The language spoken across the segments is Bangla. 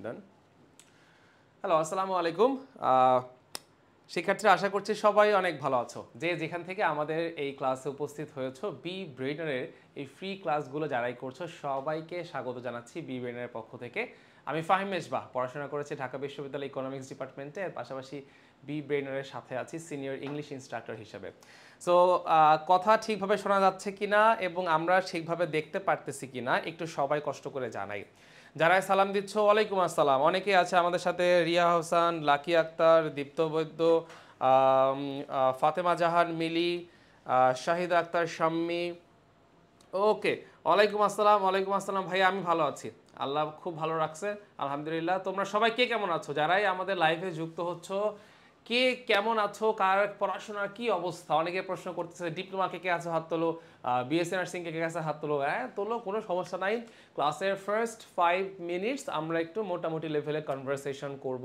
ডান। হ্যালো, আসসালামু আলাইকুম। শিক্ষার্থীরা, আশা করছি সবাই অনেক ভালো আছো। যে যেখান থেকে আমাদের এই ক্লাসে উপস্থিত হয়েছো, বি ব্রেইনারের এই ফ্রি ক্লাসগুলো যারাই করছো সবাইকে স্বাগত জানাচ্ছি বি ব্রেইনারের পক্ষ থেকে। আমি ফাহিম মেজবাহ, পড়াশোনা করেছি ঢাকা বিশ্ববিদ্যালয় ইকোনমিক্স ডিপার্টমেন্টে, এর পাশাপাশি বি ব্রেইনারের সাথে আছি সিনিয়র ইংলিশ ইনস্ট্রাক্টর হিসেবে। সো কথা ঠিকভাবে শোনা যাচ্ছে কিনা এবং আমরা ঠিকভাবে দেখতে পারতেছি কিনা একটু সবাই কষ্ট করে জানাই। যারা সালাম দিচ্ছ, ওয়ালাইকুম আসসালাম। অনেকেই আছে আমাদের সাথে, রিয়া হোসেন, লাকি আক্তার, দীপ্ত বৈদ্য, ফাতেমা জাহান মিলি, শাহিদা আক্তার শাম্মী। ওকে, ওয়ালাইকুম আসসালাম। ওয়ালাইকুম আসসালাম ভাইয়া, আমি ভালো আছি, আল্লাহ খুব ভালো রাখছে, আলহামদুলিল্লাহ। তোমরা সবাই কে কেমন আছো? যারাই আমাদের লাইভে যুক্ত হচ্ছ, কে কেমন আছো? কার পড়াশোনার কি অবস্থা? অনেকে প্রশ্ন করতেছে ডিপ্লোমা কে কে আছে হাত তোলো, বিএসসি নার্সিং কে কে আছে হাত তোলো। হ্যাঁ তোলো, কোনো সমস্যা নাই। ক্লাসের ফার্স্ট 5 মিনিটস আমরা একটু মোটামুটি লেভেলে কনভারসেশন করব।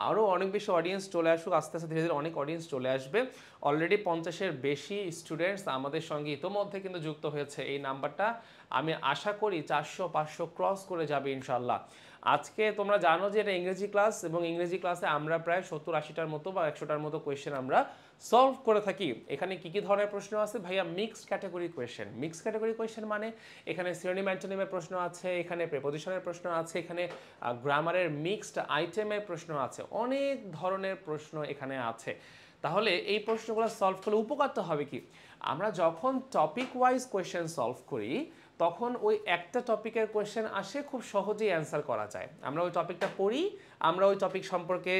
আরও অনেক বেশি অডিয়েন্স চলে আসুক, আস্তে আস্তে ধীরে ধীরে অনেক অডিয়েন্স চলে আসবে। অলরেডি 50-এর বেশি স্টুডেন্টস আমাদের সঙ্গে ইতোমধ্যে কিন্তু যুক্ত হয়েছে। এই নাম্বারটা আমি আশা করি 400-500 ক্রস করে যাবে ইনশাল্লাহ। আজকে তোমরা জানো যে এটা ইংরেজি ক্লাস, এবং ইংরেজি ক্লাসে আমরা প্রায় 70-80টার মতো বা 100টার মতো কোয়েশ্চেন আমরা সলভ করে থাকি। এখানে কি কি ধরনের প্রশ্ন আছে ভাইয়া? Mixed category question. Mixed category question মানে এখানে সিনোনিম অ্যান্টোনিমের প্রশ্ন আছে, এখানে প্রিপজিশনের প্রশ্ন আছে, এখানে গ্রামারের মিক্সড আইটেমের প্রশ্ন আছে, অনেক ধরনের প্রশ্ন এখানে আছে। তাহলে এই প্রশ্নগুলো সলভ করলে উপকারটা হবে কি? আমরা যখন টপিক ওয়াইজ কোয়েশ্চেন সলভ করি তখন ওই একটা টপিকের কোয়েশ্চেন আসে, খুব সহজেই অ্যান্সার করা যায়। আমরা ওই টপিকটা পড়ি, আমরা ওই টপিক সম্পর্কে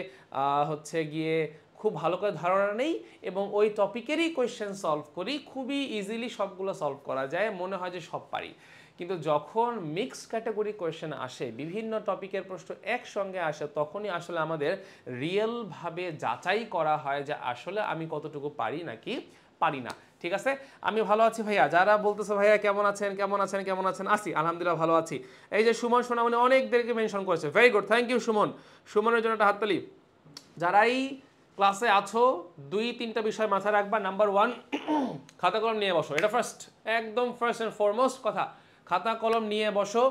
হচ্ছে গিয়ে খুব ভালো করে ধারণা নেই এবং ওই টপিকেরই কোয়েশ্চেন সলভ করি, খুবই ইজিলি সবগুলো সলভ করা যায়, মনে হয় যে সব পারি। কিন্তু যখন মিক্সড ক্যাটাগরি কোয়েশ্চেন আসে, বিভিন্ন টপিকের প্রশ্ন একসঙ্গে আসে, তখনই আসলে আমাদের রিয়েলভাবে যাচাই করা হয় যে আসলে আমি কতটুকু পারি নাকি পারি না। ঠিক আছে, আমি ভালো আছি ভাইয়া। যারা বলতেছে ভাইয়া কেমন আছেন কেমন আছেন কেমন আছেন, আছি আলহামদুলিল্লাহ ভালো আছি। এই যে সুমন সোনামণি অনেকদেরকে মেনশন করেছে, very good, thank you Suman. সুমনের জন্য একটা হাততালি। যারাই ক্লাসে আছো 2-3টা বিষয় মাথায় রাখবা। নাম্বার 1, খাতা কলম নিয়ে বসো, এটা ফার্স্ট, একদম ফার্স্ট অ্যান্ড ফরমোস্ট কথা। খাতা কলম নিয়ে বসো।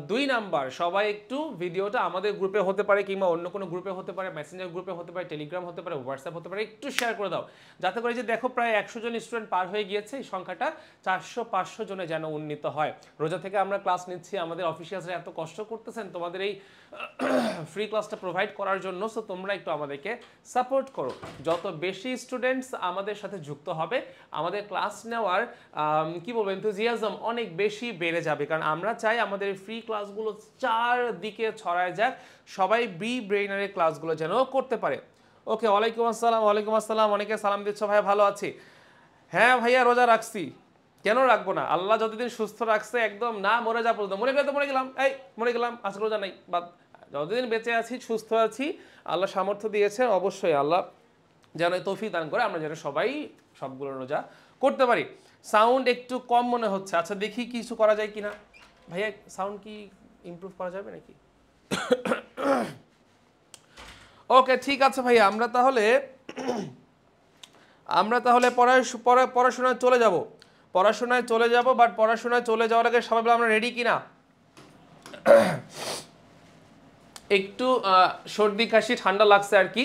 2 নাম্বার, সবাই একটু ভিডিওটা আমাদের গ্রুপে হতে পারে কিংবা অন্য কোনো গ্রুপে হতে পারে, মেসেঞ্জার গ্রুপে হতে পারে, টেলিগ্রাম হতে পারে, হোয়াটসঅ্যাপ হতে পারে, একটু শেয়ার করে দাও, যাতে করে যে দেখো প্রায় 100 জন স্টুডেন্ট পার হয়ে গিয়েছে, এই সংখ্যাটা 400-500 জনে যেন উন্নীত হয়। রোজা থেকে আমরা ক্লাস নিচ্ছি, আমাদের অফিসিয়ালসরা এত কষ্ট করতেছেন তোমাদের এই ফ্রি ক্লাসটা প্রোভাইড করার জন্য। সো তোমরা একটু আমাদেরকে সাপোর্ট করো। যত বেশি স্টুডেন্টস আমাদের সাথে যুক্ত হবে, আমাদের ক্লাস নেওয়ার কি বলবো এনথুজিয়াজম অনেক বেশি বেড়ে যাবে, কারণ আমরা চাই আমাদের ফ্রি ক্লাসগুলো চারদিকে ছড়ায় যাক, সবাই বি ব্রেইনারের ক্লাসগুলো যেন করতে পারে। ওকে, ওয়ালাইকুম আসসালাম। ওয়ালাইকুম আসসালাম, অনেকে সালাম দিচ্ছ ভাইয়া, ভালো আছি। হ্যাঁ ভাইয়া, রোজা রাখছি, কেন রাখবো না? আল্লাহ যতদিন সুস্থ রাখছে, একদম না মরে যা পর্যন্ত, মরে গেলে তো মরে গেলাম, এই মরে গেলাম, আজকে রোজা নাই, বাদ। যতদিন বেঁচে আছি, সুস্থ আছি, আল্লাহ সামর্থ্য দিয়েছে, অবশ্যই আল্লাহ যেন তৌফিক দান করে আমরা যেন সবাই সবগুলো রোজা করতে পারি। সাউন্ড একটু কম মনে হচ্ছে, আচ্ছা দেখি কিছু করা যায় কিনা। ভাইয়া সাউন্ড কি ইমপ্রুভ করা যাবে নাকি? ওকে, ঠিক আছে ভাইয়া, আমরা তাহলে পড়াশোনায় চলে যাব। বাট পড়াশোনায় চলে যাওয়ার আগে সবাই বলে আমরা রেডি কিনা। একটু সর্দি কাশি ঠান্ডা লাগছে আর কি,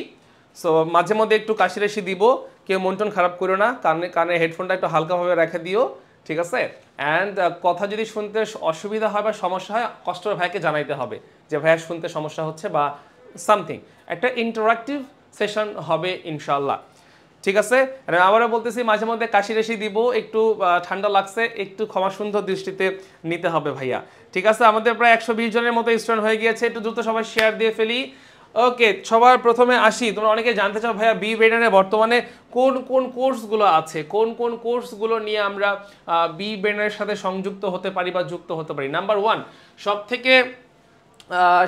সো মাঝে মধ্যে একটু কাশি রেশি দিব, কেউ মন টন খারাপ করো না, কানে হেডফোনটা একটু হালকাভাবে রেখে দিও, ঠিক আছে? অ্যান্ড কথা যদি শুনতে অসুবিধা হয় বা সমস্যা হয়, কষ্টর ভাইকে জানাইতে হবে যে ভাইয়া শুনতে সমস্যা হচ্ছে বা সামথিং। একটা ইন্টারাক্টিভ সেশন হবে ইনশাল্লাহ, ঠিক আছে? আবারও বলতেছি, মাঝে মধ্যে কাশি রেশি দিব, একটু ঠান্ডা লাগছে, একটু ক্ষমা সুন্দর দৃষ্টিতে নিতে হবে ভাইয়া, ঠিক আছে? আমাদের প্রায় 120 জনের মতো স্টুডেন্ট হয়ে গিয়েছে, একটু দ্রুত সবাই শেয়ার দিয়ে ফেলি। ওকে, সবার প্রথমে আসি, তোমরা অনেকে জানতে চাও ভাইয়া বি ব্রেইনারে বর্তমানে কোন কোন কোর্সগুলো আছে, কোন কোন কোর্সগুলো নিয়ে আমরা বি ব্রেইনারের সাথে সংযুক্ত হতে পারি বা যুক্ত হতে পারি। নাম্বার 1, সব থেকে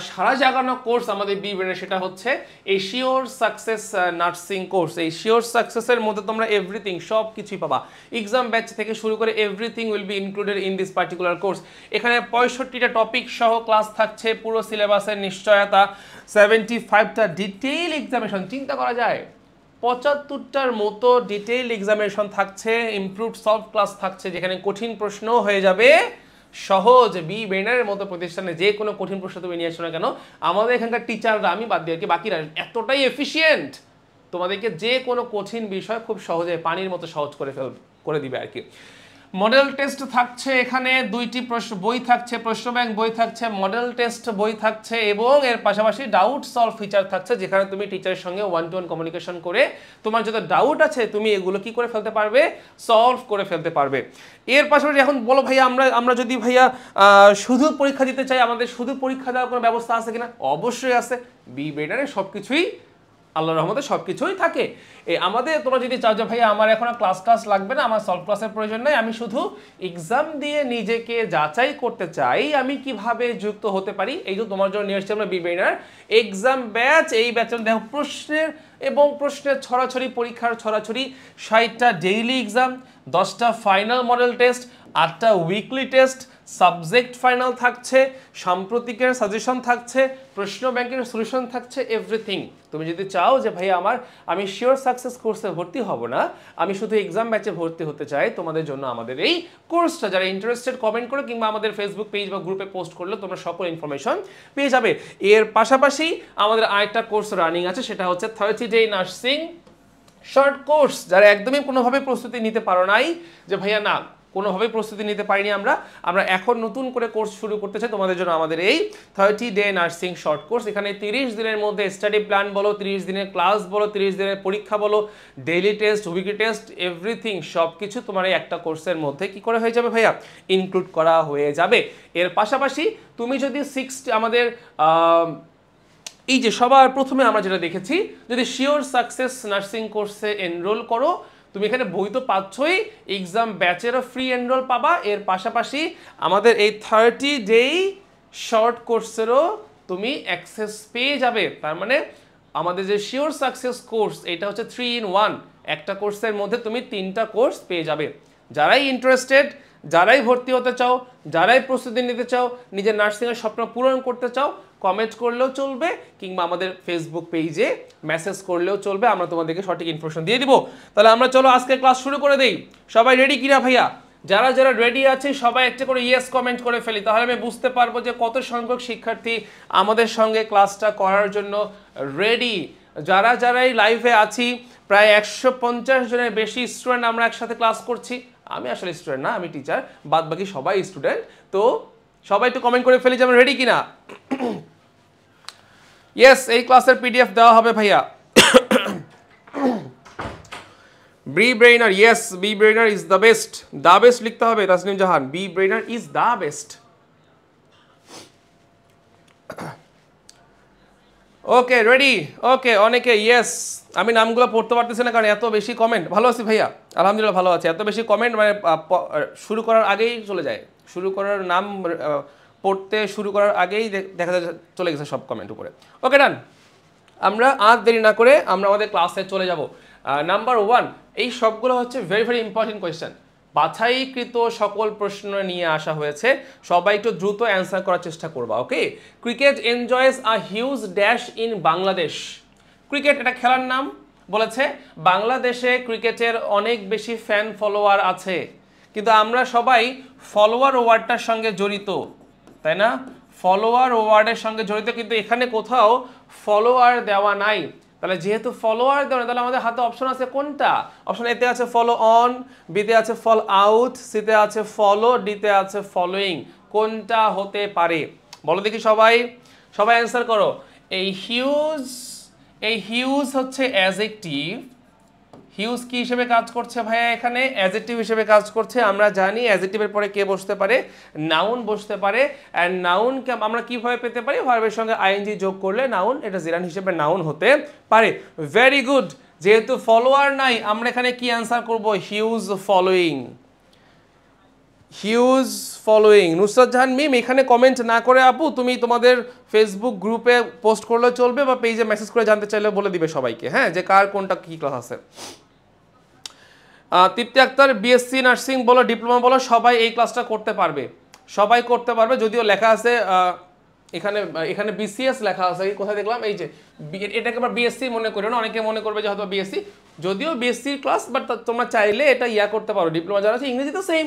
সারা জাগানো কোর্স আমাদের বি ব্রেইনারে, সেটা হচ্ছে এই শিওর সাকসেস নার্সিং কোর্স। এই শিওর সাকসেসের মধ্যে তোমরা এভরিথিং, সব কিছুই পাবা, এক্সাম ব্যাচ থেকে শুরু করে everything will be included in this particular course. এখানে 65টা টপিক সহ ক্লাস থাকছে, পুরো সিলেবাসের নিশ্চয়তা, 75টা ডিটেইল এক্সামিনেশন, চিন্তা করা যায় 75টার মতো ডিটেইল এক্সামিনেশন থাকছে, ইমপ্রুভড সলভ ক্লাস থাকছে, যেখানে কঠিন প্রশ্ন হয়ে যাবে সহজ বি ব্রেনারের মতো প্রতিষ্ঠানে যে কোনো কঠিন প্রশ্ন তুমি নিয়ে আসো না কেন, আমাদের এখানকার টিচাররা, আমি বাদ দিয়ে আর কি বাকিরা এতটাই এফিশিয়েন্ট, তোমাদেরকে যে কোনো কঠিন বিষয় খুব সহজে পানির মতো সহজ করে দিবে আর কি। মডেল টেস্ট থাকছে এখানে, 2টি বই থাকছে, প্রশ্ন ব্যাংক বই থাকছে, মডেল টেস্ট বই থাকছে, এবং এর পাশাপাশি ডাউট সলভ ফিচার থাকছে, যেখানে তুমি টিচারের সঙ্গে 1-to-1 কমিউনিকেশন করে তোমার যত ডাউট আছে তুমি এগুলো কি করে ফেলতে পারবে, সলভ করে ফেলতে পারবে। এর পাশাপাশি এখন বলো ভাইয়া, আমরা যদি ভাইয়া শুধু পরীক্ষা দিতে চাই, আমাদের শুধু পরীক্ষা দেওয়ার কোনো ব্যবস্থা আছে কিনা? অবশ্যই আছে। বি ব্রেনারে সব কিছুই আল্লাহর রহমতে সব কিছুই থাকে। আমাদের তোমরা যদি চাও যে ভাইয়া আমার এখন ক্লাস লাগবে না, আমার সলভ ক্লাসের প্রয়োজন নাই, আমি শুধু এক্সাম দিয়ে নিজেকে যাচাই করতে চাই আমি কিভাবে যুক্ত হতে পারি, এই যে তোমার জন্য নিয়ে এসেছি আমরা বি ব্রেনার এক্সাম ব্যাচ। এই ব্যাচের দেখো প্রশ্নের ছড়াছড়ি, পরীক্ষার ছড়াছড়ি, 60টা ডেইলি এক্সাম, 10টা ফাইনাল মডেল টেস্ট, 8টা উইকলি টেস্ট, সাবজেক্ট ফাইনাল থাকছে, সাম্প্রতিকের সাজেশন থাকছে, প্রশ্ন ব্যাংকের সলিউশন থাকছে, এভরিথিং। তুমি যদি চাও যে ভাই আমি শিওর সাকসেস কোর্সে ভর্তি হব না, আমি শুধু এক্সাম ব্যাচে ভর্তি হতে চাই, তোমাদের জন্য আমাদের এই কোর্সটা, যারা ইন্টারেস্টেড কমেন্ট করে কিংবা আমাদের ফেসবুক পেজ বা গ্রুপে পোস্ট করলে তোমরা সকল ইনফরমেশন পেয়ে যাবে। এর পাশাপাশি আমাদের আরেকটা কোর্স রানিং আছে, সেটা হচ্ছে 30 ডে নার্সিং শর্ট কোর্স। যারা একদমই কোনোভাবে প্রস্তুতি নিতে পারো নাই, যে ভাইয়া না কোনোভাবে প্রস্তুতি নিতে পারিনি আমরা এখন নতুন করে কোর্স শুরু করতে চাই, তোমাদের জন্য আমাদের এই 30 ডে নার্সিং শর্ট কোর্স। এখানে 30 দিনের মধ্যে স্টাডি প্ল্যান বলো, 30 দিনের ক্লাস বলো, 30 দিনের পরীক্ষা বলো, daily test, weekly test, everything সব কিছু তোমার এই একটা কোর্সের মধ্যে কি করে হয়ে যাবে ভাইয়া, ইনক্লুড করা হয়ে যাবে। এর পাশাপাশি তুমি যদি আমাদের এই যে সবার প্রথমে আমরা যেটা দেখেছি, যদি শিওর সাকসেস নার্সিং কোর্সে এনরোল করো, তুমি এখানে বই তো পাচ্ছই, এক্সাম ব্যাচেরও ফ্রি এনরোল পাবা। এর পাশাপাশি আমাদের এই 30 ডে শর্ট কোর্সেরও তুমি অ্যাক্সেস পেয়ে যাবে। তার মানে আমাদের যে শিওর সাকসেস কোর্স, এটা হচ্ছে 3-in-1, একটা কোর্সের মধ্যে তুমি 3টা কোর্স পেয়ে যাবে। যারাই ইন্টারেস্টেড, যারাই ভর্তি হতে চাও, যারাই প্রস্তুতি নিতে চাও, নিজের নার্সিংয়ের স্বপ্ন পূরণ করতে চাও, কমেন্ট করলেও চলবে কিংবা আমাদের ফেসবুক পেজে মেসেজ করলেও চলবে, আমরা তোমাদেরকে সঠিক ইনফরমেশন দিয়ে দিব। তাহলে আমরা চলো আজকে ক্লাস শুরু করে দেই। সবাই রেডি কিনা ভাইয়া? যারা যারা রেডি আছে সবাই একটা করে ইয়েস কমেন্ট করে ফেলি, তাহলে আমি বুঝতে পারবো যে কত সংখ্যক শিক্ষার্থী আমাদের সঙ্গে ক্লাসটা করার জন্য রেডি। যারাই লাইভে আছি, প্রায় 150 জনের বেশি স্টুডেন্ট আমরা একসাথে ক্লাস করছি। আমি আসলে স্টুডেন্ট না, আমি টিচার, বাদ বাকি সবাই স্টুডেন্ট। তো সবাই একটু কমেন্ট করে ফেলি যে আমরা রেডি কিনা। ইয়েস, এই ক্লাসের পিডিএফ দেওয়া হবে ভাইয়া। B Brainer, yes B Brainer is the best. The best লিখতে হবে Tasnim Jahan, B Brainer is the best. Okay ready, okay অনেকে ইয়েস। আমি নামগুলো পড়তে পারতেছি না কারণ এত বেশি কমেন্ট। ভালো আছি ভাইয়া, আলহামদুলিল্লাহ ভালো আছে। এত বেশি কমেন্ট মানে শুরু করার আগেই চলে যায়, শুরু করার নাম পড়তে শুরু করার আগেই দেখা যায় চলে গেছে সব কমেন্ট উপরে। ওকে ডান, আমরা আর দেরি না করে আমরা আমাদের ক্লাসে চলে যাব। নাম্বার 1, এই সবগুলো হচ্ছে ভেরি ভেরি ইম্পর্টেন্ট কোয়েশ্চেন, বাছাইকৃত সকল প্রশ্ন নিয়ে আসা হয়েছে, সবাই একটু দ্রুত অ্যান্সার করার চেষ্টা করবা। Okay, cricket enjoys a huge dash in Bangladesh. Cricket এটা খেলার নাম বলেছে, বাংলাদেশে ক্রিকেটের অনেক বেশি ফ্যান ফলোয়ার আছে, কিন্তু আমরা সবাই ফলোয়ার ওয়ার্ডটার সঙ্গে জড়িত, তাই না? ফলোয়ার ওয়ার্ডের সঙ্গে জড়িত, কিন্তু এখানে কোথাও ফলোয়ার দেওয়া নাই। তাহলে যেহেতু ফলোয়ার দেওয়া, তাহলে আমাদের হাতে অপশন আছে কোনটা? অপশন এতে আছে ফলো অন, বিতে আছে ফলো আউট, সিতে আছে ফলো, ডিতে আছে ফলোইং। কোনটা হতে পারে বলো দেখি সবাই, সবাই অ্যান্সার করো। এই হিউজ হচ্ছে অ্যাডজেক্টিভ। হিউজ কি হিসেবে কাজ করছে ভাইয়া? এখানে অ্যাডজেক্টিভ হিসেবে কাজ করছে। আমরা জানি অ্যাডজেক্টিভের পরে কে বসতে পারে, নাউন বসতে পারে। অ্যান্ড নাউনকে আমরা কিভাবে পেতে পারি? ভার্বের সঙ্গে আইএনজি যোগ করলে নাউন, এটা জিরান হিসেবে নাউন হতে পারে। ভেরি গুড, যেহেতু ফলোয়ার নাই আমরা এখানে কি অ্যান্সার করব? Huge following. Huge following. Nusrat Jahan Mim এখানে কমেন্ট না করে আপু তুমি তোমাদের ফেসবুক গ্রুপে পোস্ট করলে চলবে, বা পেজে মেসেজ করে জানতে চাইলে বলে দিবে সবাইকে, হ্যাঁ, যে কার কোনটা কি ক্লাস আছে। তৃপ্তি আক্তার, বিএসসি নার্সিং বলো, ডিপ্লোমা বলো, সবাই এই ক্লাসটা করতে পারবে, সবাই করতে পারবে। যদিও লেখা আছে এখানে বিসিএস লেখা আছে, কোথায় দেখলাম? এই যে এটাকে আবার বিএসসি মনে করো না, অনেকে মনে করবে যে হয়তো বিএসসি, যদিও বিএসসির ক্লাস, বাট তোমরা চাইলে এটা করতে পারো। ডিপ্লোমা যারা আছে ইংরেজি তো সেম,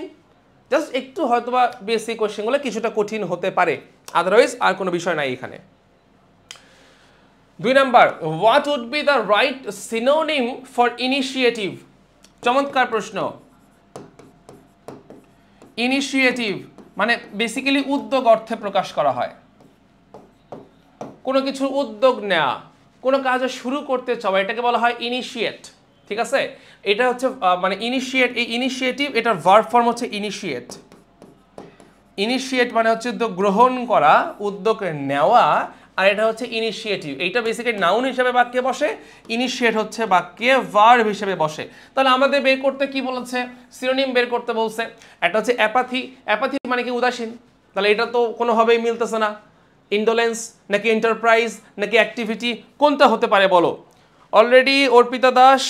জাস্ট একটু হয়তোবা বেসিক কোশ্চেনগুলো কিছুটা কঠিন হতে পারে, আদারওয়াইজ আর কোনো বিষয় নাই এখানে। 2 number, what would be the right synonym for initiative? চমৎকার প্রশ্ন। ইনিশিয়েটিভ মানে বেসিক্যালি উদ্যোগ অর্থে প্রকাশ করা হয়, কোনো কিছুর উদ্যোগ নেওয়া, কোনো কাজ শুরু করতে চাওয়া, এটাকে বলা হয় ইনিশিয়েট। ঠিক আছে, এটা হচ্ছে মানে ইনিশিয়েট, এই ইনিশিয়েটিভ এটার ভার্ব ফর্ম হচ্ছে ইনিশিয়েট। ইনিশিয়েট মানে হচ্ছে উদ্যোগ গ্রহণ করা, উদ্যোগ নেওয়া, আর এটা হচ্ছে ইনিশিয়েটিভ। এইটা বেসিক্যালি নাউন হিসেবে বাক্যে বসে, ইনিশিয়েট হচ্ছে বাক্যে ভার্ব হিসেবে বসে। তাহলে আমাদের বের করতে কি বলেছে? সিনোনিম বের করতে বলছে। একটা হচ্ছে অ্যাপাথি, অ্যাপাথি মানে কি উদাসীন, তাহলে এটা তো কোনোভাবেই মিলতেছে না। ইন্ডোলেন্স নাকি এন্টারপ্রাইজ নাকি অ্যাক্টিভিটি, কোনটা হতে পারে বলো? অলরেডি অর্পিতা দাস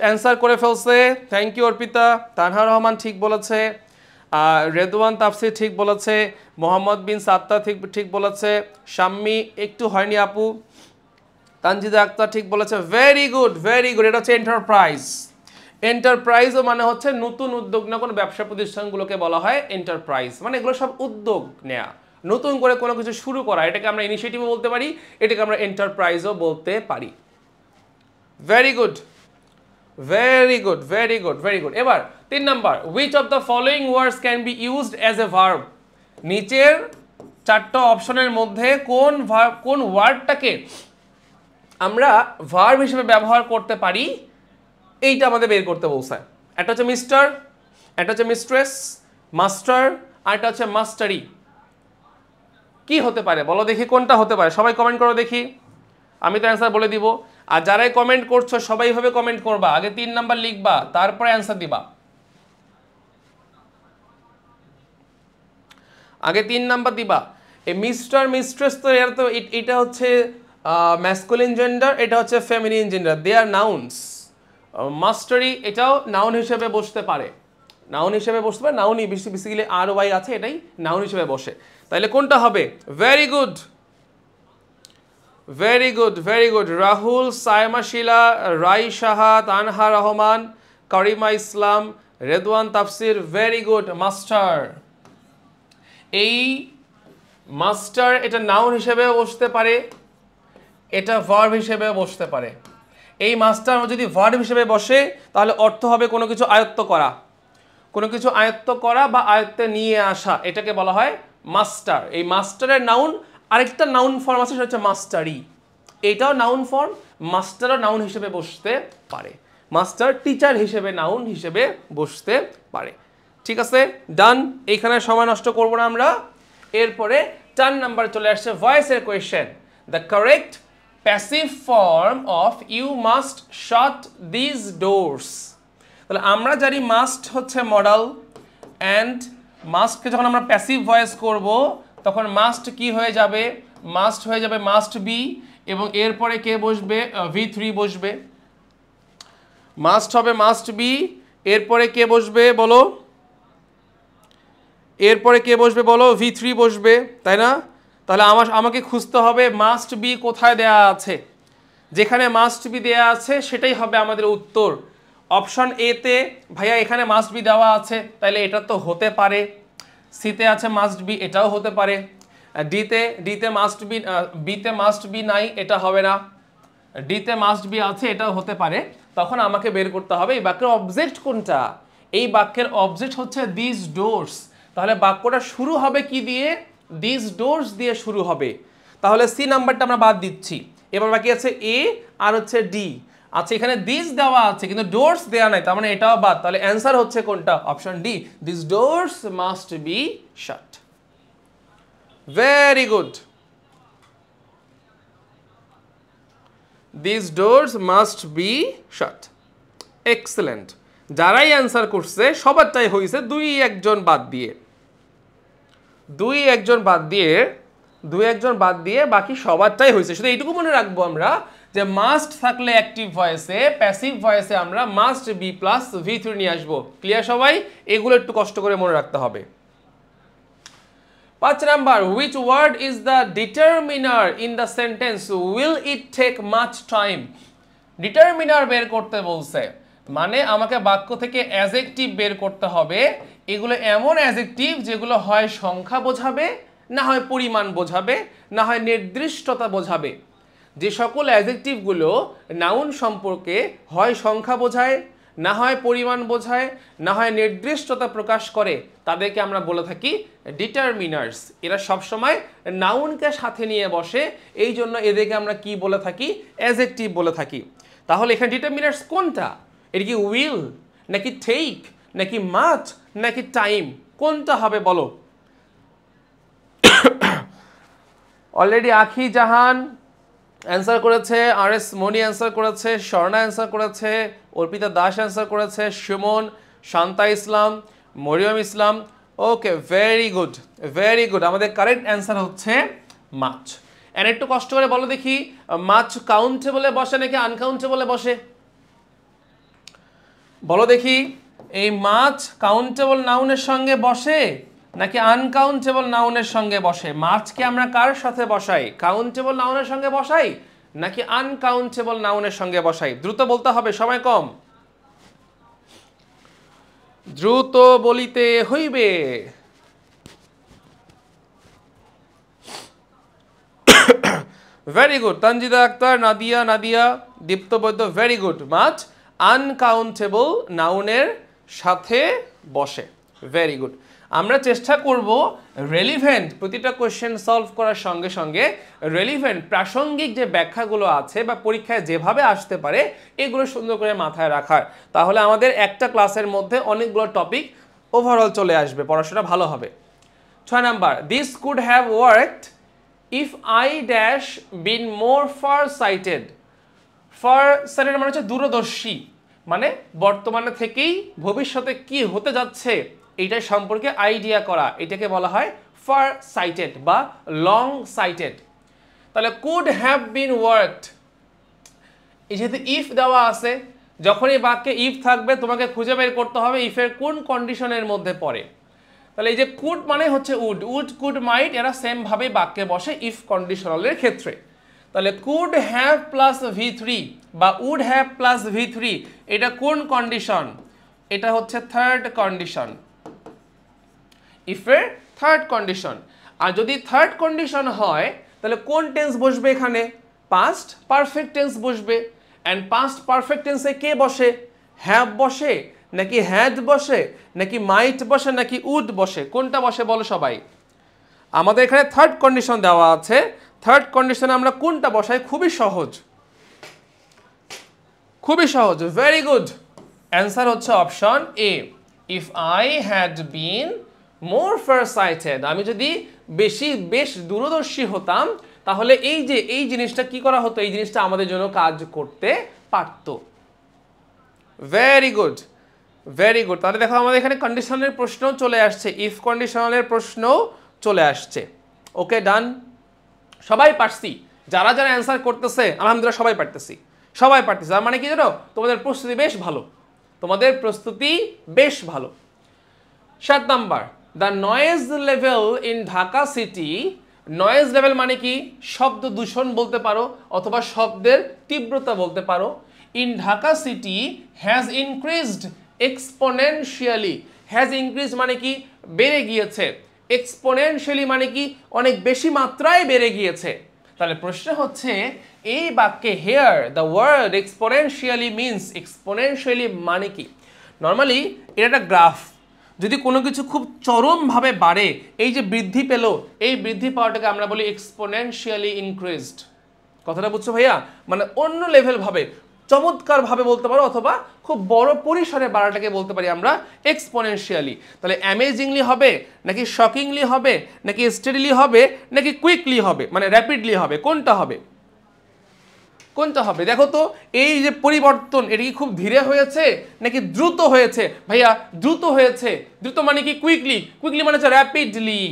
অ্যান্সার করে ফেলছে, থ্যাংক ইউ অর্পিতা। তানহা রহমান ঠিক বলেছে, রেদওয়ান তাফসির ঠিক বলেছে, মোহাম্মদ বিন সাত্তা ঠিক বলেছে, শাম্মী একটু হয়নি আপু, তানজিদা আক্তার ঠিক বলেছে, ভেরি গুড ভেরি গুড। এটা হচ্ছে এন্টারপ্রাইজ। এন্টারপ্রাইজও মানে হচ্ছে নতুন উদ্যোগ না, কোনো ব্যবসা প্রতিষ্ঠানগুলোকে বলা হয় এন্টারপ্রাইজ, মানে এগুলো সব উদ্যোগ নেয়া, নতুন করে কোনো কিছু শুরু করা, এটাকে আমরা ইনিশিয়েটিভও বলতে পারি, এটাকে আমরা এন্টারপ্রাইজও বলতে পারি। Very good very good very good very good. এবার 3 number, which of the following words can be used as a verb? নিচের 4টা অপশনের মধ্যে কোন ওয়ার্ডটাকে আমরা ভার্ব হিসেবে ব্যবহার করতে পারি, এইটা আমাদের বের করতে বলছে। একটা হচ্ছে মিস্টার, একটা হচ্ছে মিস্ট্রেস, মাস্টার, আর একটা হচ্ছে মাস্টারি। কি হতে পারে বলো দেখি, কোনটা হতে পারে? সবাই কমেন্ট করো দেখি, আমি তো অ্যান্সার বলে দিব। আর যারাই কমেন্ট করছো সবাই এইভাবে কমেন্ট করবা, আগে 3 নাম্বার লিখবা, তারপরে অ্যান্সার দিবা। আগে 3 নাম্বার দিবা। এই মিস্টার মিস্ট্রেস তো এর তো এটা হচ্ছে ম্যাসকুলিন জেন্ডার, এটা হচ্ছে ফেমিনিন জেন্ডার, দে আর নাউনস। মাস্টারি এটাও নাউন হিসেবে বসতে পারে, নাউন হিসেবে বসতে পারে, নাউনই বেসিক্যালি আর ওয়াই আছে, এটাই নাউন হিসেবে বসে। তাহলে কোনটা হবে? Very good very good very good. Rahul, Sayma Shila, Rai Saha, Tanha Rahman, Karima Islam, Redwan Tafsir, very good. Master, এই মাস্টার এটা নাউন হিসেবে বসতে পারে, এটা ভার্ব হিসেবে বসতে পারে। এই মাস্টার যদি ভার্ব হিসেবে বসে তাহলে অর্থ হবে কোনো কিছু আয়ত্ত করা, কোনো কিছু আয়ত্ত করা বা আয়ত্তে নিয়ে আসা, এটাকে বলা হয় মাস্টার। এই মাস্টারের নাউন আরেকটা নাউন ফর্ম আছে, সেটা হচ্ছে মাস্টারি। এটাও নাউন ফর্ম, মাস্টারও নাউন হিসেবে বসতে পারে। মাস্টার টিচার হিসেবে নাউন হিসেবে বসতে পারে। ঠিক আছে, ডান। এইখানে সময় নষ্ট করব না আমরা। এরপরে 4 নাম্বার চলে আসছে ভয়েসের question. The correct passive form of you must shut this doors. তাহলে আমরা জানি মাস্ট হচ্ছে মডাল, অ্যান্ড মাস্টকে যখন আমরা প্যাসিভ ভয়েস করব তখন মাস্ট কি হয়ে যাবে? মাস্ট হয়ে যাবে মাস্ট বি, এবং এরপরে কে বসবে? V3 বসবে। মাস্ট হবে মাস্ট বি, এরপরে কে বসবে বলো? এরপরে কে বসবে বলো? V3 বসবে, তাই না? তাহলে আমাকে খুঁজতে হবে মাস্ট বি কোথায় দেয়া আছে। যেখানে মাস্ট বি দেয়া আছে সেটাই হবে আমাদের উত্তর। অপশন এ তে ভাইয়া এখানে মাস্ট বি দেওয়া আছে, তাহলে এটা তো হতে পারে। সিতে আছে মাস্ট বি, এটাও হতে পারে। ডিতে মাস্ট বি, বিতে মাস্ট বি নাই, এটা হবে না। ডিতে মাস্ট বি আছে, এটাও হতে পারে। তখন আমাকে বের করতে হবে এই বাক্যের অবজেক্ট কোনটা। এই বাক্যের অবজেক্ট হচ্ছে দিস ডোরস। তাহলে বাক্যটা শুরু হবে কি দিয়ে? দিস ডোরস দিয়ে শুরু হবে। তাহলে সি নাম্বারটা আমরা বাদ দিচ্ছি। এবার বাকি আছে এ আর হচ্ছে ডি। আচ্ছা, এখানে দিস দেওয়া আছে কিন্তু ডোরস দেওয়া নাই, তার মানে এটাও বাদ। তাহলে অ্যান্সার হচ্ছে কোনটা? Option D, this doors must be shut. Very good. This doors must be shut. Excellent. যারাই অ্যান্সার করছে সবারটাই হয়েছে 2-1 জন বাদ দিয়ে, 2-1 জন বাদ দিয়ে বাকি সবারটাই হয়েছে। শুধু এইটুকু মনে রাখবো আমরা যে মাস্ট থাকলে অ্যাক্টিভ ভয়েসে, প্যাসিভ ভয়েসে আমরা মাস্ট বি প্লাস V3 নিয়ে আসবো। ক্লিয়ার সবাই? এগুলো একটু কষ্ট করে মনে রাখতে হবে। 5 number, which word is the determiner in the sentence will it take much time? Determiner বের করতে বলছে, মানে আমাকে বাক্য থেকে অ্যাডজেক্টিভ বের করতে হবে। এগুলো এমন অ্যাডজেক্টিভ যেগুলো হয় সংখ্যা বোঝাবে, না হয় পরিমাণ বোঝাবে, না হয় নির্দিষ্টতা বোঝাবে। যে সকল অ্যাডজেক্টিভগুলো নাউন সম্পর্কে হয় সংখ্যা বোঝায়, না হয় পরিমাণ বোঝায়, না হয় নির্দিষ্টতা প্রকাশ করে, তাদেরকে আমরা বলে থাকি ডিটারমিনার্স। এরা সবসময় নাউনকে সাথে নিয়ে বসে, এই জন্য এদেরকে আমরা কি বলে থাকি? অ্যাডজেক্টিভ বলে থাকি। তাহলে এখানে ডিটারমিনার্স কোনটা? এটা কি উইল, নাকি টেক, নাকি মাচ, নাকি টাইম? কোনটা হবে বলো? অলরেডি আখি জাহান অ্যান্সার করেছে, আর এস মনি অ্যান্সার করেছে, স্বর্ণা অ্যান্সার করেছে, অর্পিতা দাস অ্যান্সার করেছে, সুমন, শান্তা ইসলাম, মরিয়ম ইসলাম। ওকে, ভেরি গুড, ভেরি গুড। আমাদের কারেক্ট অ্যান্সার হচ্ছে মাছ। এন্ড একটু কষ্ট করে বলো দেখি, মাছ কাউন্টেবলে বসে নাকি আনকাউন্টেবলে বসে? বলো দেখি, এই মাছ কাউন্টেবল নাউনের সঙ্গে বসে নাকি আনকাউন্টেবল নাউনের সঙ্গে বসে? মাছকে আমরা কার সাথে বসাই? কাউন্টেবল নাউনের সঙ্গে বসাই নাকি আনকাউন্টেবল নাউনের সঙ্গে বসাই? দ্রুত বলতে হবে, সময় কম, দ্রুত বলিতে হইবে। ভেরি গুড, তানজিদা আক্তার, নাদিয়া, নাদিয়া, দীপ্ত বৈদ্য, ভেরি গুড। মাছ আনকাউন্টেবল নাউনের সাথে বসে, ভেরি গুড। আমরা চেষ্টা করব রেলিভেন্ট প্রতিটা কোয়েশ্চেন সলভ করার সঙ্গে সঙ্গে রেলিভেন্ট প্রাসঙ্গিক যে ব্যাখ্যাগুলো আছে বা পরীক্ষায় যেভাবে আসতে পারে এগুলো সুন্দর করে মাথায় রাখার। তাহলে আমাদের একটা ক্লাসের মধ্যে অনেকগুলো টপিক ওভারঅল চলে আসবে, পড়াশোনা ভালো হবে। 6 number, this could have worked if I dash been more far sighted. Far sighted মানে হচ্ছে দূরদর্শী, মানে বর্তমানে থেকেই ভবিষ্যতে কি হতে যাচ্ছে এইটার সম্পর্কে আইডিয়া করা, এটাকে বলা হয় ফার সাইটেড বা লং সাইটেড। তাহলে কুড হ্যাভ বিন ওয়ার্কড, এই যেহেতু ইফ দেওয়া আছে, যখনই বাক্যে ইফ থাকবে তোমাকে খুঁজে বের করতে হবে ইফের কোন কন্ডিশনের মধ্যে পড়ে। তাহলে এই যে কুড মানে হচ্ছে উড, উড, কুড, মাইট, এরা সেম ভাবে বাক্যে বসে ইফ কন্ডিশনালের ক্ষেত্রে। তাহলে কুড হ্যাভ প্লাস V3 বা উড হ্যাভ প্লাস V3 এটা কোন কন্ডিশন? এটা হচ্ছে থার্ড কন্ডিশন, ইফের থার্ড কন্ডিশন। আর যদি থার্ড কন্ডিশন হয় তাহলে কোন টেন্স বসবে এখানে? পাস্ট পারফেক্ট টেন্স বসবে। অ্যান্ড পাস্ট পারফেক্ট টেন্সে কে বসে? হ্যাভ বসে নাকি হ্যাড বসে নাকি মাইট বসে নাকি উড বসে? কোনটা বসে বলো সবাই? আমাদের এখানে থার্ড কন্ডিশন দেওয়া আছে, থার্ড কন্ডিশনে আমরা কোনটা বসাই? খুবই সহজ, খুবই সহজ, ভেরি গুড। অ্যান্সার হচ্ছে option A, if I had been more far sighted, আমি যদি বেশ দূরদর্শী হতাম তাহলে এই জিনিসটা কি করা হতো? এই জিনিসটা আমাদের জন্য কাজ করতে পারতো। Very good, very good. তাহলে দেখো আমাদের এখানে কন্ডিশনের প্রশ্ন চলে আসছে, ইফ কন্ডিশনালের প্রশ্ন চলে আসছে। ওকে, ডান, সবাই পারছি। যারা যারা অ্যান্সার করতেছে আলহামদুলিল্লাহ সবাই পারতেছি, সবাই পারতেছে। তার মানে কি জানো, তোমাদের প্রস্তুতি বেশ ভালো, তোমাদের প্রস্তুতি বেশ ভালো। 7 number, the noise level in Dhaka city. Noise level মানে কি? শব্দ দূষণ বলতে পারো অথবা শব্দের তীব্রতা বলতে পারো। In Dhaka city has increased exponentially. Has increase মানে কি? বেড়ে গিয়েছে। এক্সপোনেনশিয়ালি মানে কি? অনেক বেশি মাত্রায় বেড়ে গিয়েছে। তাহলে প্রশ্ন হচ্ছে এই বাক্যে here the word exponentially means, exponentially মানে কি? নর্মালি এটা একটা গ্রাফ, যদি কোনো কিছু খুব চরমভাবে বাড়ে, এই যে বৃদ্ধি পেল, এই বৃদ্ধি পাওয়াটাকে আমরা বলি এক্সপোনেনশিয়ালি ইনক্রিজড। কথাটা বুঝছো ভাইয়া? মানে অন্য লেভেল ভাবে, চমৎকার ভাবে বলতে পারো অথবা খুব বড় পরিসরে বাড়াটাকে বলতে পারি আমরা এক্সপোনেনশিয়ালি। তাহলে অ্যামেজিংলি হবে নাকি শকিংলি হবে নাকি স্টেডিলি হবে নাকি কুইকলি হবে, মানে র্যাপিডলি হবে? কোনটা হবে? কোনটা হবে? দেখো তো, এই যে পরিবর্তন এটা কি খুব ধীরে হয়েছে নাকি দ্রুত হয়েছে? ভাইয়া দ্রুত হয়েছে। দ্রুত মানে কি? কুইকলি। কুইকলি মানে হচ্ছে র্যাপিডলি।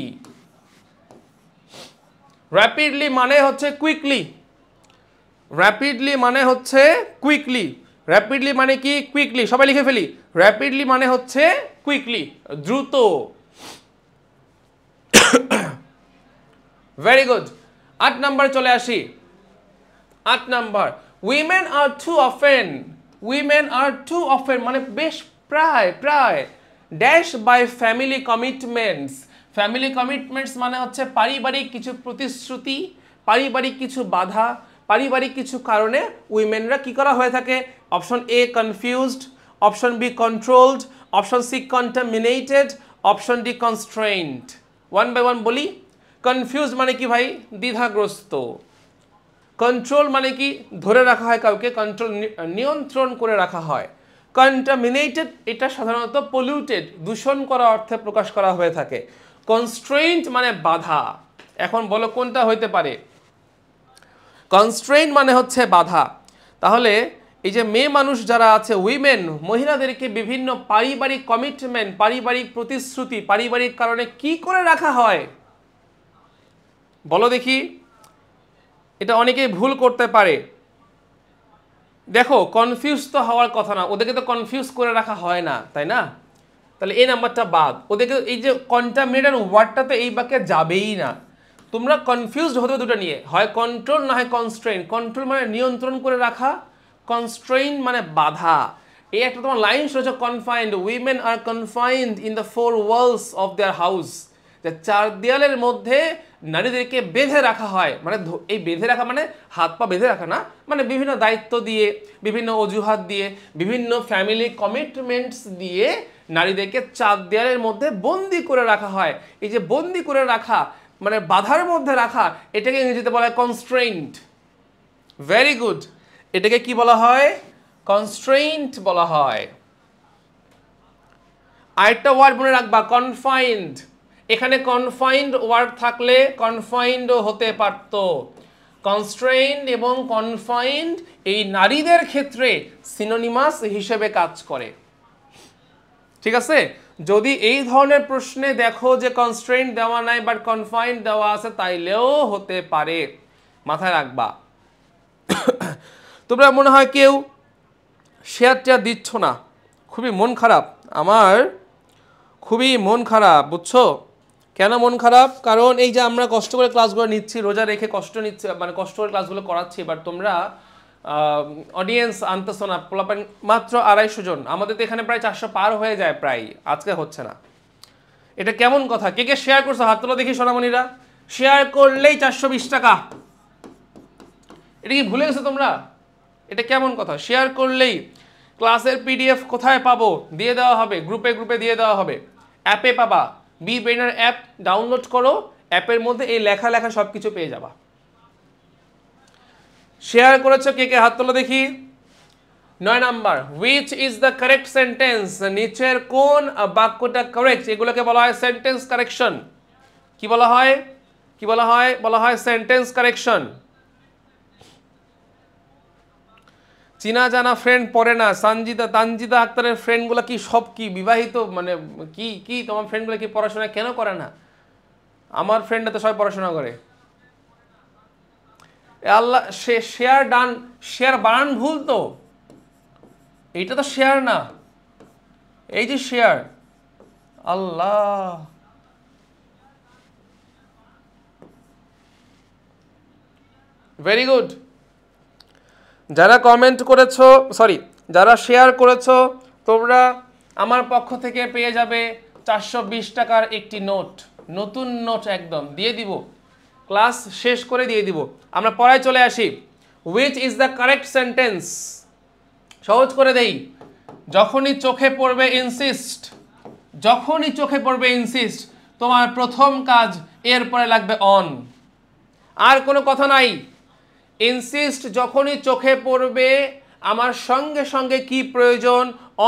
র্যাপিডলি মানে হচ্ছে কুইকলি। র্যাপিডলি মানে হচ্ছে কুইকলি। র্যাপিডলি মানে কি? কুইকলি। সবাই লিখে ফেলি, র্যাপিডলি মানে হচ্ছে কুইকলি, দ্রুত। Very good. 8 নাম্বার চলে আসি। 8 number, women are too often. Women are too often মানে বেশ প্রায় প্রায় dash by family commitments. Family commitments মানে হচ্ছে পারিবারিক কিছু প্রতিশ্রুতি, পারিবারিক কিছু বাধা, পারিবারিক কিছু কারণে উইমেনরা কি করা হয়ে থাকে? Option A confused, option B controlled, option C contaminated, option D constrained. One by one বলি। কনফিউজ মানে কি ভাই? দ্বিধাগ্রস্ত। কন্ট্রোল মানে কি? ধরে রাখা হয় কাউকে, কন্ট্রোল নিয়ন্ত্রণ করে রাখা হয়। কন্টামিনেটেড এটা সাধারণত পলিউটেড, দূষণ করা অর্থে প্রকাশ করা হয়ে থাকে। কনস্ট্রেইনড মানে বাধা। এখন বলো কোনটা হইতে পারে? কনস্ট্রেইন মানে হচ্ছে বাধা। তাহলে এই যে মেয়ে মানুষ যারা আছে, উইমেন, মহিলাদেরকে বিভিন্ন পারিবারিক কমিটমেন্ট, পারিবারিক প্রতিশ্রুতি, পারিবারিক কারণে কি করে রাখা হয় বলো দেখি। এটা অনেকেই ভুল করতে পারে। দেখো কনফিউজ তো হওয়ার কথা না, ওদেরকে তো কনফিউজ করে রাখা হয় না, তাই না? তাহলে এই নাম্বারটা বাদ। ওদেরকে এই যে কন্টামিনেটেড ওয়ার্ডটা তো এই বাক্যে যাবেই না। তোমরা কনফিউজড হতে দুটো নিয়ে, হয় কন্ট্রোল না হয় কনস্ট্রেইন। কন্ট্রোল মানে নিয়ন্ত্রণ করে রাখা, কনস্ট্রেইন মানে বাধা। এই একটা তোমার লাইন রয়েছে, confined, women are confined in the four walls of their house. যে চার দেয়ালের মধ্যে নারীদেরকে বেঁধে রাখা হয়। মানে এই বেঁধে রাখা মানে হাত পা বেঁধে রাখা না, মানে বিভিন্ন দায়িত্ব দিয়ে, বিভিন্ন অজুহাত দিয়ে, বিভিন্ন ফ্যামিলি কমিটমেন্টস দিয়ে নারীদেরকে চার দেয়ালের মধ্যে বন্দি করে রাখা হয়। এই যে বন্দি করে রাখা মানে বাধার মধ্যে রাখা, এটাকে ইংরেজিতে বলা হয় কনস্ট্রেইনড। Very good. এটাকে কি বলা হয়? কনস্ট্রেইনড বলা হয়। আরেকটা ওয়ার্ড মনে রাখবা, কনফাইন্ড। এখানে কনফাইন্ড ওয়ার্ড থাকলে কনফাইন্ডও হতে পারত। কনস্ট্রেইনড এবং কনফাইন্ড এই নারীদের ক্ষেত্রে সিনোনিমাস হিসেবে কাজ করে। ঠিক আছে? যদি এই ধরনের প্রশ্নে দেখো যে কনস্ট্রেইনড দেওয়া নাই বাট কনফাইন্ড দেওয়া আছে, তাইলেও হতে পারে, মাথায় রাখবা। তোমরা মনে হয় কেউ শেয়ারটা দিচ্ছ না, খুবই মন খারাপ আমার, খুবই মন খারাপ, বুঝছো? কেন মন খারাপ? কারণ এই যে আমরা কষ্ট করে ক্লাসগুলো নিচ্ছি, রোজা রেখে কষ্ট নিচ্ছি, মানে কষ্ট করে ক্লাসগুলো করাচ্ছি, বাট তোমরা অডিয়েন্স আনতেছো না। মাত্র 250 জন, আমাদের তো এখানে প্রায় 400 পার হয়ে যায় প্রায়, আজকে হচ্ছে না। এটা কেমন কথা? কে কে শেয়ার করছো হাত তোলা দেখি সোনামণিরা। শেয়ার করলেই 420 টাকা, এটা কি ভুলে গেছো তোমরা? এটা কেমন কথা? শেয়ার করলেই। ক্লাসের পিডিএফ কোথায় পাবো? দিয়ে দেওয়া হবে, গ্রুপে গ্রুপে দিয়ে দেওয়া হবে। অ্যাপে পাবা, বি ব্রেইনার অ্যাপ ডাউনলোড করো, অ্যাপের মধ্যে এই লেখা লেখা সব কিছু পেয়ে যাবা। শেয়ার করেছো কে কে হাত তোলা দেখি। 9 number, which is the correct sentence? নিচের কোন বাক্যটা কারেক্ট? এগুলোকে বলা হয় সেন্টেন্স কারেকশন। কি বলা হয়? কি বলা হয়? বলা হয় সেন্টেন্স কারেকশন। চিনা জানা ফ্রেন্ড পড়ে না। সানজিদা, তানজিদা আক্তারের ফ্রেন্ডগুলো কি সব কি বিবাহিত? মানে কি কি তোমার ফ্রেন্ডগুলো কি পড়াশোনা কেন করে না? আমার ফ্রেন্ডরা তো সবাই পড়াশোনা করে। আল্লাহ, শেয়ার ডান, শেয়ার বানান ভুল তো, এইটা তো শেয়ার না, এই যে শেয়ার। আল্লাহ, ভেরি গুড। যারা কমেন্ট করেছো, সরি যারা শেয়ার করেছো, তোমরা আমার পক্ষ থেকে পেয়ে যাবে 420 টাকার একটি নোট, নতুন নোট একদম দিয়ে দিব, ক্লাস শেষ করে দিয়ে দিব। আমরা পড়ায় চলে আসি। Which is the correct sentence? সহজ করে দেই। যখনই চোখে পড়বে ইনসিস্ট, যখনই চোখে পড়বে ইনসিস্ট, তোমার প্রথম কাজ এরপরে লাগবে অন, আর কোনো কথা নাই। ইনসিস্ট যখনই চোখে পড়বে, আমার সঙ্গে সঙ্গে কি প্রয়োজন?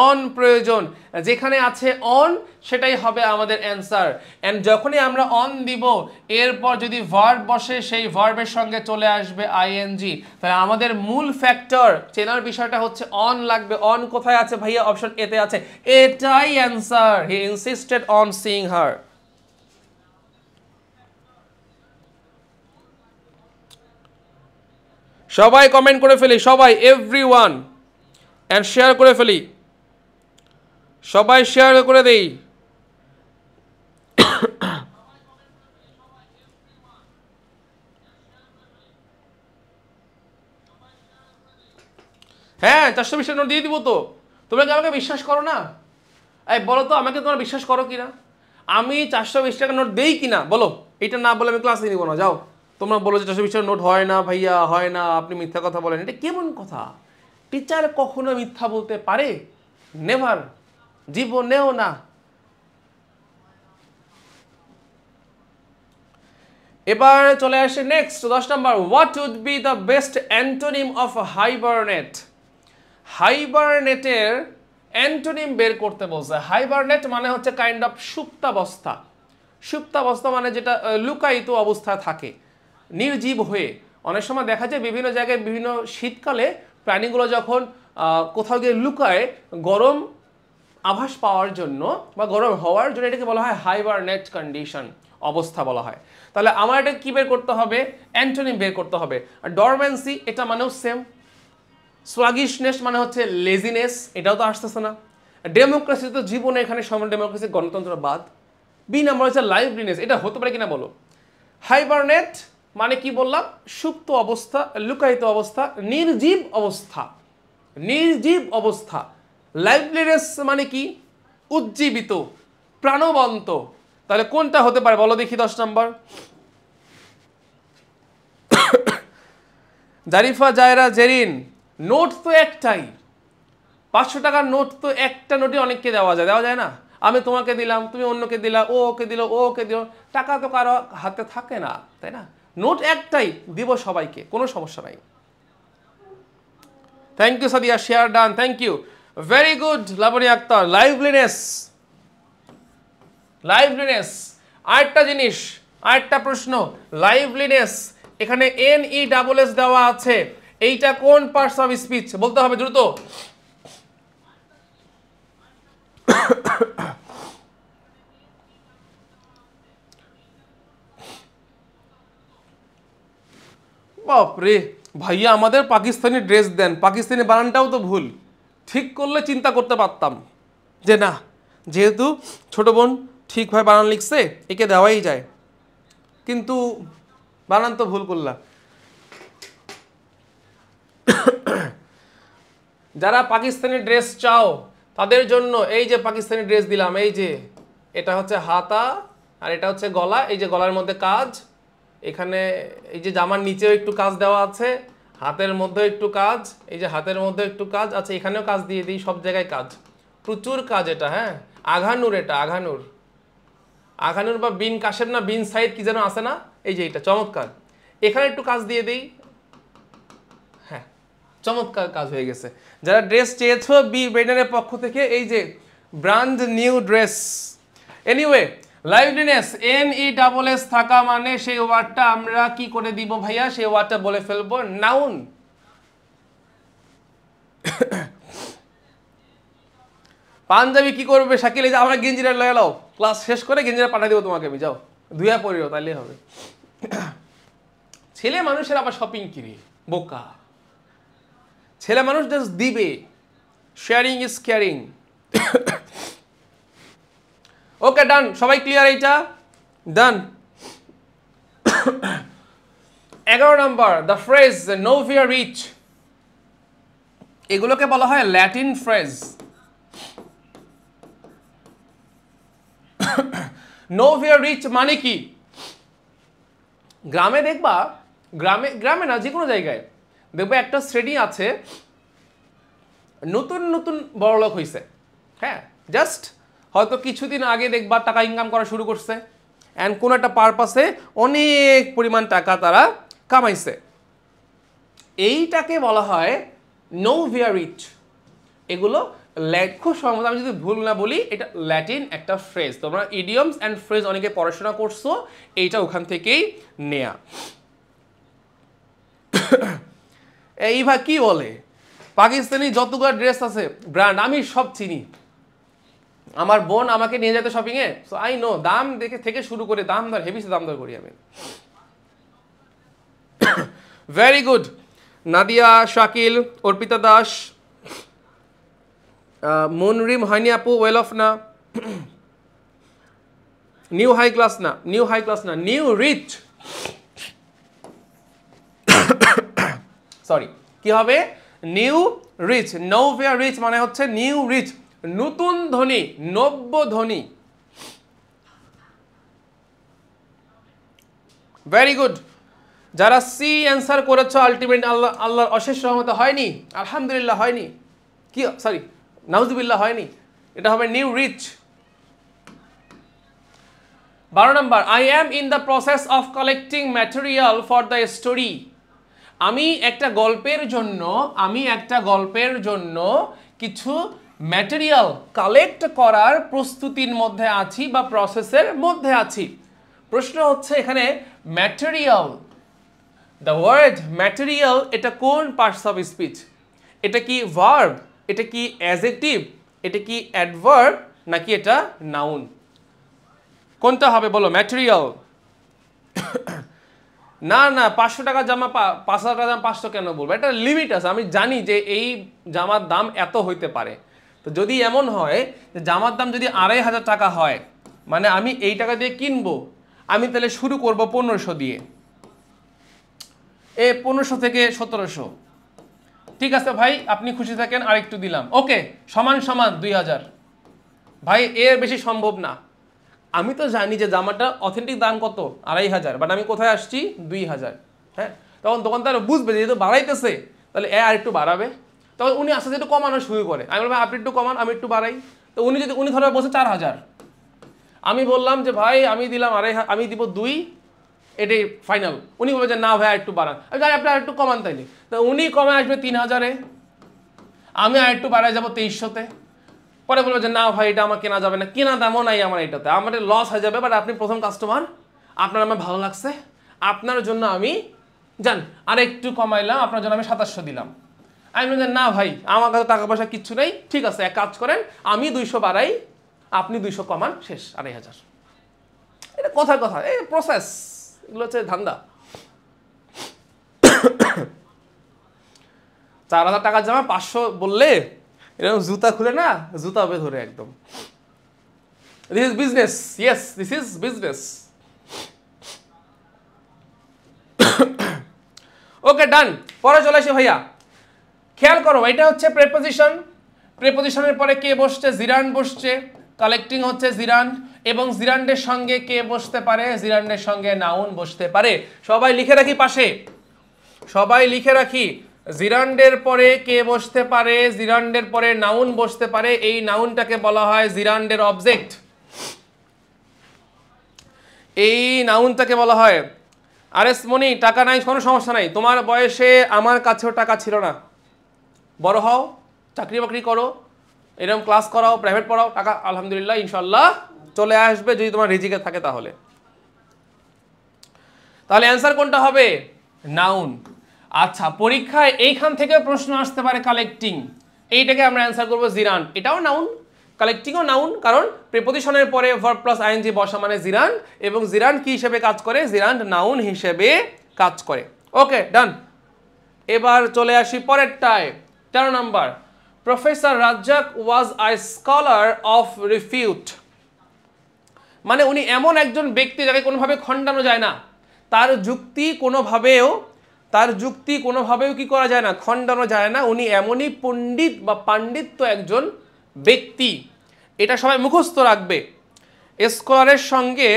অন প্রয়োজন। যেখানে আছে অন সেটাই হবে আমাদের অ্যান্সার। অ্যান্ড যখনই আমরা অন দিব, এরপর যদি ভার্ব বসে, সেই ভার্বের সঙ্গে চলে আসবে আইএনজি। তাহলে আমাদের মূল ফ্যাক্টর চেনার বিষয়টা হচ্ছে অন লাগবে। অন কোথায় আছে ভাইয়া? অপশন এতে আছে, এটাই answer. He insisted on seeing her. সবাই কমেন্ট করে ফেলি, সবাই, এভরিওয়ান, অ্যান্ড শেয়ার করে ফেলি, সবাই শেয়ার করে দেই। হ্যাঁ, 420 নোট দিয়ে দিব তো। তোমরা কি আমাকে বিশ্বাস করো না? এই বলো তো, আমাকে তোমরা বিশ্বাস করো কিনা? আমি 420 টাকা নোট দেই কিনা বলো? এটা না বলে আমি ক্লাসে নিব না। যাও, তোমরা বলো যে 420 টাকা নোট হয় না ভাইয়া, হয় না, আপনি মিথ্যা কথা বলেন। এটা কেমন কথা? টিচার কখনো মিথ্যা বলতে পারে? নেভার, জীবনেও না। এবার চলে আসে next 10 number. What would be the best antonym of hibernate? হাইবারনেটের অ্যান্টোনিম বের করতে বলছে। হাইবারনেট মানে হচ্ছে কাইন্ড অফ সুপ্তাবস্থা। সুপ্তাবস্থা মানে যেটা লুকায়িত অবস্থায় থাকে, নির্জীব হয়ে। অনেক সময় দেখা যায় বিভিন্ন জায়গায় বিভিন্ন শীতকালে প্রাণীগুলো যখন কোথাও গিয়ে লুকায় গরম আভাস পাওয়ার জন্য বা গরম হওয়ার জন্য, এটাকে বলা হয় হাইবারনেট কন্ডিশন, অবস্থা বলা হয়। তাহলে আমার এটা কি বের করতে হবে? অ্যান্টোনিম বের করতে হবে। আর ডরম্যান্সি, এটা মানেও সেম। স্লাগিশনেস মানে হচ্ছে লেজিনেস, এটাও তো আসতেছে না। ডেমোক্রেসি তো জীবনে এখানে সমান, ডেমোক্রেসি গণতন্ত্র বাদ। বি নাম্বার হচ্ছে লাইভলিনেস, এটা হতে পারে কিনা বলো? হাইবারনেট মানে কি বললাম? সুপ্ত অবস্থা, লুকায়িত অবস্থা, নির্জীব অবস্থা, নির্জীব অবস্থা। লাইভলিনেস মানে কি? উজ্জীবিত, প্রাণবন্ত। তাহলে কোনটা হতে পারে বলো দেখি 10 নাম্বার। জারিফা, জায়রা, জেরিন, নোট তো একটাই। 500 টাকার নোট তো একটা নোটে অনেককে দেওয়া যায়, দেওয়া যায় না? আমি তোমাকে দিলাম, তুমি অন্যকে দিলা, ও ওকে দিল, ও ওকে দিল, টাকা তো কারো হাতে থাকে না, তাই না? নোট একটাই, দিব সবাইকে, কোনো সমস্যা নাই। Thank you Sadia, share done, thank you, very good. Laboni Akter, liveliness, liveliness. আরেকটা জিনিস, আরেকটা প্রশ্ন, লাইভলিনেস এখানে NESS দেওয়া আছে, এইটা কোন পার্টস অফ স্পিচ বলতে হবে দ্রুত। বাপরে ভাইয়া, আমাদের পাকিস্তানি ড্রেস দেন, পাকিস্তানি বানানটাও তো ভুল। ঠিক করলে চিন্তা করতে পারতাম যে না, যেহেতু ছোট বোন ঠিকভাবে বানান লিখছে, একে দেওয়াই যায়, কিন্তু বানান তো ভুল করলাম। যারা পাকিস্তানি ড্রেস চাও তাদের জন্য এই যে পাকিস্তানি ড্রেস দিলাম, এই যে এটা হচ্ছে হাতা আর এটা হচ্ছে গলা, এই যে গলার মধ্যে কাজ, এখানে এই যে জামার নিচেও একটু কাজ দেওয়া আছে, হাতের মধ্যে একটু কাজ, এই যে হাতের মধ্যে একটু কাজ আছে, এখানেও কাজ দিয়ে দিই, সব জায়গায় কাজ, প্রচুর কাজ এটা। হ্যাঁ, আঘানুর, এটা আঘানুর, আঘানুর বা বিন কাশেম না বিন সাইদ কি যেন আছে না, এই যে এটা চমৎকার, এখানে একটু কাজ দিয়ে দিই। হ্যাঁ, চমৎকার কাজ হয়ে গেছে। যারা ড্রেস চেয়েছো বি ব্রেডারের পক্ষ থেকে, এই যে brand new dress. Anyway, liveliness NESS থাকা মানে সেই ওয়ার্ডটা আমরা কি করে দিব ভাইয়া? সেই ওয়ার্ডটা বলে ফেলবো নাউন। পাঞ্জাবি কি করবে শাকিল? এই যে আমরা গেঞ্জিরা লয়ে লাও, ক্লাস শেষ করে গেঞ্জিরা পাঠিয়ে দেবো তোমাকে আমি, যাও ধুয়া পড়িও, তাইলে হবে। ছেলে মানুষের আবার শপিং কিনে, বোকা ছেলে মানুষ জাস্ট দিবে। Sharing is caring. Okay, done, সবাই ক্লিয়ার? এইটা done. 11 number, the phrase nouveau riche, এগুলোকে বলা হয় ল্যাটিন ফ্রেজ। নোভিয়া রিচ মানে কি? গ্রামে দেখবা, গ্রামে গ্রামে না, যে কোনো জায়গায় দেখবে একটা শ্রেণী আছে, নতুন নতুন বড়লোক হয়েছে। হ্যাঁ, জাস্ট হয়তো কিছুদিন আগে দেখবা টাকা ইনকাম করা শুরু করছে, অ্যান্ড কোনো একটা পারপাসে অনেক পরিমাণ টাকা তারা কামাইছে। এইটাকে বলা হয় নোভিয়া রিচ। এগুলো খুব সম্ভবত, আমি যদি ভুল না বলি, এটা ল্যাটিন একটা ফ্রেজ। তোমরা ইডিয়মস অ্যান্ড ফ্রেজ অনেকে পড়াশোনা করছো, এইটা ওখান থেকেই নেয়া। এই ভাই কি বলে, পাকিস্তানি যতগুলো ড্রেস আছে ব্র্যান্ড আমি সব চিনি। আমার বোন আমাকে নিয়ে যেত শপিংয়ে, সো আই নো, দাম দেখে থেকে শুরু করে দাম দর, হেভি দাম দর করি আমি। Very good. নাদিয়া, শাকিল, অর্পিতা দাস, মুনরিম হয়নি আপু, ওয়েল অফ না, নিউ হাই ক্লাস না, নিউ হাই ক্লাস না, নিউ রিচ, সরি কি হবে? New rich. নোভিয়া রিচ মানে হচ্ছে নিউ রিচ, নতুন ধ্বনি, নব্য ধ্বনি। Very good. যারা সি অ্যান্সার করেছ আলটিমেট আল্লাহর অশেষ রহমতে হয়নি, আলহামদুলিল্লাহ হয়নি, কি সরি নাউজুবিল্লাহ হয়নি, এটা হবে new rich. 12 number, I am in the process of collecting material for the story. আমি একটা গল্পের জন্য কিছু ম্যাটেরিয়াল কালেক্ট করার প্রস্তুতির মধ্যে আছি বা প্রসেসের মধ্যে আছি। প্রশ্ন হচ্ছে এখানে ম্যাটেরিয়াল, দ্য ওয়ার্ড ম্যাটেরিয়াল এটা কোন পার্টস অফ স্পিচ? এটা কি ভার্ব, এটা কি অ্যাডজেক্টিভ, এটা কি অ্যাডভার্ব, নাকি এটা নাউন? কোনটা হবে বলো? ম্যাটেরিয়াল। না না, 500 টাকার জামা 5,000 টাকার জামা 500 কেন বলবো? এটা লিমিট আছে, আমি জানি যে এই জামার দাম এত হইতে পারে। তো যদি এমন হয় যে জামার দাম যদি 2,500 টাকা হয়, মানে আমি এই টাকা দিয়ে কিনবো, আমি তাহলে শুরু করব 1500 দিয়ে, 1500 থেকে 1700। ঠিক আছে ভাই, আপনি খুশি থাকেন, আরেকটু দিলাম, ওকে, সমান সমান 2000। ভাই এর বেশি সম্ভব না। আমি তো জানি যে জামাটা অথেন্টিক দাম কত, 2,500, বাট আমি কোথায় আসছি 2000। হ্যাঁ, তখন দোকানদার বুঝবে যেহেতু বাড়াইতেছে, তাহলে আর একটু বাড়াবে। তখন উনি আস্তে আস্তে একটু কমানো শুরু করে। আমি বললাম আপনি একটু কমান, আমি একটু বাড়াই। তো উনি ধরে বলছে 4000, আমি বললাম যে ভাই আমি দিলাম 2,500, আমি দিব 2, এটাই ফাইনাল। উনি বলবে যে না ভাই একটু বাড়ান, আমি জানি আপনি আর একটু কমান তাইলে। তো উনি কমে আসবে 3000-এ, আমি আর একটু বাড়াই যাবো 2300-তে। পরে বলবো যে না ভাই এটা আমার কেনা যাবে না, কেনা দামও নাই আমার এটাতে, আমার লস হয়ে যাবে। বাট আপনি প্রথম কাস্টমার, আপনার আমার ভালো লাগছে, আপনার জন্য আমি জান আর একটু কমাইলাম, আপনার জন্য আমি 2700 দিলাম। আমি বললাম না ভাই আমার কাছে টাকা পয়সা কিচ্ছু নেই, ঠিক আছে এক কাজ করেন, আমি 200 বাড়াই, আপনি 200 কমান, শেষ 2,500। এটা কথার কথা, এই প্রসেস, এগুলো হচ্ছে ধান্দা। 4,000 টাকার জামা 500 বললে এরকম জুতা খুলে না, জুতা হবে ধরে একদম। This is business, yes this is business. Okay done, পরে চলে আসি ভাইয়া। খেয়াল করো, এটা হচ্ছে প্রেপোজিশন। প্রেপোজিশনের পরে কে বসছে? জিরান্ড বসছে। কালেক্টিং হচ্ছে জিরান্ড, এবং জিরান্ডের সঙ্গে কে বসতে পারে? জিরান্ডের সঙ্গে নাউন বসতে পারে। সবাই লিখে রাখি পাশে, সবাই লিখে রাখি, জিরান্ডের পরে কে বসতে পারে? জিরান্ডের পরে নাউন বসতে পারে। এই নাউনটাকে বলা হয় জিরান্ডের অবজেক্ট। এই নাউনটাকে বলা হয়। আরে মনি টাকা নাই, কোনো সমস্যা নাই, তোমার বয়সে আমার কাছেও টাকা ছিল না, বড় হও, চাকরি বাকরি করো, এরকম ক্লাস করাও, প্রাইভেট পড়াও, টাকা আলহামদুলিল্লাহ ইনশাল্লাহ চলে আসবে যদি তোমার রিজিকে থাকে। তাহলে অ্যান্সার কোনটা হবে? নাউন। আচ্ছা, পরীক্ষায় এইখান থেকে প্রশ্ন আসতে পারে কালেক্টিং, এইটাকে আমরা অ্যান্সার করবো জিরান্ড। এটাও নাউন, কালেক্টিংও নাউন, কারণ প্রিপোজিশনের পরে ভার্ব প্লাস আইএনজি বসা মানে জিরান্ড, এবং জিরান্ড কি হিসেবে কাজ করে? জিরান্ড নাউন হিসেবে কাজ করে। ওকে ডান। এবার চলে আসি পরেরটায়, 13 number. Professor Razzak was a scholar of repute. মানে উনি এমন একজন ব্যক্তি যাকে কোনোভাবে খণ্ডানো যায় না, তার যুক্তি কোনোভাবেও কি করা যায় না? খণ্ডানো যায় না। উনি এমনই পণ্ডিত বা পাণ্ডিত্য একজন ব্যক্তি, এটা সবাই মুখস্থ রাখবে। স্কলারের সঙ্গে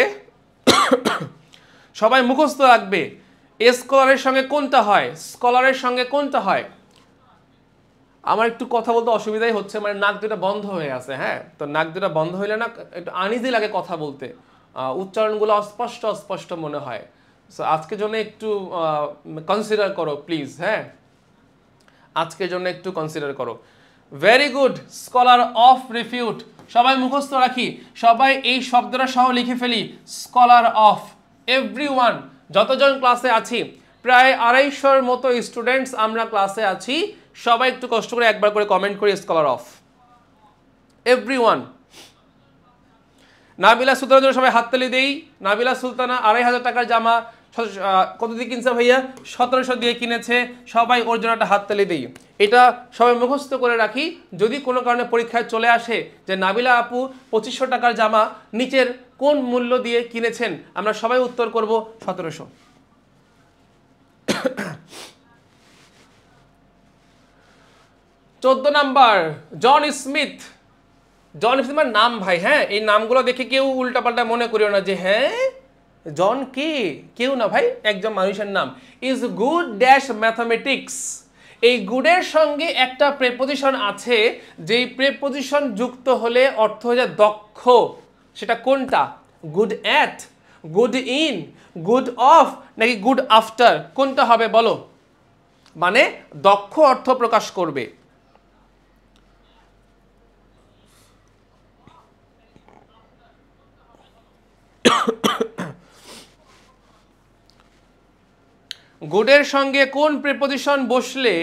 সবাই মুখস্থ রাখবে, স্কলারের সঙ্গে কোনটা হয়? স্কলারের সঙ্গে কোনটা হয়? আমার একটু কথা বলতে অসুবিধাই হচ্ছে, মানে নাক দুটা বন্ধ হয়ে আছে। হ্যাঁ, তো নাক দুটা বন্ধ হইলে না একটু আনইজি লাগে কথা বলতে, উচ্চারণগুলো অস্পষ্ট অস্পষ্ট মনে হয়। সো আজকের জন্য একটু কনসিডার করো প্লিজ। হ্যাঁ, আজকের জন্য একটু কনসিডার করো। Very good, scholar of refute. সবাই মুখস্থ রাখি, সবাই এই শব্দটা সহ লিখে ফেলি, স্কলার অফ। এভরিওয়ান, যতজন ক্লাসে আছি, প্রায় 250-র মতো স্টুডেন্টস আমরা ক্লাসে আছি, সবাই একটু কষ্ট করে একবার করে কমেন্ট করি স্কলার অফ। এভরিওয়ান। নাবিলা সুলতানার জন্য সবাই হাততালি দেই। নাবিলা সুলতানা 2,500 টাকার জামা কত দিয়ে কিনছে ভাইয়া? 1700 দিয়ে কিনেছে। সবাই ওর জন্য একটা হাততালি দেই। এটা সবাই মুখস্থ করে রাখি, যদি কোনো কারণে পরীক্ষায় চলে আসে যে নাবিলা আপু 2500 টাকার জামা নিচের কোন মূল্য দিয়ে কিনেছেন, আমরা সবাই উত্তর করব 1700। 14 number, John Smith. John Smith নাম ভাই, হ্যাঁ এই নামগুলো দেখে কেউ উল্টাপাল্টা মনে করিও না যে হ্যাঁ জন কে, কেউ না ভাই, একজন মানুষের নাম। ইজ গুড ড্যাশ ম্যাথামেটিক্স, এই গুডের সঙ্গে একটা প্রেপোজিশন আছে, যেই প্রেপোজিশন যুক্ত হলে অর্থ হয়ে যায় দক্ষ। সেটা কোনটা? Good at, good in, good of নাকি গুড আফটার, কোনটা হবে বলো? মানে দক্ষ অর্থ প্রকাশ করবে। গুডের সঙ্গে কোন প্রেপোজিশন বসলে,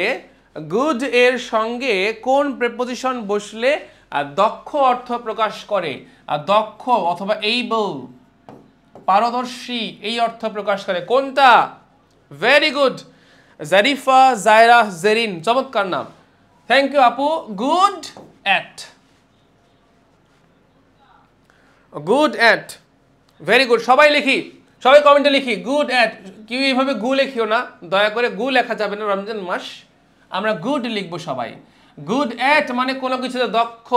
গুড এর সঙ্গে কোন প্রেপোজিশন বসলে দক্ষ অর্থ প্রকাশ করে? আর দক্ষ অথবা এইবল, পারদর্শী, এই অর্থ প্রকাশ করে। কোনটা? ভেরি গুড, জারিফা, জায়রা, জেরিন, চমৎকার নাম, থ্যাংক ইউ আপু। Good at, good at, very good. সবাই লিখি, সবাই কমেন্টে লিখি গুড অ্যাট। কেউ এইভাবে গু লেখিও না, দয়া করে গু লেখা যাবে না, রমজান মাস, আমরা গুড লিখবো সবাই। গুড অ্যাট মানে কোনো কিছুতে দক্ষ।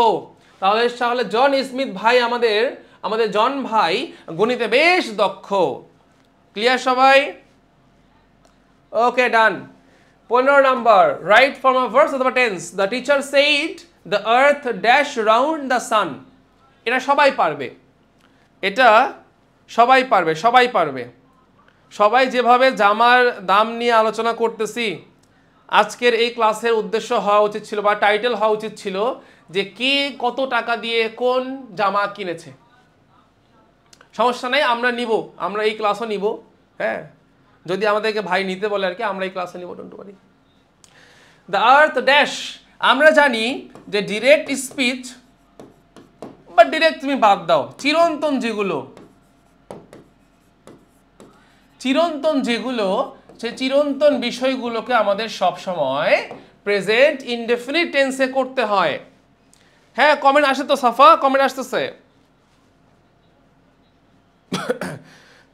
তাহলে জন স্মিথ ভাই, আমাদের জন ভাই গণিতে বেশ দক্ষ। ক্লিয়ার সবাই? Okay done. 15 number, right form of verbs অথবা tense. The teacher said the earth dash round the sun. এটা সবাই পারবে, এটা সবাই পারবে, সবাই পারবে। সবাই যেভাবে জামার দাম নিয়ে আলোচনা করতেছি, আজকের এই ক্লাসের উদ্দেশ্য হওয়া উচিত ছিল বা টাইটেল হওয়া উচিত ছিল যে কে কত টাকা দিয়ে কোন জামা কিনেছে। সমস্যা নাই, আমরা নিব, আমরা এই ক্লাসও নিব, হ্যাঁ যদি আমাদেরকে ভাই নিতে বলে আর কি, আমরা এই ক্লাসে নিব, don't worry. The earth dash, আমরা জানি যে ডিরেক্ট স্পিচ বা ডিরেক্ট তুমি বাদ দাও, চিরন্তন যেগুলো, সেই চিরন্তন বিষয়গুলোকে আমাদের সব সময় প্রেজেন্ট ইনডেফিনিট টেন্সে করতে হয়। হ্যাঁ কমেন্ট আসে তো, সাফা কমেন্ট আসতেছে।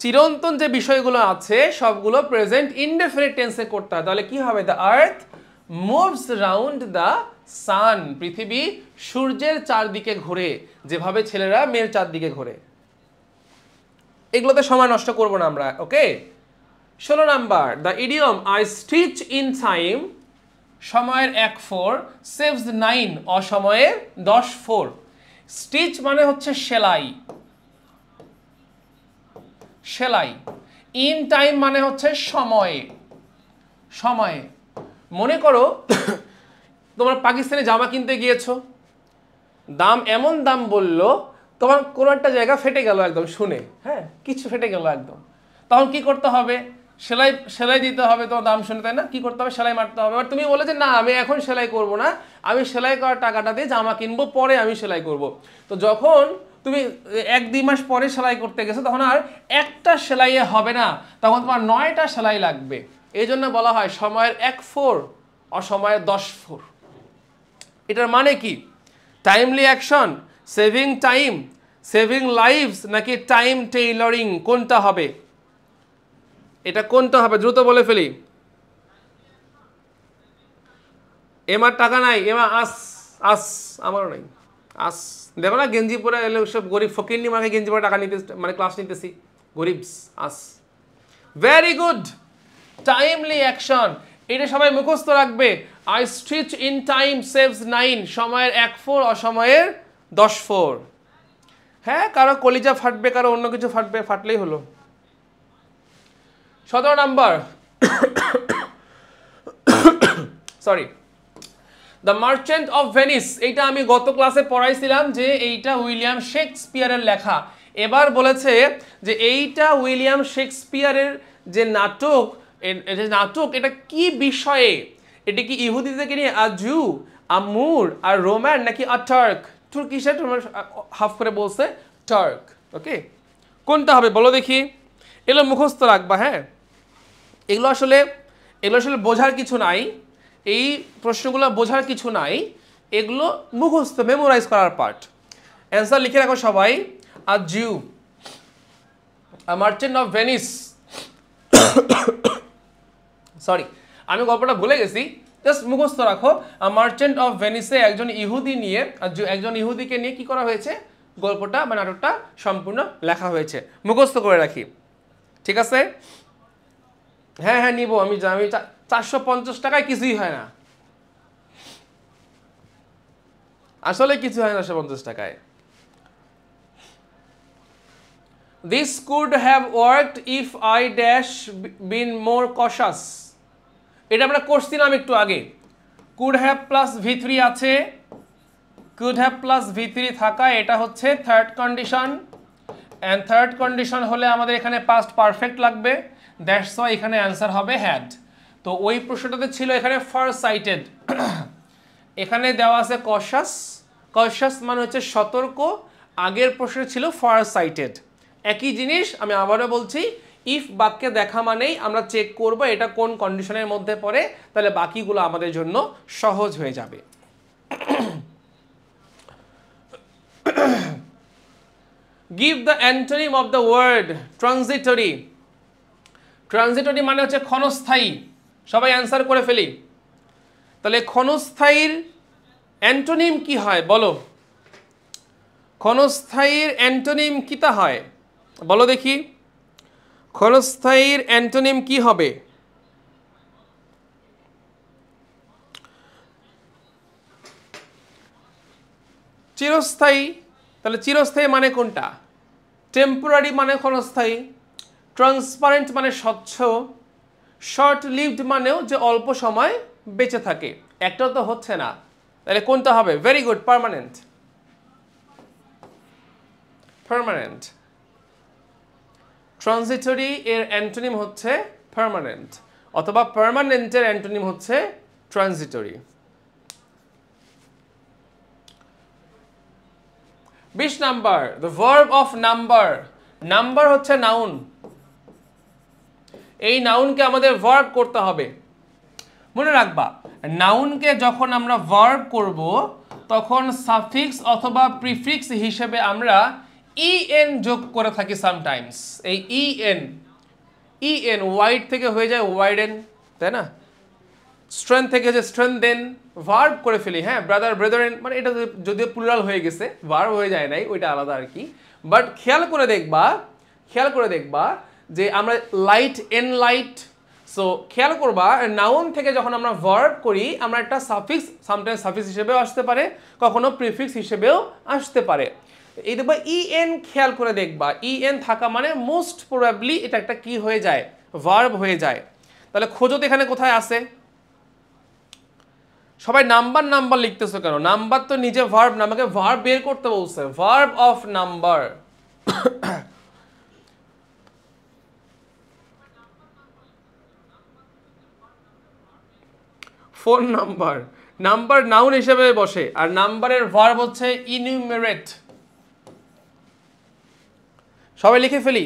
চিরন্তন যে বিষয়গুলো আছে সবগুলো প্রেজেন্ট ইনডেফিনিট টেন্সে করতে হয়। তাহলে কি হবে? The earth moves round the সান, পৃথিবী সূর্যের চারদিকে ঘোরে, যেভাবে ছেলেরা মেয়ের চারদিকে ঘোরে। এগুলোতে সময় নষ্ট করব না আমরা, ওকে। 16 number, the idiom I stitch in time, সময়ের 1/4, সেভস 9, অসময়ের 10/4। স্টিচ মানে হচ্ছে সেলাই, সেলাই। ইন টাইম মানে হচ্ছে সময়ে, সময়ে। মনে করো তোমার পাকিস্তানে জামা কিনতে গিয়েছো, দাম এমন দাম বললো, তোমার কোনো একটা জায়গা ফেটে গেল একদম শুনে, হ্যাঁ কিছু ফেটে গেল একদম, তখন কি করতে হবে? সেলাই দিতে হবে তোমার দাম শুনে, তাই না? কি করতে হবে? সেলাই মারতে হবে। এবার তুমি বলে যে না আমি এখন সেলাই করব না, আমি সেলাই করার টাকাটা দিয়ে জামা কিনবো, পরে আমি সেলাই করব। তো যখন তুমি 1-2 মাস পরে সেলাই করতে গেছো, তখন আর একটা সেলাইয়ে হবে না, তখন তোমার 9টা সেলাই লাগবে। এই জন্য বলা হয় সময়ের 1/4, অসময়ের 10/4। এটার মানে কি? Timely action, saving time, saving lives নাকি টাইম টেইলরিং, কোনটা হবে? এটা কোনটা হবে? দ্রুত বলে ফেলি। এমার টাকা নাই, এমা আস আস, আমারও নাই আস। দেখো না গেঞ্জি পরে এলে সব গরিব ফকিরনি মাকে গেঞ্জি পরে টাকা নিতে, মানে ক্লাস নিতেছি, গরিবস আস। ভেরি গুড, টাইমলি অ্যাকশন, এটা সবাই মুখস্থ রাখবে। I stitch in time saves 9, সময়ের 1/4, অসময়ের 10/4। হ্যাঁ কারো কলিজা ফাটবে, কারো অন্য কিছু ফাটবে, ফাটলেই হলো। 17 number, sorry, the merchant of Venice, এইটা আমি গত ক্লাসে পড়াইছিলাম যে এইটা উইলিয়াম শেক্সপিয়ারের লেখা। এবার বলেছে যে এইটা উইলিয়াম শেক্সপিয়ারের যে নাটক, এটা কি বিষয়ে? এটা কি ইহুদিদেরকে নিয়ে? আ জু, আ মুর, আর রোমান নাকি আ টার্ক? তুর্কিশে তোমার হাফ করে বলছে টার্ক, ওকে। কোনটা হবে বলো দেখি? এগুলো মুখস্থ রাখবা, হ্যাঁ এগুলো আসলে বোঝার কিছু নাই, এই প্রশ্নগুলো বোঝার কিছু নাই, এগুলো মুখস্থ মেমোরাইজ করার পার্ট। অ্যান্সার লিখে রাখো সবাই। A Jew, a merchant of Venice, sorry আমি গল্পটা ভুলে গেছি, জাস্ট মুখস্থ রাখো, মার্চেন্ট অফ ভেনিসে একজন ইহুদিকে নিয়ে কি করা হয়েছে, গল্পটা বা নাটকটা সম্পূর্ণ লেখা হয়েছে। মুখস্থ করে রাখি, ঠিক আছে? হ্যাঁ হ্যাঁ নিব, আমি 450 টাকায় কিছুই হয় না, আসলে কিছু হয় না 450 টাকায়। This could have worked if I dash been more cautious. এটা আমরা করছিলাম একটু আগে। could have plus v3 আছে, could have plus v3 থাকা, এটা হচ্ছে third condition, and third condition হলে আমাদের এখানে পাস্ট পারফেক্ট লাগবে, দ্যাটস ওয়াই এখানে অ্যান্সার হবে হ্যাড। তো ওই প্রশ্নটাতে ছিল এখানে ফার সাইটেড, এখানে দেওয়া আছে কশাস, কশাস মানে হচ্ছে সতর্ক, আগের প্রশ্নে ছিল ফার সাইটেড। একই জিনিস আমি আবারও বলছি, ইফ বাক্যে দেখা মানেই আমরা চেক করব এটা কোন কন্ডিশনের মধ্যে পড়ে, তাহলে বাকিগুলো আমাদের জন্য সহজ হয়ে যাবে। Give the antonym of the word transitory. Transitory মানে হচ্ছে ক্ষণস্থায়ী, সবাই অ্যান্সার করে ফেলি। তাহলে ক্ষণস্থায়ীর অ্যান্টোনিম কি হয় বলো, ক্ষণস্থায়ীর অ্যান্টোনিম কিটা হয় বলো দেখি, ক্ষণস্থায়ীর অ্যান্টোনিম কি হবে? চিরস্থায়ী। তাহলে চিরস্থায়ী মানে কোনটা? টেম্পোরারি মানে ক্ষণস্থায়ী, ট্রান্সপারেন্ট মানে স্বচ্ছ, শর্ট লিভড মানেও যে অল্প সময় বেঁচে থাকে। একটা তো হচ্ছে না, তাহলে কোনটা হবে? Very good, permanent. Permanent. Transitory এর অ্যান্টোনিম হচ্ছে পার্মানেন্ট, অথবা পার্মানেন্টের অ্যান্টোনিম হচ্ছে transitory. 20 number, the verb of number. Number হচ্ছে নাউন, এই নাউনকে আমাদের ভার্ব করতে হবে। মনে রাখবা, নাউনকে যখন আমরা ভার্ব করব তখন সাফিক্স অথবা প্রিফিক্স হিসেবে আমরা ইএন যোগ করে থাকি সামটাইমস। এই ইএন ওয়াইড থেকে হয়ে যায় ওয়াইডেন, তাই না? স্ট্রেংথ থেকে যে স্ট্রেংথেন, ভার্ব করে ফেলি। হ্যাঁ, ব্রাদার ব্রাদারেন মানে এটা যদিও প্লুরাল হয়ে গেছে, ভার্ব হয়ে যায় নাই, ওইটা আলাদা আর কি। বাট খেয়াল করে দেখবা যে আমরা লাইট এন লাইট, সো খেয়াল করবা নাউন থেকে যখন আমরা ভার্ব করি আমরা একটা সাফিক্স, সামটাইমস সাফিক্স হিসেবেও আসতে পারে, কখনো প্রিফিক্স হিসেবেও আসতে পারে। এই দেখবা ইএন, খেয়াল করে দেখবা ইএন থাকা মানে মোস্ট প্রবাবলি এটা একটা কি হয়ে যায়, ভার্ব হয়ে যায়। তাহলে খোঁজো তো এখানে কোথায় আছে। সবাই নাম্বার নাম্বার লিখতেছো কেন? নাম্বার তো নিজে ভার্ব না, আমাকে ভার্ব বের করতে বলছে, verb of number. Phone number, number noun হিসেবে বসে, আর নাম্বারের ভার্ব হচ্ছে ইনিউমেরেট। সবাই লিখে ফেলি,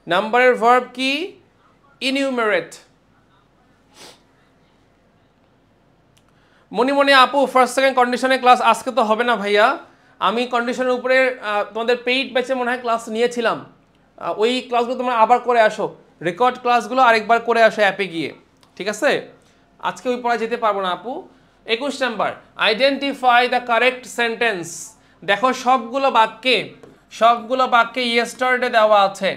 নাম্বারের ভার্ব কি? ইনিউমেরেট। মনি আপু, ফার্স্ট সেকেন্ড কন্ডিশনের ক্লাস আজকে তো হবে না ভাইয়া, আমি কন্ডিশনের উপরে তোমাদের পেইড ব্যাচে মনে হয় ক্লাস নিয়েছিলাম, ওই ক্লাসগুলো তোমরা আবার করে আসো, রেকর্ড ক্লাসগুলো আরেকবার করে আসো অ্যাপে গিয়ে, ঠিক আছে? আজকে ওই পড়া যেতে পারবো না আপু। 21 number, identify the correct sentence. দেখো সবগুলো বাক্যে ইয়েস্টারডে দেওয়া আছে,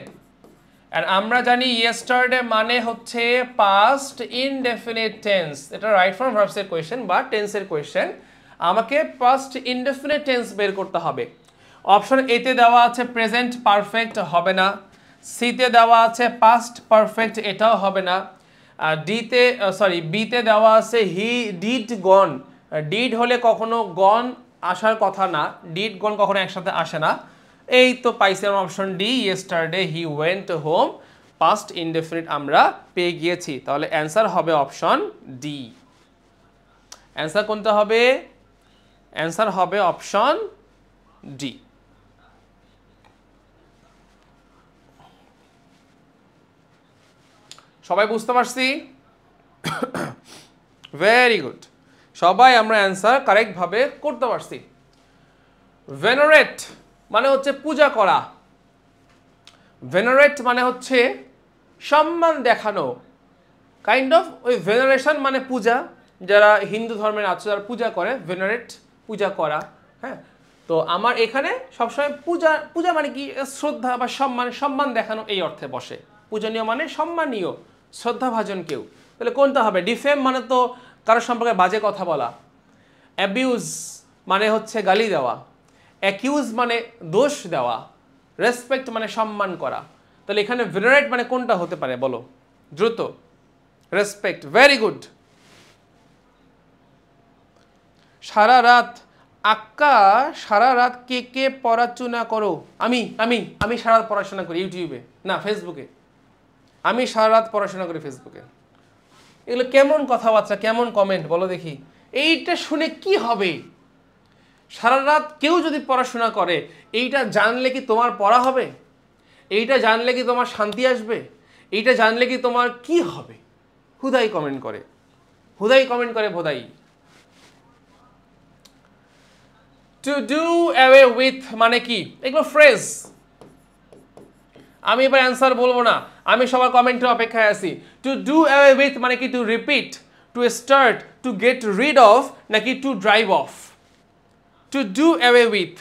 আর আমরা জানি ইয়েস্টারডে মানে হচ্ছে পাস্ট ইনডেফিনিট টেন্স। এটা রাইট ফ্রম ভার্বসের কোয়েশ্চেন বা টেন্সের কোয়েশ্চেন, আমাকে পাস্ট ইনডেফিনিট টেন্স বের করতে হবে। অপশন এতে দেওয়া আছে প্রেজেন্ট পারফেক্ট, হবে না। সিতে দেওয়া আছে পাস্ট পারফেক্ট, এটাও হবে না। বিতে দেওয়া আছে হি ডিড গন। ডিড হলে কখনো গন আসার কথা না, ডিড গন কখনো একসাথে আসে না। এই তো পাইছিলাম option D, yesterday he went home, past indefinite আমরা পেয়ে গিয়েছি। তাহলে অ্যান্সার হবে অপশন ডি। অ্যান্সার কোনটা হবে? অ্যান্সার হবে অপশন ডি। সবাই বুঝতে পারছি? ভেরি গুড, সবাই আমরা অ্যান্সার কারেক্টভাবে করতে পারছি। ভেনারেট মানে হচ্ছে পূজা করা, ভেনারেট মানে হচ্ছে সম্মান দেখানো, কাইন্ড অফ ওই ভেনারেশন মানে পূজা, যারা হিন্দু ধর্মের আছো, যারা পূজা করে, ভেনারেট, পূজা করা, হ্যাঁ। তো আমার এখানে সবসময় পূজা, পূজা মানে কি শ্রদ্ধা বা সম্মান, সম্মান দেখানো এই অর্থে বসে। পূজনীয় মানে সম্মানীয়, শ্রদ্ধাভাজন কেউ। তাহলে কোনটা হবে? ডিফেম মানে তো কারোর সম্পর্কে বাজে কথা বলা, অ্যাবিউজ মানে হচ্ছে গালি দেওয়া, অ্যাকিউজ মানে দোষ দেওয়া, রেসপেক্ট মানে সম্মান করা। তাহলে এখানে ভেনারেট মানে কোনটা হতে পারে বলো দ্রুত? Respect, very good. সারা রাত, আক্কা সারা রাত কে কে পড়াশোনা করো? আমি আমি আমি সারা রাত পড়াশোনা করি ইউটিউবে, না ফেসবুকে। আমি সারা রাত পড়াশোনা করি ফেসবুকে। এগুলো কেমন কথাবার্তা, কেমন কমেন্ট বলো দেখি? এইটা শুনে কি হবে? সারা রাত কেউ যদি পড়াশোনা করে, এইটা জানলে কি তোমার পড়া হবে? এইটা জানলে কি তোমার শান্তি আসবে? এইটা জানলে কি তোমার কি হবে? হুদাই কমেন্ট করে, হুদাই কমেন্ট করে, ভোদাই। টু ডু অ্যাওয়ে উইথ মানে কি? এগুলো ফ্রেজ। আমি এবার অ্যান্সার বলবো না, আমি সবার কমেন্টের অপেক্ষায় আছি। টু ডু অ্যাওয়ে উইথ মানে কি? To repeat, to start, to get rid of, নাকি to drive off? To do away with,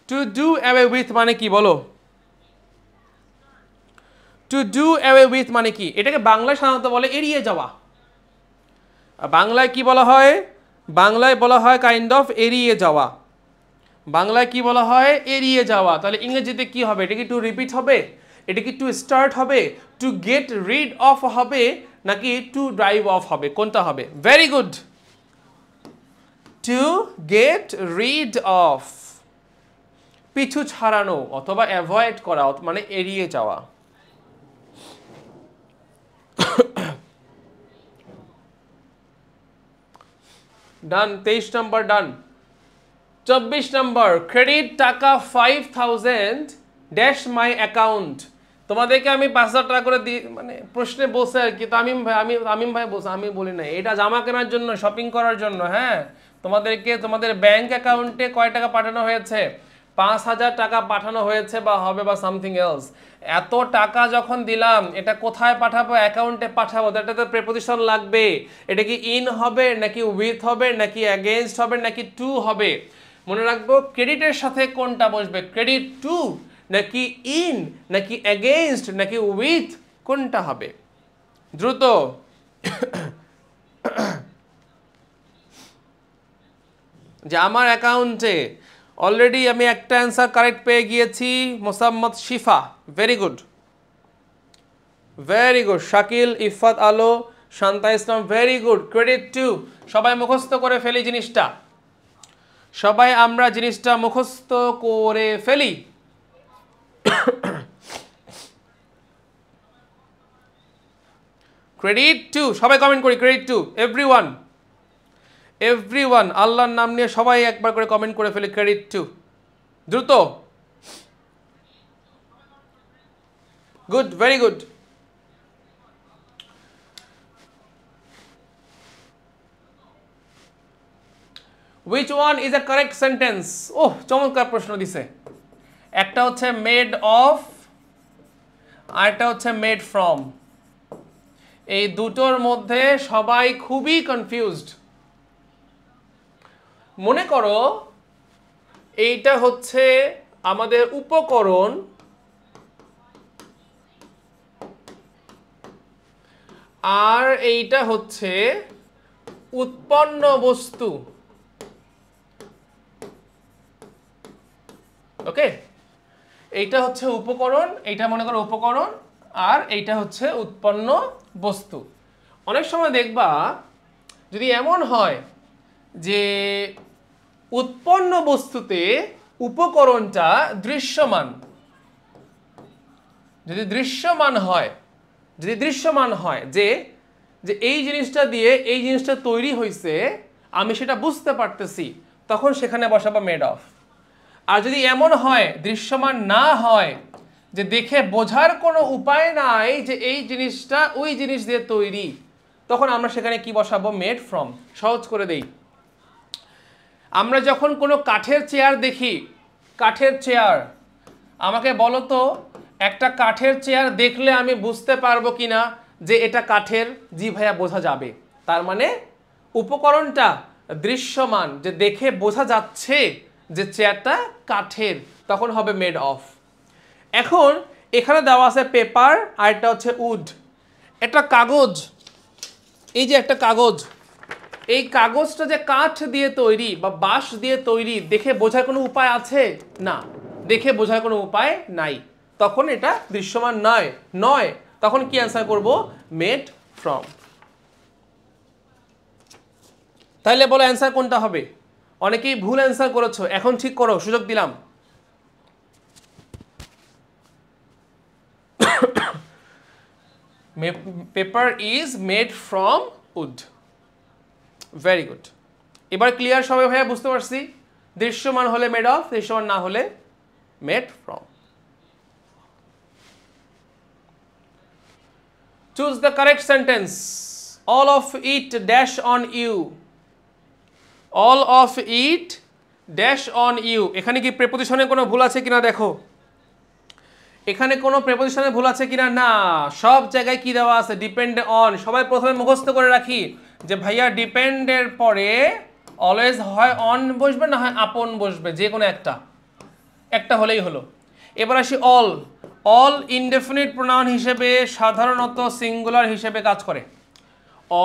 to do away with মানে কি বলো? টু ডু অ্যাওয়ে উইথ মানে কি? এটাকে বাংলায় সাধারণত বলে এড়িয়ে যাওয়া। বাংলায় কি বলা হয়? বাংলায় বলা হয় কাইন্ড অফ এড়িয়ে যাওয়া। বাংলায় কি বলা হয়? এড়িয়ে যাওয়া। তাহলে ইংরেজিতে কি হবে? এটা কি টু রিপিট হবে? এটা কি টু স্টার্ট হবে? টু গেট রিড অফ হবে, নাকি টু ড্রাইভ অফ হবে? কোনটা হবে? Very good, two get rid of. পিছু ছাড়ানো অথবা অ্যাভয়েড করা মানে এড়িয়ে যাওয়া। ডান, 23 নম্বর ডান। 24 নম্বর, ক্রেডিট টাকা 5000 ড্যাশ মাই অ্যাকাউন্ট। তোমাদেরকে আমি 5000 টাকা করে দিই, মানে প্রশ্নে বসে আর কি। তো আমিম ভাই বসে, আমি বলি না এটা জামা কেনার জন্য, শপিং করার জন্য। হ্যাঁ, তোমাদেরকে তোমাদের ব্যাংক অ্যাকাউন্টে কয় টাকা পাঠানো হয়েছে? 5000 টাকা পাঠানো হয়েছে বা হবে বা সামথিং এলস। এত টাকা যখন দিলাম, এটা কোথায় পাঠাবো? অ্যাকাউন্টে পাঠাবো। এটা তো প্রেপোজিশন লাগবে। এটা কি ইন হবে, নাকি উইথ হবে, নাকি অ্যাগেইনস্ট হবে, নাকি টু হবে? মনে রাখবো ক্রেডিটের সাথে কোনটা বসবে? ক্রেডিট টু, নাকি ইন, নাকি অ্যাগেইনস্ট, নাকি উইথ, কোনটা হবে? দ্রুত। যে আমার অ্যাকাউন্টে অলরেডি আমি একটা অ্যান্সার কারেক্ট পেয়ে গিয়েছি, মোসাম্মদ শিফা, very good, very good. Shakil, Ifat আলো, শান্তা ইসলাম, ভেরি গুড। ক্রেডিট টু, সবাই মুখস্থ করে ফেলি জিনিসটা, সবাই আমরা জিনিসটা মুখস্থ করে ফেলি। ক্রেডিট টু, সবাই কমেন্ট করি ক্রেডিট টু, এভরিওয়ান, এভরিওয়ান, আল্লাহর নাম নিয়ে সবাই একবার করে কমেন্ট করে ফেলি ক্রেডিট টু, দ্রুত। Good, very good. Which one is a correct sentence? ওহ, চমৎকার প্রশ্ন দিছে। একটা হচ্ছে মেড অফ, আর একটা হচ্ছে মেড ফ্রম। এই দুটোর মধ্যে সবাই খুবই কনফিউজড। মনে করো এইটা হচ্ছে আমাদের উপকরণ, আর এইটা হচ্ছে উৎপন্ন বস্তু। ওকে, এইটা হচ্ছে উপকরণ, এইটা মনে করো উপকরণ, আর এইটা হচ্ছে উৎপন্ন বস্তু। অনেক সময় দেখবা যদি এমন হয় যে উৎপন্ন বস্তুতে উপকরণটা দৃশ্যমান, যদি দৃশ্যমান হয়, যদি দৃশ্যমান হয় যে যে এই জিনিসটা দিয়ে এই জিনিসটা তৈরি হয়েছে, আমি সেটা বুঝতে পারতেছি, তখন সেখানে বসাবো মেড অফ। আর যদি এমন হয় দৃশ্যমান না হয়, যে দেখে বোঝার কোনো উপায় নাই যে এই জিনিসটা ওই জিনিস দিয়ে তৈরি, তখন আমরা সেখানে কি বসাবো? Made from. সহজ করে দেই, আমরা যখন কোনো কাঠের চেয়ার দেখি, কাঠের চেয়ার, আমাকে বলো তো একটা কাঠের চেয়ার দেখলে আমি বুঝতে পারবো কিনা যে এটা কাঠের? জি ভাইয়া, বোঝা যাবে। তার মানে উপকরণটা দৃশ্যমান, যে দেখে বোঝা যাচ্ছে যে চেয়ারটা কাঠের, তখন হবে মেড অফ। এখন এখানে দেওয়া আছে পেপার আর এটা হচ্ছে উড। একটা কাগজ, এই যে একটা কাগজ, এই কাগজটা যে কাঠ দিয়ে তৈরি বা বাঁশ দিয়ে তৈরি, দেখে বোঝার কোনো উপায় আছে? না, দেখে বোঝার কোনো উপায় নাই, তখন এটা দৃশ্যমান নয়। তখন কি অ্যান্সার করব? Made from. তাইলে বলো অ্যান্সার কোনটা হবে? অনেকেই ভুল অ্যান্সার করেছো, এখন ঠিক করো, সুযোগ দিলাম। Paper is made from would. Very good. এবার ক্লিয়ার সবাই ভাইয়া? বুঝতে পারছি, দৃশ্যমান হলে মেড অফ, দৃশ্যমান না হলে made from. Choose the correct sentence. All of it dash on you. All of it dash on you. এখানে কি প্রেপোজিশনে কোনো ভুল আছে কিনা দেখো। এখানে কোনো প্রেপোজিশনে ভুল আছে কিনা? না, সব জায়গায় কি দেওয়া আছে? Depend on. সবাই প্রথমে মুখস্থ করে রাখি যে ভাইয়া ডিপেন্ডের পরে অলওয়েজ হয় অন বসবে, না হয় আপন বসবে, যে কোনো একটা হলেই হলো। এবার আসি অল। অল ইনডেফিনিট প্রোনাউন হিসেবে সাধারণত সিঙ্গুলার হিসেবে কাজ করে।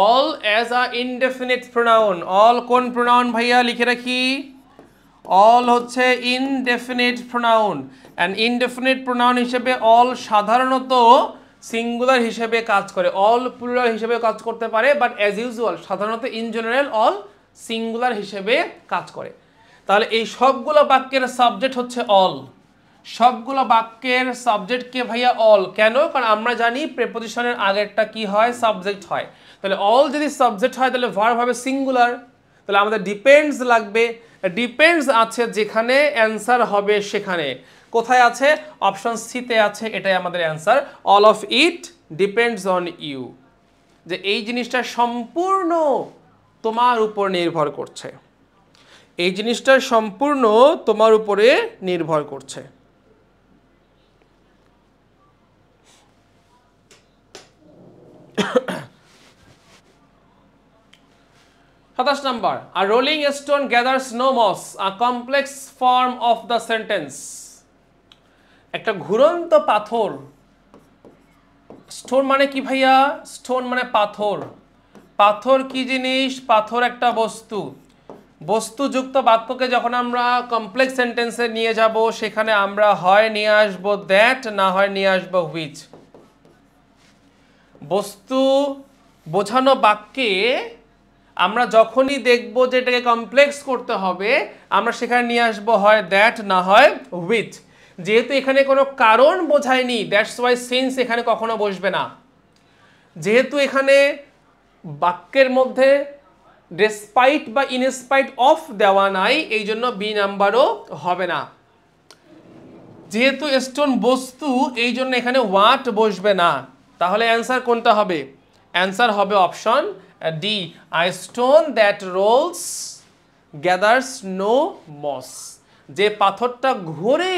All as a indefinite pronoun. All কোন প্রোনাউন ভাইয়া? লিখে রাখি, অল হচ্ছে indefinite pronoun. And indefinite pronoun হিসেবে অল সাধারণত সিঙ্গুলার হিসেবে কাজ করে। অল প্লুরাল হিসেবে কাজ করতে পারে, বাট অ্যাজ ইউজুয়াল সাধারণত ইন জেনারেল অল সিঙ্গুলার হিসেবে কাজ করে। তাহলে এই সবগুলো বাক্যের সাবজেক্ট হচ্ছে অল। সবগুলো বাক্যের সাবজেক্ট কে ভাইয়া? অল। কেন? কারণ আমরা জানি প্রেপোজিশনের আগেরটা কি হয়? সাবজেক্ট হয়। তাহলে অল যদি সাবজেক্ট হয় তাহলে ভার্ব হবে সিঙ্গুলার। তাহলে আমাদের ডিপেন্ডস লাগবে। ডিপেন্ডস আছে যেখানে, অ্যান্সার হবে সেখানে। কোথায় আছে? অপশন সিতে আছে, এটাই আমাদের answer. All of it depends on you. যে এই জিনিসটা সম্পূর্ণ তোমার উপর নির্ভর করছে, এই জিনিসটা সম্পূর্ণ তোমার উপরে নির্ভর করছে। 27 number, a rolling stone gathers no moss, a complex form of the sentence. একটা ঘুরন্ত পাথর। স্টোন মানে কি ভাইয়া? স্টোন মানে পাথর। পাথর কি জিনিস? পাথর একটা বস্তু। বস্তুযুক্ত বাক্যকে যখন আমরা কমপ্লেক্স সেন্টেন্সে নিয়ে যাব, সেখানে আমরা হয় নিয়ে আসবো দ্যাট, না হয় নিয়ে আসবো হুইচ। বস্তু বোঝানো বাক্যে আমরা যখনই দেখব যে এটাকে কমপ্লেক্স করতে হবে, আমরা সেখানে নিয়ে আসবো হয় দ্যাট, না হয় হুইচ। যেহেতু এখানে কোনো কারণ বোঝায়নি, দ্যাটস ওয়াই সিন্স এখানে কখনো বসবে না। যেহেতু এখানে বাক্যের মধ্যে ডেসপাইট বা ইনস্পাইট অফ দেওয়া নাই, এই জন্য বি নাম্বারও হবে না। যেহেতু স্টোন বস্তু, এই জন্য এখানে হোয়াট বসবে না। তাহলে অ্যান্সার কোনটা হবে? অ্যান্সার হবে option D, a stone that rolls gathers no moss. যে পাথরটা ঘুরে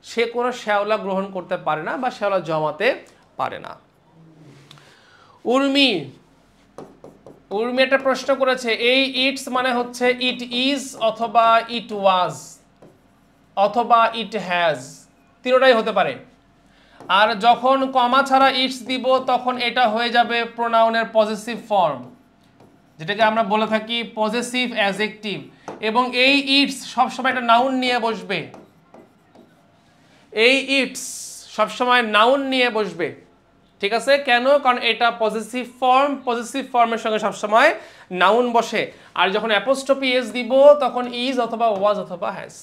সে কোনো শ্যাওলা গ্রহণ করতে পারে না বা শ্যাওলা জমাতে পারে না। উর্মি একটা প্রশ্ন করেছে, এই ইটস মানে হচ্ছে ইট ইজ অথবা ইট ওয়াজ অথবা ইট হ্যাজ, তিনটাই হতে পারে। আর যখন কমা ছাড়া ইটস দিব, তখন এটা হয়ে যাবে প্রোনাউনের পজেসিভ ফর্ম, যেটাকে আমরা বলে থাকি পজেসিভ অ্যাডজেক্টিভ। এবং এই ইটস সবসময় একটা নাউন নিয়ে বসবে। এই ইটস সবসময় নাউন নিয়ে বসবে, ঠিক আছে? কেন? কারণ এটা পজেসিভ ফর্ম, পজেসিভ ফর্মের সঙ্গে সবসময় নাউন বসে। আর যখন অ্যাপোস্ট্রফি এস দিব, তখন ইজ অথবা ওয়াজ অথবা হ্যাজ।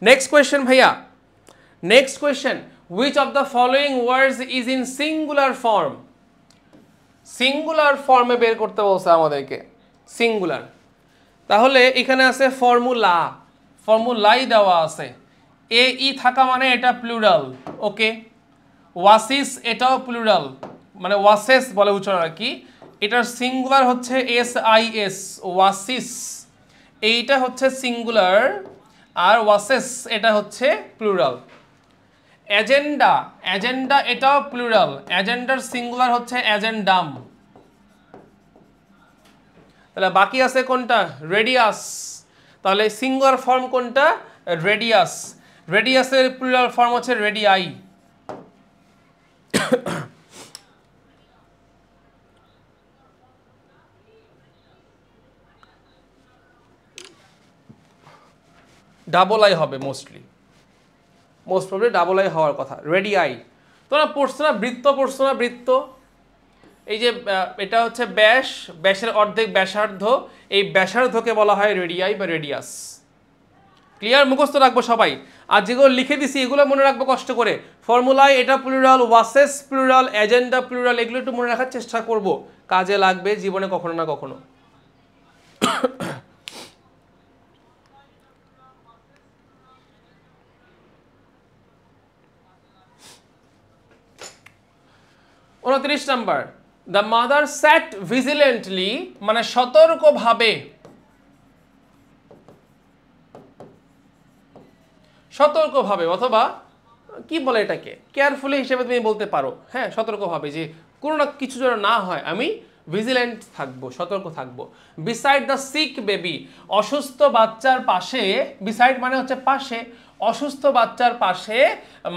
নেক্সট কোয়েশ্চেন ভাইয়া, next question, which of the following words is in singular form? Singular ফর্মে বের করতে বলছে আমাদেরকে, সিঙ্গুলার। তাহলে এখানে আছে ফর্মুলা, ফর্মুলাই দেওয়া আছে। এ ই থাকা মানে এটা প্লুরাল, ওকে। ওয়াসিস এটাও প্লুরাল, মানে ওয়াসেস বলে উচ্চারণ আর কি। এটার সিঙ্গুলার হচ্ছে এস আই এস, ওয়াসিস। এইটা হচ্ছে সিঙ্গুলার, আর ওয়াসেস এটা হচ্ছে প্লুরাল। এজেন্ডা, এজেন্ডা এটাও প্লুরাল, এজেন্ডার সিঙ্গুলার হচ্ছে এজেন্ডাম। তাহলে বাকি আছে কোনটা? রেডিয়াস। তাহলে সিঙ্গুলার ফর্ম কোনটা? রেডিয়াস। রেডিয়াসের প্লুরাল ফর্ম হচ্ছে রেডিয়াই। ডাবল আই হবে mostly, most probably double I হওয়ার কথা, রেডিয়াই। তোমরা পড়ছো না বৃত্ত, পড়ছো না বৃত্ত? এই যে এটা হচ্ছে ব্যাস, ব্যাসের অর্ধেক ব্যাসার্ধ, এই ব্যাসার্ধকে বলা হয় রেডিয়াই বা রেডিয়াস। ক্লিয়ার? মুখস্থ রাখবো সবাই। আর যেগুলো লিখে দিছি এগুলো মনে রাখবো কষ্ট করে। ফর্মুলায় এটা প্লুরাল, ওয়াসেস প্লুরাল, এজেন্ডা প্লুরাল, এগুলো একটু মনে রাখার চেষ্টা করব, কাজে লাগবে জীবনে কখনো না কখনো। 29 নাম্বার, দ্য মাদার স্যাট ভিজিলেন্টলি, মানে সতর্কভাবে, সতর্কভাবে অথবা কি বলে এটাকে, কেয়ারফুলি হিসেবে তুমি বলতে পারো। হ্যাঁ, সতর্কভাবে, যে কোনো না কিছু যেন না হয়, আমি ভিজিলেন্ট থাকবো, সতর্ক থাকবো। বিসাইড দ্য সিক বেবি, অসুস্থ বাচ্চার পাশে, বিসাইড মানে হচ্ছে পাশে, অসুস্থ বাচ্চার পাশে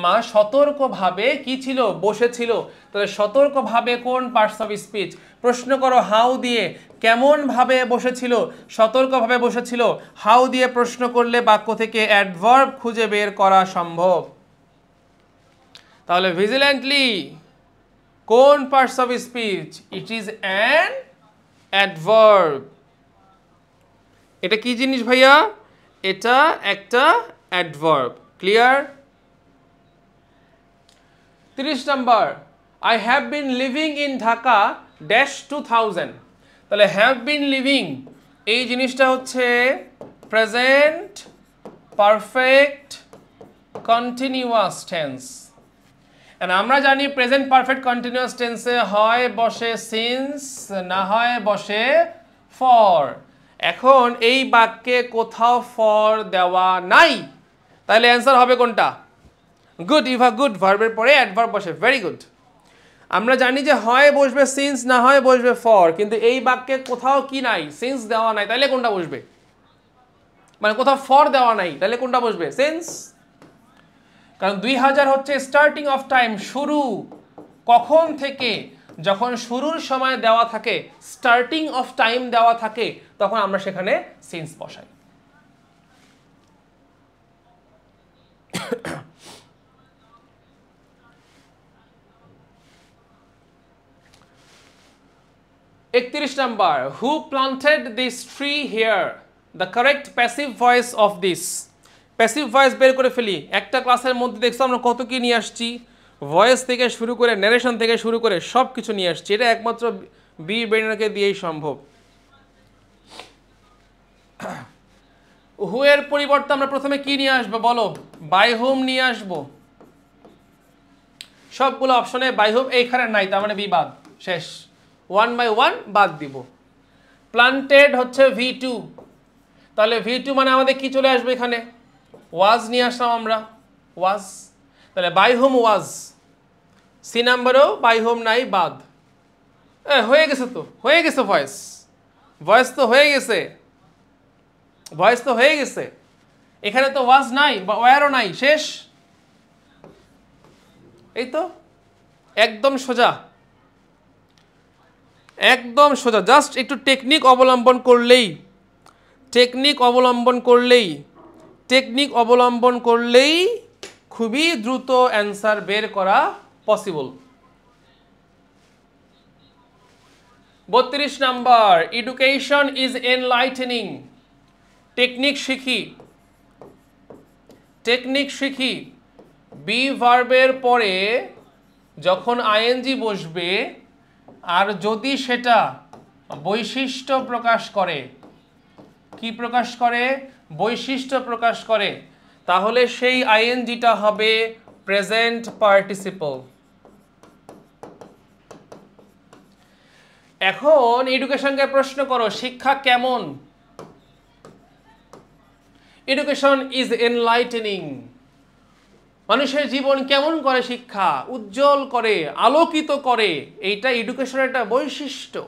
মা সতর্কভাবে কি ছিল? বসেছিল। তাহলে সতর্কভাবে কোন পার্টস অফ স্পিচ? প্রশ্ন করো হাউ দিয়ে, কেমন ভাবে বসেছিল? সতর্কভাবে বসেছিল। হাউ দিয়ে প্রশ্ন করলে বাক্য থেকে অ্যাডভার্ব খুঁজে বের করা সম্ভব। তাহলে ভিজিল্যান্টলি কোন parts of speech? It is an adverb. এটা কি জিনিস ভাইয়া? এটা একটা adverb. Clear? 30 number, I have been living in Dhaka dash 2000। তাহলে হ্যাভ বিন লিভিং এই জিনিসটা হচ্ছে present perfect continuous tense. And আমরা জানি প্রেজেন্ট পারফেক্ট কন্টিনিউয়াস টেন্সে হয় বসে সিন্স, না হয় বসে ফর। এখন এই বাক্যে কোথাও ফর দেওয়া নাই, তাহলে অ্যান্সার হবে কোনটা? গুড, ইউ হ্যাভ গুড, ভার্বের পরে অ্যাডভার্ব বসে, ভেরি গুড। আমরা জানি যে হয় বসবে সিন্স, না হয় বসবে ফর, কিন্তু এই বাক্যে কোথাও কি নাই? সিন্স দেওয়া নাই, তাহলে কোনটা বসবে? মানে কোথাও ফর দেওয়া নাই, তাহলে কোনটা বসবে? সিন্স। কারণ 2000 হচ্ছে স্টার্টিং অফ টাইম, শুরু। কখন থেকে? যখন শুরুর সময় দেওয়া থাকে, স্টার্টিং অফ টাইম দেওয়া থাকে, তখন আমরা সেখানে সিন্স বসাই। একত্রিশ number, who planted this tree here? The correct passive voice of this. Passive voice বের করে ফেলি। একটা ক্লাসের মধ্যে দেখছো আমরা কত কি নিয়ে আসছি, ভয়েস থেকে শুরু করে ন্যারেশন থেকে শুরু করে সব কিছু নিয়ে আসছি। এটা একমাত্র বি ব্রেনারকে দিয়েই সম্ভব। হু এর পরিবর্তে আমরা প্রথমে কি নিয়ে আসবো বলো? বাই হোম নিয়ে আসবো। সবগুলো অপশনে বাই হোম এইখানে নাই, তার মানে বি বাদ, শেষ। 1 বাই 1 বাদ দিব। প্লান্টেড হচ্ছে V2, তাহলে V2 মানে আমাদের কি চলে আসবে এখানে? ওয়াজ নিয়ে আসলাম আমরা, ওয়াজ। তাহলে বাই হোম ওয়াজ। সি নাম্বারেও বাই হোম নাই, বাদ। হয়ে গেছে তো, হয়ে গেছে ভয়েস, ভয়েস তো হয়ে গেছে, ভয়েস তো হয়ে গেছে। এখানে তো ওয়াজ নাই বা ওয়ারও নাই, শেষ। এই তো একদম সোজা, একদম সোজা। জাস্ট একটু টেকনিক অবলম্বন করলেই, টেকনিক অবলম্বন করলেই, টেকনিক অবলম্বন করলেই খুবই দ্রুত অ্যান্সার বের করা possible. 32 number, education is enlightening. Technique শিখি, টেকনিক শিখি। বি ভার্বের পরে যখন আইএনজি বসবে আর যদি সেটা বৈশিষ্ট্য প্রকাশ করে, কি প্রকাশ করে? বৈশিষ্ট্য প্রকাশ করে, তাহলে সেই আইএনজিটা হবে প্রেজেন্ট পার্টিসিপল। এখন এডুকেশনকে প্রশ্ন করো শিক্ষা কেমন? এডুকেশন ইজ এনলাইটেনিং, মানুষের জীবন কেমন করে শিক্ষা উজ্জ্বল করে, আলোকিত করে। এইটা এডুকেশনের একটা বৈশিষ্ট্য।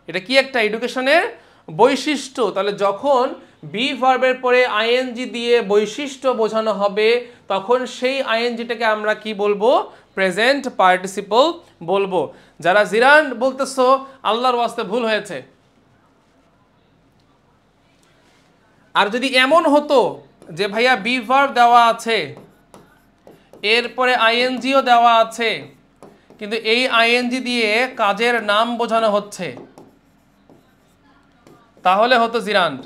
এটা কি একটা এডুকেশনের বৈশিষ্ট্য। তাহলে যখন বি ভার্বের পরে আইএনজি দিয়ে বৈশিষ্ট্য বোঝানো হবে, তখন সেই আইএনজিটাকে আমরা কি বলবো? প্রেজেন্ট পার্টিসিপল বলবো। যারা জিরান্ড বলতেছো, আল্লাহর ওয়াস্তে ভুল হয়েছে। আর যদি এমন হতো যে ভাইয়া বি ভার্ব দেওয়া আছে, এরপরে আইএনজিও দেওয়া আছে, কিন্তু এই আইএনজি দিয়ে কাজের নাম বোঝানো হচ্ছে, তাহলে হতো জিরান্ড।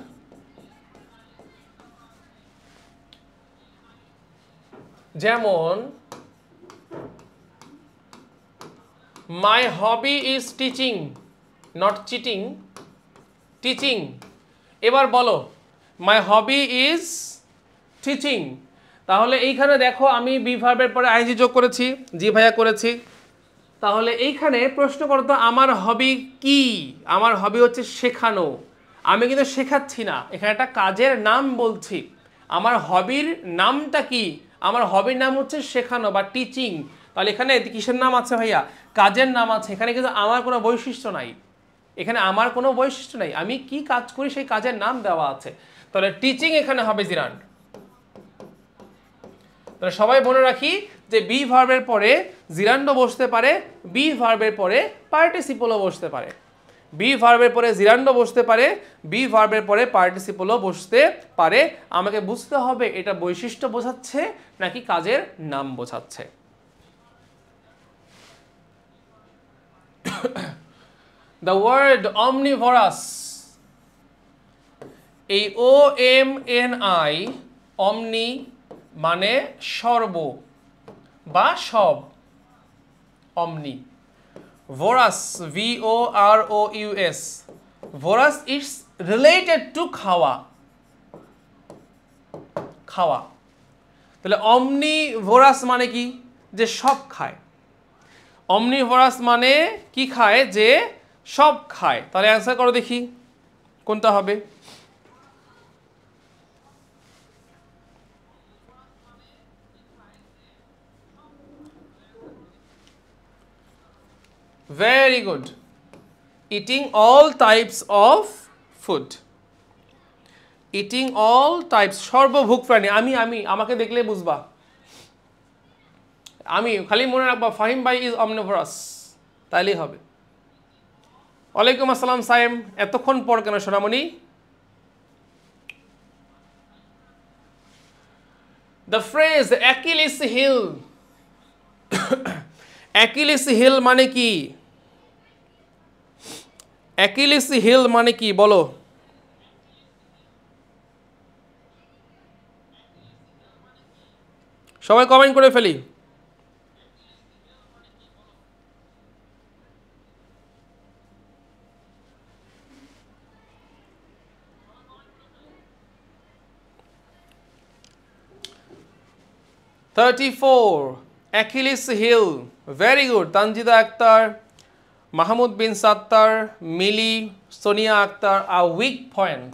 যেমন my hobby is teaching, not cheating, teaching. এবার বলো মাই হবি ইজ টিচিং। তাহলে এইখানে দেখো আমি বি ভার্বের পরে আইএনজি যোগ করেছি। জি ভাইয়া করেছি। তাহলে এইখানে প্রশ্ন করতো আমার হবি কি? আমার হবি হচ্ছে শেখানো। আমি কিন্তু শেখাচ্ছি না, এখানে একটা কাজের নাম বলছি। আমার হবির নামটা কি? আমার হবির নাম হচ্ছে শেখানো বা টিচিং। তাহলে এখানে কিসের নাম আছে ভাইয়া? কাজের নাম আছে। এখানে কিন্তু আমার কোনো বৈশিষ্ট্য নাই। এখানে আমার কোনো বৈশিষ্ট্য নাই, আমি কি কাজ করি সেই কাজের নাম দেওয়া আছে। তাহলে টিচিং এখানে হবে জিরান্ড। তাহলে সবাই মনে রাখি যে বি ভার্বের পরে জিরান্ডও বসতে পারে, বি ভার্বের পরে পার্টিসিপলও বসতে পারে। বি ভার্বের পরে জিরান্ডও বসতে পারে, বি ভার্বের পরে পার্টিসিপলও বসতে পারে। আমাকে বুঝতে হবে এটা বৈশিষ্ট্য বোঝাচ্ছে নাকি কাজের নাম বোঝাচ্ছে। The word omnivorous, এই OMNI, omni মানে সর্ব বা সব, omni। vorax, VOROUS, vorax is related to খাওয়া, খাওয়া। তাহলে omnivorous মানে কি? যে সব খায়। omnivorous মানে কি খায়? যে সব খায়। তাহলে অ্যান্সার করো দেখি কোনটা হবে। Very good. Eating all types of food. Eating all types, সর্বভুক প্রাণী। আমি আমাকে দেখলে বুঝবা। আমি খালি মনে রাখবা ফাহিম ভাই ইজ omnivorous, তাইলেই হবে। ওয়ালাইকুম আসসালাম সাইম, এতক্ষণ পর কেন সোনামণি? The phrase Achilles heel, Achilles heel মানে কি? Achilles heel মানে কি বলো? সবাই কমেন্ট করে ফেলি। $34 Achilles heel, very good. তানজিদা Akter, Mahmud bin Sattar, milli, Sonia Akter, a weak point.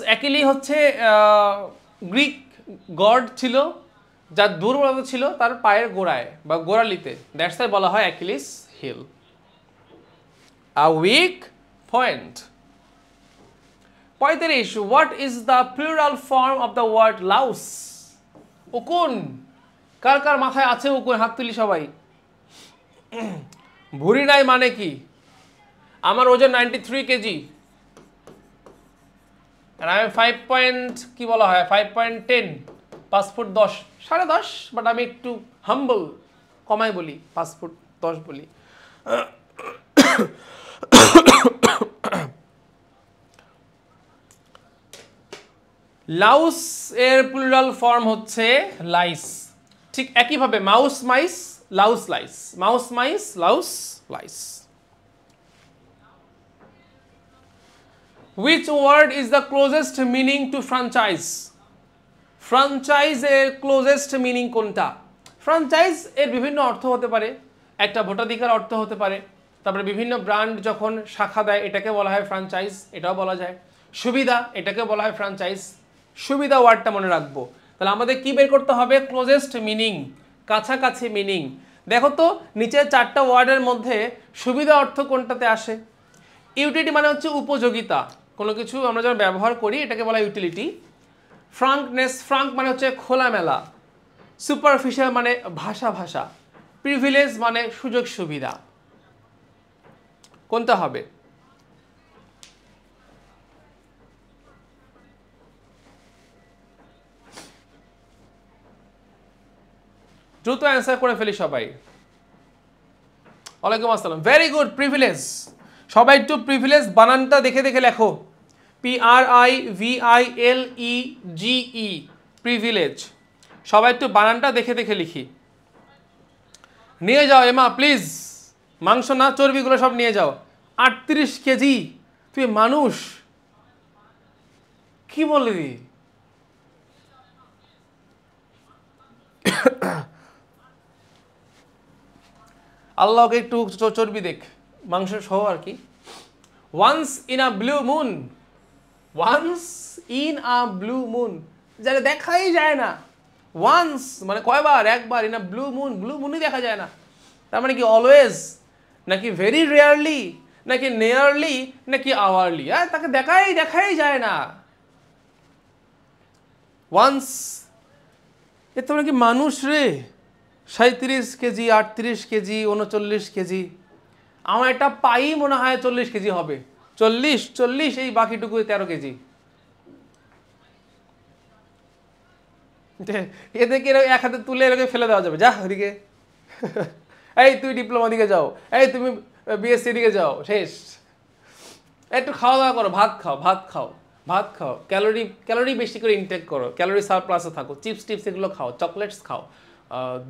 অ্যাকিলি হচ্ছে গ্রিক গড ছিল, যার দুর্বলতা ছিল তার পায়ের গোড়ায় বা গোড়ালিতে, দ্যাটস ওয়াই বলা হয় Achilles heel, a weak point. 35 what is the plural form of the word louse? উকুন। কার কার মাথায় আছে উকুন? হাত তুলি সবাই। ভুঁড়ি নাই মানে কি? আমার ওজন 93 কেজি, আর আমি 5 কি বলা হয় 5.10, 5 ফুট 10, 10.5, বাট আমি একটু হাম্বল, কমাই বলি, 5 ফুট 10 বলি। লাউস এর প্লুরাল ফর্ম হচ্ছে লাইস। ঠিক একইভাবে mouse mice, louse lice, mouse mice, louse lice. Which word is the closest meaning to franchise? Franchise এর closest meaning কোনটা? Franchise এর বিভিন্ন অর্থ হতে পারে, একটা ভোটাধিকার অর্থ হতে পারে, তারপরে বিভিন্ন ব্র্যান্ড যখন শাখা দেয় এটাকে বলা হয় ফ্র্যাঞ্চাইজ, এটাও বলা যায়। সুবিধা, এটাকে বলা হয় ফ্র্যাঞ্চাইজ। সুবিধা ওয়ার্ডটা মনে রাখবো। তাহলে আমাদের কি বের করতে হবে? ক্লোজেস্ট মিনিং, কাছাকাছি মিনিং। দেখো তো নিচের 4টা ওয়ার্ডের মধ্যে সুবিধা অর্থ কোনটাতে আসে? ইউটিলিটি মানে হচ্ছে উপযোগিতা, কোনো কিছু আমরা যখন ব্যবহার করি এটাকে বলা ইউটিলিটি। ফ্রাঙ্কনেস, ফ্রাঙ্ক মানে হচ্ছে খোলামেলা। সুপারফিশিয়াল মানে ভাষা ভাষা। প্রিভিলেজ মানে সুযোগ সুবিধা। কোনটা হবে? দ্রুত অ্যান্সার করে ফেলি সবাই। ওয়ালাইকুম আসসালাম, ভেরি গুড, প্রিভিলেজ। সবাই একটু প্রিভিলেজ বানানটা দেখে দেখে লেখো, PRIVILEGE, প্রিভিলেজ। সবাই একটু বানানটা দেখে দেখে লিখি। নিয়ে যাও এমা প্লিজ, মাংস না চর্বিগুলো সব নিয়ে যাও। 38 কেজি, তুই মানুষ? কি বলবি? আল্লাহকে একটু চর্বি দেখ, মাংস সহ আর কি। Once in a blue moon, once in a blue moon, যারা দেখাই যায় না। ওয়ান্স মানে কয়বার? একবার। In a blue moon, blue মুনই দেখা যায় না। তার মানে কি অলওয়েজ, নাকি ভেরি রেয়ারলি, নাকি নেয়ারলি, নাকি আওয়ারলি? তাকে দেখাই যায় না। ওয়ান্স, এ তোমরা কি মানুষ রে? 37 কেজি, 38 কেজি, 39 কেজি। আমার একটা পাই মনে হয় 40 কেজি হবে। 40, এই বাকিটুকু 13 কেজি। এদেরকে এক হাতে তুলে এরকম ফেলে দেওয়া যাবে, যা ওদিকে। এই তুই ডিপ্লোমা দিকে যাও, এই তুমি বিএসসি দিকে যাও, শেষ। একটু খাওয়া দাওয়া করো, ভাত খাও, ক্যালোরি বেশি করে ইনটেক করো, ক্যালোরি সারপ্লাসে থাকো, চিপস টিপস এগুলো খাও, চকলেটস খাও,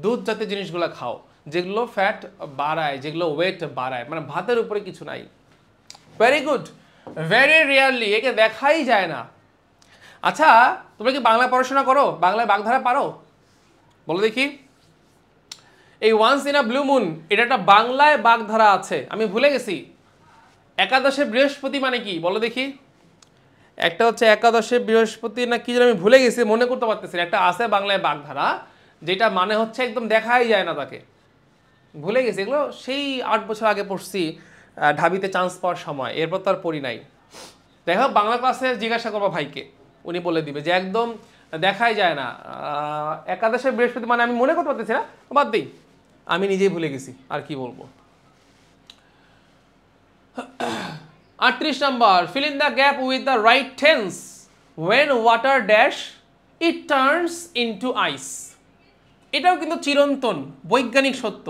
দুধ জাতীয় জিনিসগুলো খাও, যেগুলো ফ্যাট বাড়ায়, যেগুলো ওয়েট বাড়ায়। মানে ভাতের উপরে কিছু নাই। ভেরি গুড, ভেরি রেয়ারলি, একে দেখাই যায় না। আচ্ছা, তোমরা কি বাংলা পড়াশোনা করো? বাংলায় বাগধারা পারো? বলো দেখি। এই once in a blue moon, এটা একটা বাংলায় বাগধারা আছে, আমি ভুলে গেছি। একাদশে বৃহস্পতি মানে কি বলো দেখি। একটা হচ্ছে একাদশে বৃহস্পতি না কি যেন, আমি ভুলে গেছি, মনে করতে পারতেছি না। একটা আছে বাংলায় বাগধারা, যেটা মানে হচ্ছে একদম দেখাই যায় না তাকে। ভুলে গেছি, এগুলো সেই 8 বছর আগে পড়ছি ঢাবিতে চান্স পাওয়ার সময়, এরপর তো আর পড়ি নাই। দেখো বাংলা ক্লাসে জিজ্ঞাসা করবো ভাইকে, উনি বলে দিবে যে একদম দেখাই যায় না। একাদশে বৃহস্পতি মানে আমি মনে করতে পারতেছি না, বাদ দিই, আমি নিজেই ভুলে গেছি, আর কি বলবো। 38 number, fill in the gap with the right tense. When water dash it turns into ice. এটাও কিন্তু চিরন্তন বৈজ্ঞানিক সত্য।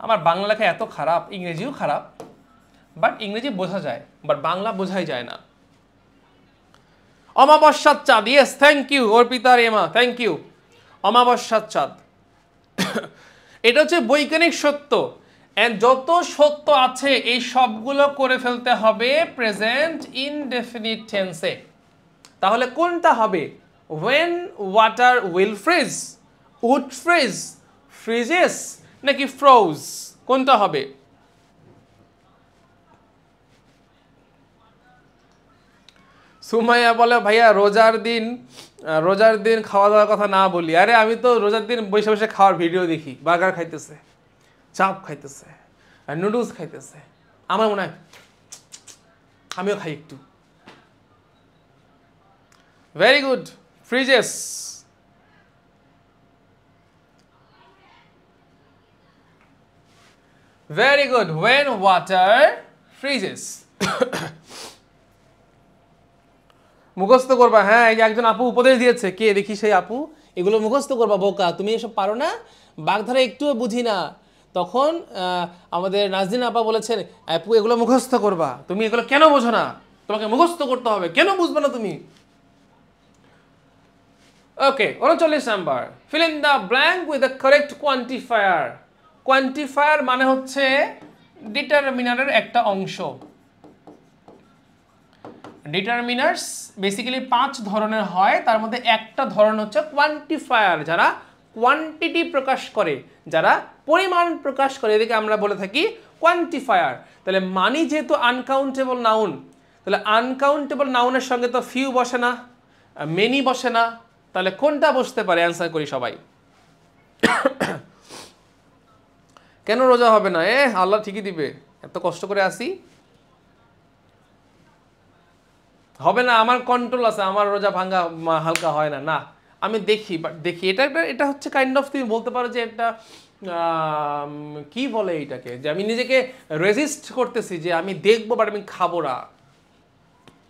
আমার বাংলা লেখা এত খারাপ, ইংরেজিও খারাপ, বাট ইংরেজি বোঝা যায়, বাট বাংলা বোঝাই যায় না। অমাবস্যার চাঁদ, ইয়েস, থ্যাংক ইউ অর্পিতার এমা, থ্যাংক ইউ। অমাবস্যার চাঁদ, এটা হচ্ছে বৈজ্ঞানিক সত্য। এন্ড যত সত্য আছে এই সবগুলো করে ফেলতে হবে প্রেজেন্ট ইনডেফিনিট টেন্সে। তাহলে কোনটা হবে? when water will freeze, would freeze, freezes নাকি froze, কোনটা হবে? সুমাইয়া বলে ভাইয়া রোজার দিন খাওয়া দাওয়ার কথা না বলি। আরে আমি তো রোজার দিন বসে বসে খাওয়ার ভিডিও দেখি, বার্গার খাইতেছে, চাপ খাইতেছে, নুডলস খাইতেছে। আমার মনে হয় আমিও খাই একটু। Very good, freezes. Very good, when water freezes। মুখস্থ করবা, হ্যাঁ। এই একজন আপু উপদেশ দিয়েছে, কে দেখি সেই আপু, এগুলো মুখস্থ করবা বোকা, তুমি এসব পারো না, বাগধারা একটুও বুঝি না। তখন আমাদের নাজদিন আপা বলেছেন, আপু এগুলো মুখস্থ করবা, তুমি এগুলো কেন বোঝো না, তোমাকে মুখস্থ করতে হবে, কেন বুঝবে না তুমি? ওকে, 39 number, fill in the blank with the correct quantifier. Quantifier মানে হচ্ছে ডিটারমিনারের একটা অংশ। ডিটারমিনার্স বেসিক্যালি 5 ধরনের হয়, তার মধ্যে একটা ধরন হচ্ছে কোয়ান্টিফায়ার, যারা কোয়ান্টিটি প্রকাশ করে, যারা পরিমাণ প্রকাশ করে, এদিকে আমরা বলে থাকি কোয়ান্টিফায়ার। তাহলে মানি যেহেতু আনকাউন্টেবল নাউন, তাহলে আনকাউন্টেবল নাউনের সঙ্গে তো ফিউ বসে না, মেনি বসে না, তাহলে কোনটা বসতে পারে? অ্যান্সার করি সবাই। কেন রোজা হবে না? আল্লাহ ঠিকই দিবে, এত কষ্ট করে আসি। হবে না, আমার কন্ট্রোল আছে, আমার রোজা ভাঙ্গা হালকা হয় না। না, আমি দেখি, বাট দেখি এটা হচ্ছে কাইন্ড অফ, তুমি বলতে পারো যে একটা কি বলে এইটাকে, যে আমি নিজেকে রেজিস্ট করতেছি যে আমি দেখবো বাট আমি খাবো না,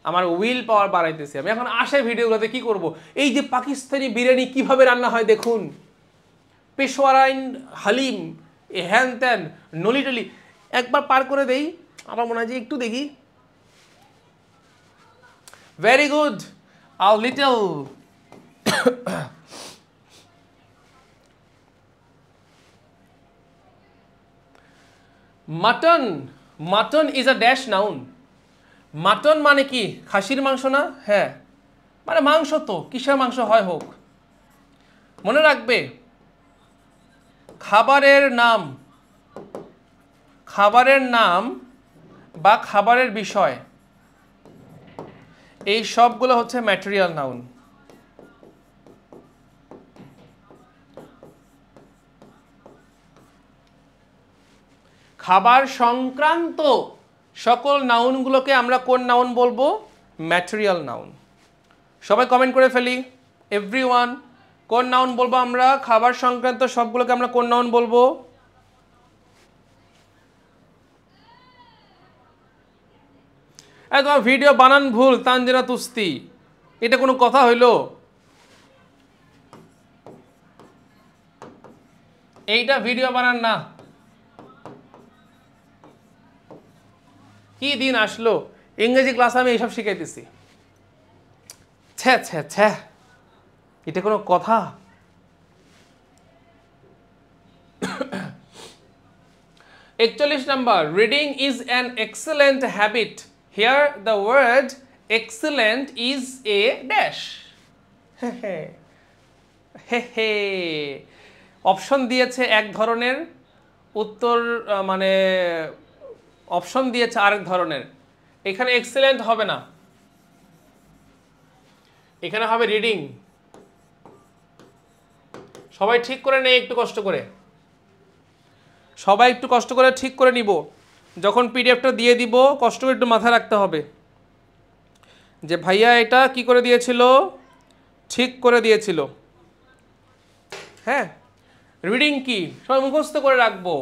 আমার উইল পাওয়ার বাড়াইতেছি আমি। এখন আসে ভিডিওগুলোতে কি করব, এই যে পাকিস্তানি বিরিয়ানি কিভাবে রান্না হয় দেখুন, পেশোয়ারাইন হালিম, এ হ্যান ত্যান নলি টলি, একবার পার করে দেই, আমার মনে হয় যে একটু দেখি। Very good, a little. Mutton, mutton is a dash noun. Mutton মানে কি? খাসির মাংস না? হ্যাঁ, মানে মাংস তো, কিসের মাংস হয় হোক। মনে রাখবে, খাবারের নাম, খাবারের নাম বা খাবারের বিষয়, এই সবগুলো হচ্ছে ম্যাটেরিয়াল নাউন। খাবার সংক্রান্ত সকল নাউনগুলোকে আমরা কোন নাউন বলবো? Material noun. সবাই কমেন্ট করে ফেলি, এভরিওয়ান, কোন নাউন বলবো আমরা? খাবার সংক্রান্ত সবগুলোকে আমরা কোন নাউন বলবো? তোমার ভিডিও বানান ভুল তানজিনা তুস্তি, এটা কোনো কথা হইলো? এইটা ভিডিও বানান না। কি দিন আসলো, ইংরেজি ক্লাসে আমি এইসব শিখাইতেছি। ছ্যা ছ্যা ছ্যা, এটা কোনো কথা? 41 number, reading is an excellent habit. Here the word excellent is a dash. হে, অপশন দিয়েছে এক ধরনের, উত্তর মানে অপশন দিয়েছে আরেক ধরনের। এখানে এক্সেলেন্ট হবে না, এখানে হবে রিডিং। সবাই ঠিক করে নেই, একটু কষ্ট করে, সবাই একটু কষ্ট করে ঠিক করে নিব। যখন পিডিএফটা দিয়ে দিব কষ্ট করে একটু মাথায় রাখতে হবে যে ভাইয়া এটা কি করে দিয়েছিল, ঠিক করে দিয়েছিল। হ্যাঁ, রিডিং কি সবাই মুখস্থ করে রাখবো।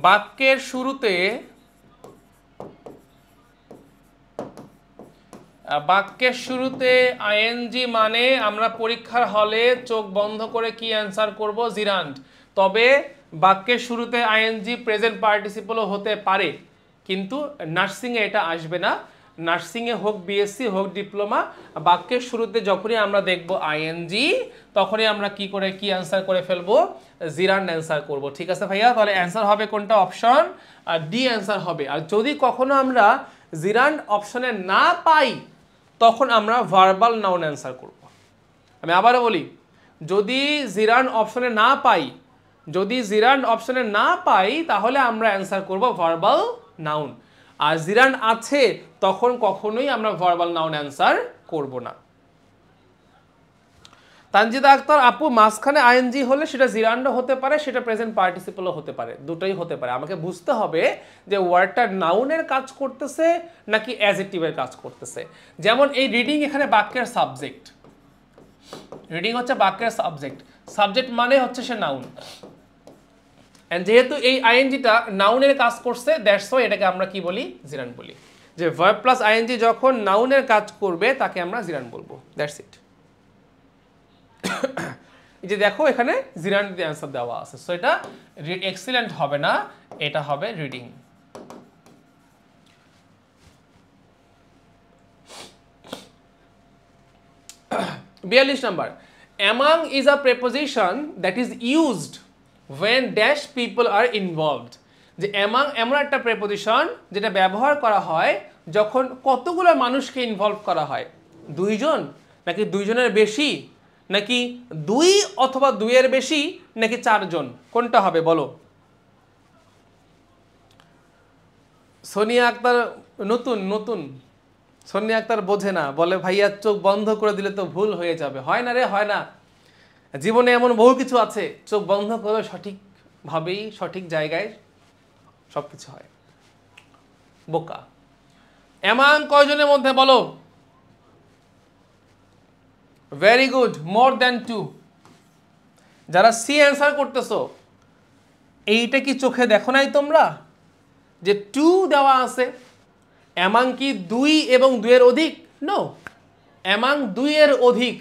বাক্যের শুরুতে, বাক্যের শুরুতে আইএনজি মানে আমরা পরীক্ষার হলে চোখ বন্ধ করে কি অ্যান্সার করব? জিরান্ড। তবে বাক্যের শুরুতে আইএনজি প্রেজেন্ট পার্টিসিপলও হতে পারে, কিন্তু নার্সিংয়ে এটা আসবে না। নার্সিংয়ে হোক বিএসসি হোক ডিপ্লোমা, বাক্যের শুরুতে যখনই আমরা দেখব আইএনজি, তখনই আমরা কি করে কি অ্যান্সার করে ফেলবো? জিরান্ড অ্যান্সার করব। ঠিক আছে ভাইয়া, তাহলে অ্যান্সার হবে কোনটা? অপশন ডি অ্যান্সার হবে। আর যদি কখনো আমরা জিরান্ড অপশনে না পাই, তখন আমরা ভার্বাল নাউন অ্যান্সার করব। আমি আবারও বলি, যদি জিরান্ড অপশনে না পাই, যদি জিরান্ড অপশনে না পাই, তাহলে আমরা অ্যান্সার করব ভার্বাল নাউন। আর জিরান্ড আছে, তখন কখনোই আমরা ভার্বাল নাউন অ্যান্সার করব না। তানজিদা আক্তার আপু, মাঝখানে আইএনজি হলে সেটা জিরান্ডও হতে পারে, সেটা প্রেজেন্ট পার্টিসিপলও হতে পারে, দুটোই হতে পারে। আমাকে বুঝতে হবে যে ওয়ার্ডটা নাউনের কাজ করতেছে নাকি অ্যাডজেক্টিভের কাজ করতেছে। যেমন এই রিডিং এখানে বাক্যের সাবজেক্ট, রিডিং হচ্ছে বাক্যের সাবজেক্ট, সাবজেক্ট মানে হচ্ছে সে নাউন। এন্ড যেহেতু এই আইএনজিটা নাউনের কাজ করছে, দ্যাটস ওয়াই এটাকে আমরা কি বলি? জিরান্ড বলি। যে ভার্ব প্লাস আইএনজি যখন নাউনের কাজ করবে তাকে আমরা জিরান্ড বলবো, দ্যাটস ইট। এই যে দেখো এখানে জিরান্ড দিয়ে অ্যান্সার দেওয়া আছে, সো এটা এক্সিলেন্ট হবে না, এটা হবে রিডিং। বিয়াল্লিশ number, among is a preposition that is used when dash people are involved। যে among এমন একটা প্রেপোজিশন যেটা ব্যবহার করা হয় যখন কতগুলো মানুষকে ইনভলভ করা হয়। দুইজন নাকি দুইজনের বেশি, নাকি দুই অথবা দুইয়ের বেশি, নাকি চারজন, কোনটা হবে বলো? সোনিয়া আক্তার নতুন নতুন সোনিয়া আক্তার বোঝে না, বলে ভাইয়া চোখ বন্ধ করে দিলে তো ভুল হয়ে যাবে। হয় না রে, হয় না। জীবনে এমন বহু কিছু আছে, চোখ বন্ধ করে সঠিকভাবেই সঠিক জায়গায় সবকিছু হয়। বোকা। এমন কয়জনের মধ্যে বলো? Very good, more than 2। যারা সি অ্যান্সার করতেছো, এইটা কি চোখে দেখো নাই তোমরা যে 2 দেওয়া আছে? এমন কি 2 এবং 2 এর অধিক? নো, এমন 2 এর অধিক,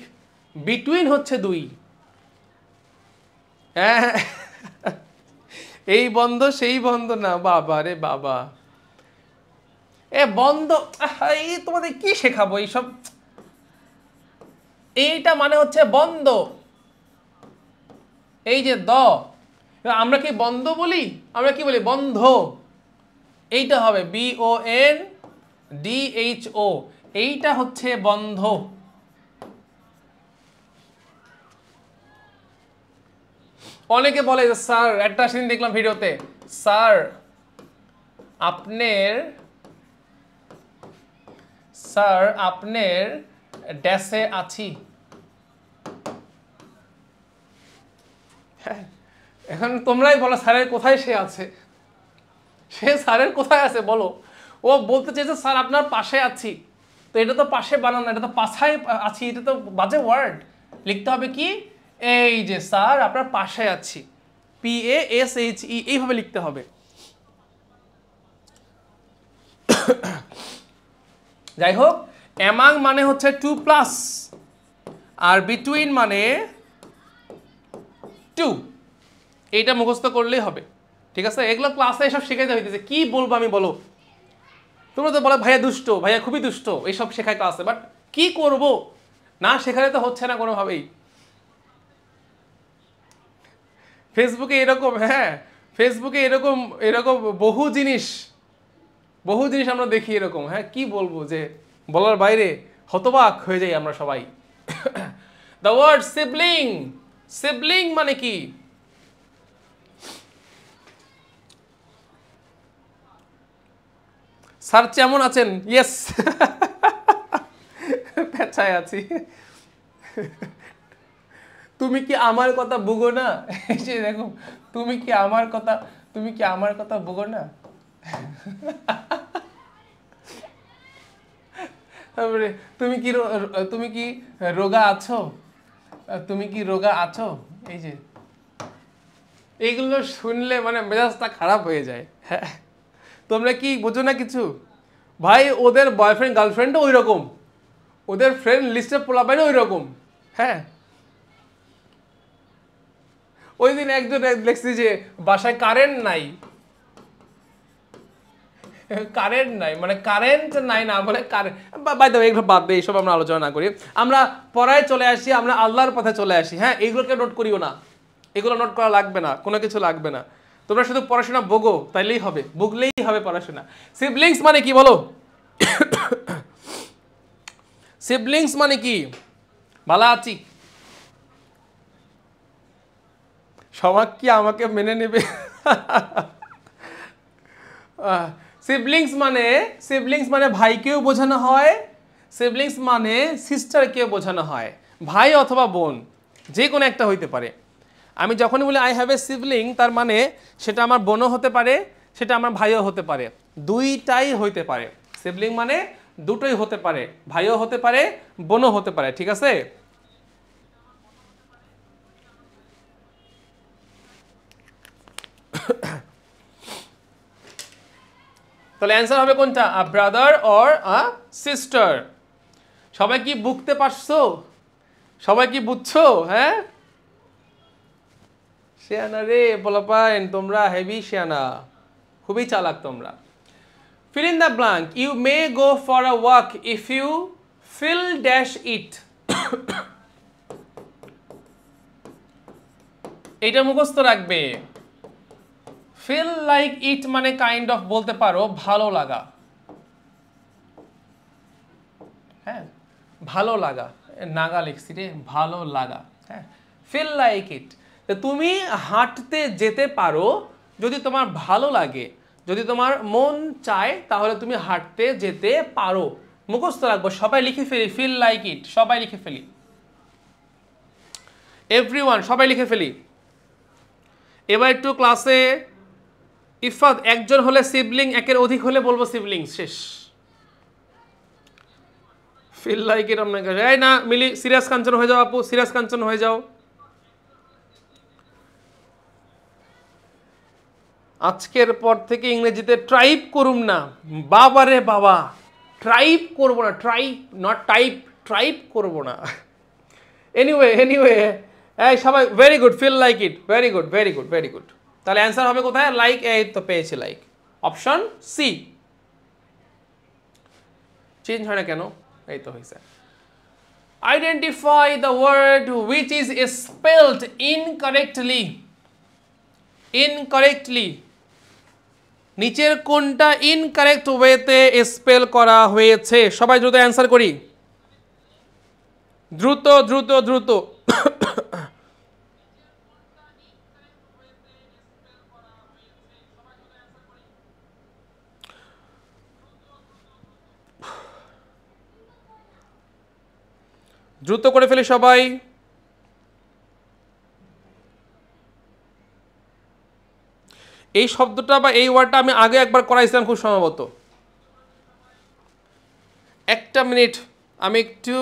বিটুইন হচ্ছে 2। হ্যাঁ, এই বন্ধ সেই বন্ধ না, বাবা রে বাবা। এ বন্ধ, এই তোমাদের কি শেখাবো এইসব? এইটা মানে হচ্ছে বন্ধ, এই যে আমরা কি বন্ধ বলি? আমরা কি বলি? বন্ধ। এইটা হবে BONDHO, এইটা হচ্ছে বন্ধ। অনেকে বলে যে স্যার, একটা সিন দেখলাম ভিডিওতে, স্যার আপনার ড্যাশে আছি। এখন তোমরাই বলো স্যারের কোথায় সে আছে? সে স্যারের কোথায় আছে বলো? ও বলতে চেয়েছে স্যার আপনার পাশে আছি, তো এটা তো পাশে বানানো, এটা তো পাছায় আছি, এটা তো বাজে ওয়ার্ড। লিখতে হবে কি, এই যে স্যার আপনার পাশে আছি, PASHE, এইভাবে লিখতে হবে। যাই হোক, অ্যামাং মানে হচ্ছে 2+, আর বিটুইন মানে 2। এইটা মুখস্থ করলেই হবে, ঠিক আছে? এগুলো ক্লাসে এসব শেখাইতে হইতেছে, কি বলবো আমি বলো? তোমরা তো বলো ভাইয়া দুষ্ট, ভাইয়া খুবই দুষ্ট, এইসব শেখায় ক্লাসে, বাট কি করব, না শেখালে তো হচ্ছে না কোনোভাবেই। ফেসবুকে এরকম, হ্যাঁ, ফেসবুকে এরকম এরকম বহু জিনিস আমরা দেখি এরকম। হ্যাঁ, কি বলবো যে বলার বাইরে, হতবাক হয়ে যাই আমরা সবাই। দ্য ওয়ার্ড সিবলিং, সিবলিং মানে কি? স্যার কেমন আছেন? ইয়েস, পেঁচায় আছি। তুমি কি আমার কথা বুঝো না? এই যে দেখো, তুমি কি আমার কথা বুঝো না? তারপরে তুমি কি রোগা আছো? তুমি কি রোগা আছো? এই যে এইগুলো শুনলে মানে মেজাজটা খারাপ হয়ে যায়। হ্যাঁ, তোমরা কি বোঝো না কিছু? ভাই ওদের বয়ফ্রেন্ড গার্লফ্রেন্ডও ওই রকম, ওদের ফ্রেন্ড লিস্টে পোলাপাইনও ওই রকম। হ্যাঁ, ওই দিন একজন দেখছি যে বাসায় কারেন্ট নাই, মানে কারেন্ট নাই না বলে কারেন্ট। বাই দ্য ওয়ে, এগুলো বাদ দিয়ে এইসব আমরা আলোচনা না করি, আমরা পড়ায় চলে আসি, আমরা আল্লাহর পথে চলে আসি। হ্যাঁ, এইগুলোকে নোট করিও না, এগুলো নোট করা লাগবে না, কোনো কিছু লাগবে না। তোমরা শুধু পড়াশোনা বোগো, তাইলেই হবে, বুঝলেই হবে পড়াশোনা। সিবলিংস মানে কি বলো? সিবলিংস মানে কি? ভালো আছি। সবাই কি আমাকে মেনে নেবে? সিবলিংস মানে ভাইকেও বোঝানো হয়, সিবলিংস মানে সিস্টারকেও বোঝানো হয়, ভাই অথবা বোন, যে কোনো একটা হইতে পারে। আমি যখনই বলি আই হ্যাভ এ সিবলিং, তার মানে সেটা আমার বোনও হতে পারে, সেটা আমার ভাইও হতে পারে, দুইটাই হইতে পারে। সিবলিং মানে দুটোই হতে পারে, ভাইও হতে পারে, বোনও হতে পারে, ঠিক আছে? তাহলে অ্যান্সার হবে কোনটা? আ ব্রাদার অর আ সিস্টার। সবাই কি বুঝতে পারছো? সবাই কি বুঝছো? হ্যাঁ, শিয়ানা রে পোলাপাইন, তোমরা হেভি শিয়ানা, খুবই চালাক তোমরা। fill in the blank, you may go for a walk if you feel dash it. এটা মুখস্থ রাখবে। ফিল লাইক ইট মানে কাইন্ড অফ বলতে পারো ভালো লাগা। হ্যাঁ, ভালো লাগা, নাগা লিখছি রে, ভালো লাগা। হ্যাঁ, ফিল লাইক ইট, তুমি হাঁটতে যেতে পারো যদি তোমার ভালো লাগে, যদি তোমার মন চায় তাহলে তুমি হাঁটতে যেতে পারো। মুখস্থ রাখবো, সবাই লিখে ফেলি, ফিল লাইক ইট, সবাই লিখে ফেলি, এভরিওয়ান সবাই লিখে ফেলি। এবার একটু ক্লাসে ইফাত একজন হলে সিবলিং, একের অধিক হলে বলবো সিবলিং, শেষ। ফিল লাইক ইট আপনাকে, এই না মিলি, সিরিয়াস কাঞ্চন হয়ে যাও আপু, সিরিয়াস কাঞ্চন হয়ে যাও। আজকের পর থেকে ইংরেজিতে ট্রাইপ করুম না, বাবা রে বাবা, ট্রাইপ করবো না, ট্রাইপ নট টাইপ, ট্রাইপ করবো না। এনিওয়ে এই সবাই very good, feel like it, very good very good very good. তাহলে অ্যান্সার হবে কোথায়? লাইক, এই তো পেয়েছি লাইক, অপশন সি। চেঞ্জ হয় না কেন? এই তো হয়েছে। Identify the word which is spelled incorrectly. Incorrectly, নিচের কোনটা ইনকারেক্ট ওয়েতে স্পেল করা হয়েছে? সবাই দ্রুত অ্যান্সার করি, দ্রুত দ্রুত দ্রুত। দ্রুত করে ফেলি সবাই। এই শব্দটা বা এই ওয়ার্ডটা আমি আগে একবার করাইছিলাম খুব সম্ভবত। একটা মিনিট, আমি একটু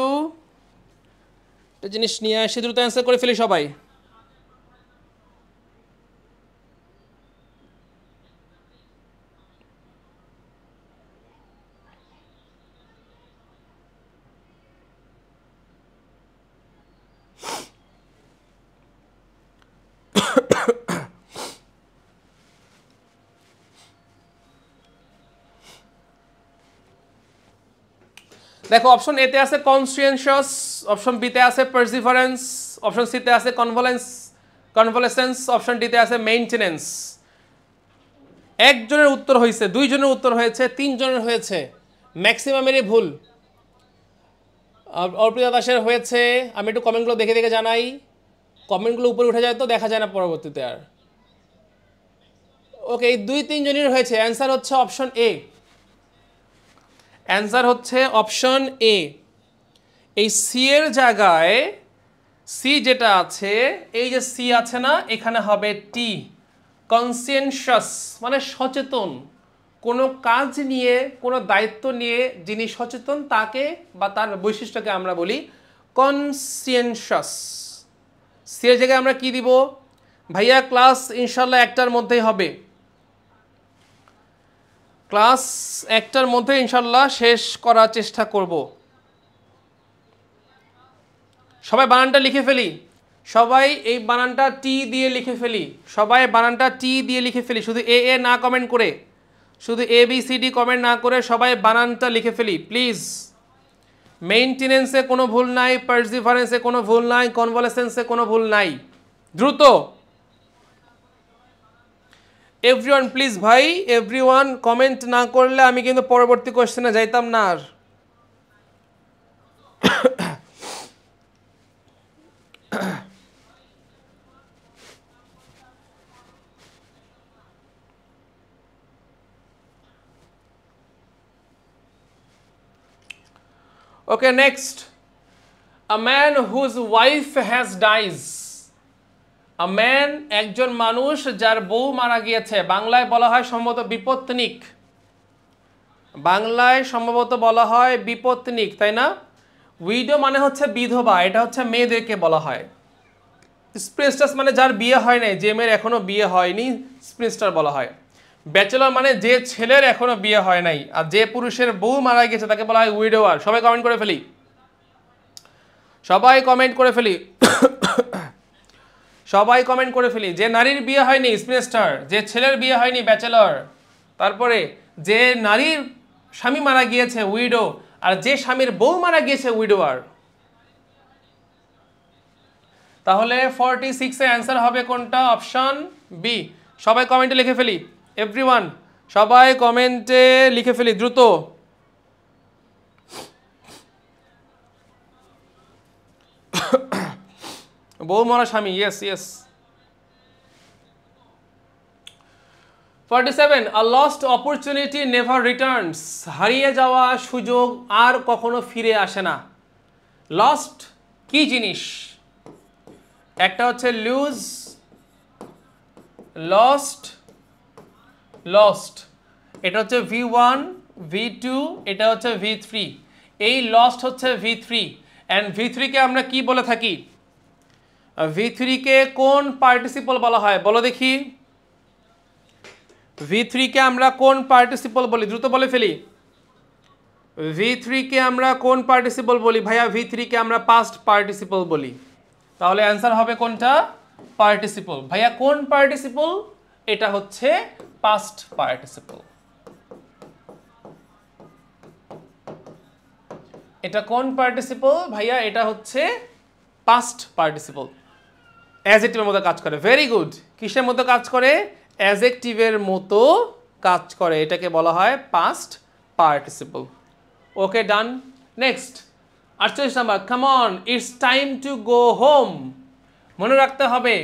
একটা জিনিস নিয়ে আসি, দ্রুত অ্যান্সার করে ফেলি সবাই। দেখো, অপশন এতে আছে কনসিয়েন্সিয়াস, অপশন বিতে আছে পারসিভারেন্স, অপশন সিতে আছে কনভলেসেন্স, অপশন ডিতে আছে মেইনটেনেন্স। একজনের উত্তর হয়েছে, দুইজনের উত্তর হয়েছে, তিনজনের হয়েছে, ম্যাক্সিমামেরই ভুল। অর্পিতা দাসের হয়েছে, আমি একটু কমেন্টগুলো দেখে দেখে জানাই, কমেন্টগুলো উপরে উঠে যায় তো দেখা যায় না পরবর্তীতে আর। ওকে, এই দুই তিনজনের হয়েছে, অ্যান্সার হচ্ছে অপশন এ, অ্যান্সার হচ্ছে অপশন এ। এই সি এর জায়গায়, সি যেটা আছে, এই যে সি আছে না, এখানে হবে টি। কনসিয়েন্সিয়াস মানে সচেতন, কোনো কাজ নিয়ে, কোনো দায়িত্ব নিয়ে যিনি সচেতন তাকে বা তার বৈশিষ্ট্যকে আমরা বলি কনসিয়েন্সিয়াস। সি এর জায়গায় আমরা কি দিব? ভাইয়া ক্লাস ইনশাল্লাহ একটার মধ্যেই হবে, ক্লাস একটার মধ্যে ইনশাল্লাহ শেষ করার চেষ্টা করব। সবাই বানানটা লিখে ফেলি, সবাই এই বানানটা টি দিয়ে লিখে ফেলি, সবাই বানানটা টি দিয়ে লিখে ফেলি, শুধু এ এ না কমেন্ট করে, শুধু A B C D comment না করে সবাই বানানটা লিখে ফেলি প্লিজ। মেইনটেনেন্সে কোনো ভুল নাই, পারসিভারেন্সে কোনো ভুল নাই, কনভলেসেন্সে কোনো ভুল নাই, দ্রুত। এভরিওয়ান প্লিজ ভাই, এভরিওয়ান কমেন্ট না করলে আমি কিন্তু পরবর্তী কোয়েশ্চেনে যাইতাম না আর। Okay, next. A man whose wife has dies. A man, একজন মানুষ যার বউ মারা গিয়েছে, বাংলায় বলা হয় সম্ভবত বিপত্নিক, বাংলায় সম্ভবত বলা হয় বিপত্নিক, তাই না? উইডো মানে হচ্ছে বিধবা, এটা হচ্ছে মেয়েদেরকে বলা হয়। স্প্রিনস্টার মানে যার বিয়ে হয় নাই, যে মেয়ের এখনো বিয়ে হয়নি স্প্রিনস্টার বলা হয়। ব্যাচেলর মানে যে ছেলের এখনো বিয়ে হয় নাই, আর যে পুরুষের বউ মারা গেছে তাকে বলা হয় উইডোয়ার। সবাই কমেন্ট করে ফেলি, সবাই কমেন্ট করে ফেলি, সবাই কমেন্ট করে ফেলি। যে নারীর বিয়ে হয়নি স্প্রিনস্টার, যে ছেলের বিয়ে হয়নি ব্যাচেলর, তারপরে যে নারীর স্বামী মারা গিয়েছে উইডো, আর যে স্বামীর বউ মারা গিয়েছে উইডোয়ার। তাহলে 46 এর অ্যান্সার হবে কোনটা? Option B. সবাই কমেন্টে লিখে ফেলি, এভরিওয়ান সবাই কমেন্টে লিখে ফেলি দ্রুত। বউ মরা স্বামী, yes yes. 47 a lost opportunity never returns, হারিয়ে যাওয়া সুযোগ আর কখনো ফিরে আসে না। লস্ট কি জিনিস? একটা হচ্ছে লুজ, লস্ট, লস্ট, এটা হচ্ছে V1 V2, এটা হচ্ছে V3। এই লস্ট হচ্ছে V3 এন্ড V3 কে আমরা কি বলে থাকি? V3 কে কোন পার্টিসিপল বলা হয় বলো দেখি? V3 কে আমরা কোন পার্টিসিপল বলি? দ্রুত বলে ফেলি। V3 কে আমরা কোন পার্টিসিপল বলি ভাইয়া? V3 কে আমরা পাস্ট পার্টিসিপল বলি। তাহলে অ্যান্সার হবে কোনটা? পার্টিসিপল। ভাইয়া কোন পার্টিসিপল? এটা হচ্ছে পাস্ট পার্টিসিপল। এটা কোন পার্টিসিপল ভাইয়া? এটা হচ্ছে পাস্ট পার্টিসিপল। অ্যাডজেক্টিভের মতো কাজ করে। Very good. কিসের মতো কাজ করে? অ্যাডজেক্টিভের মতো কাজ করে, এটাকে বলা হয় past participle. Okay, done. Next 48 number, come on it's time to go home. মনে রাখতে হবে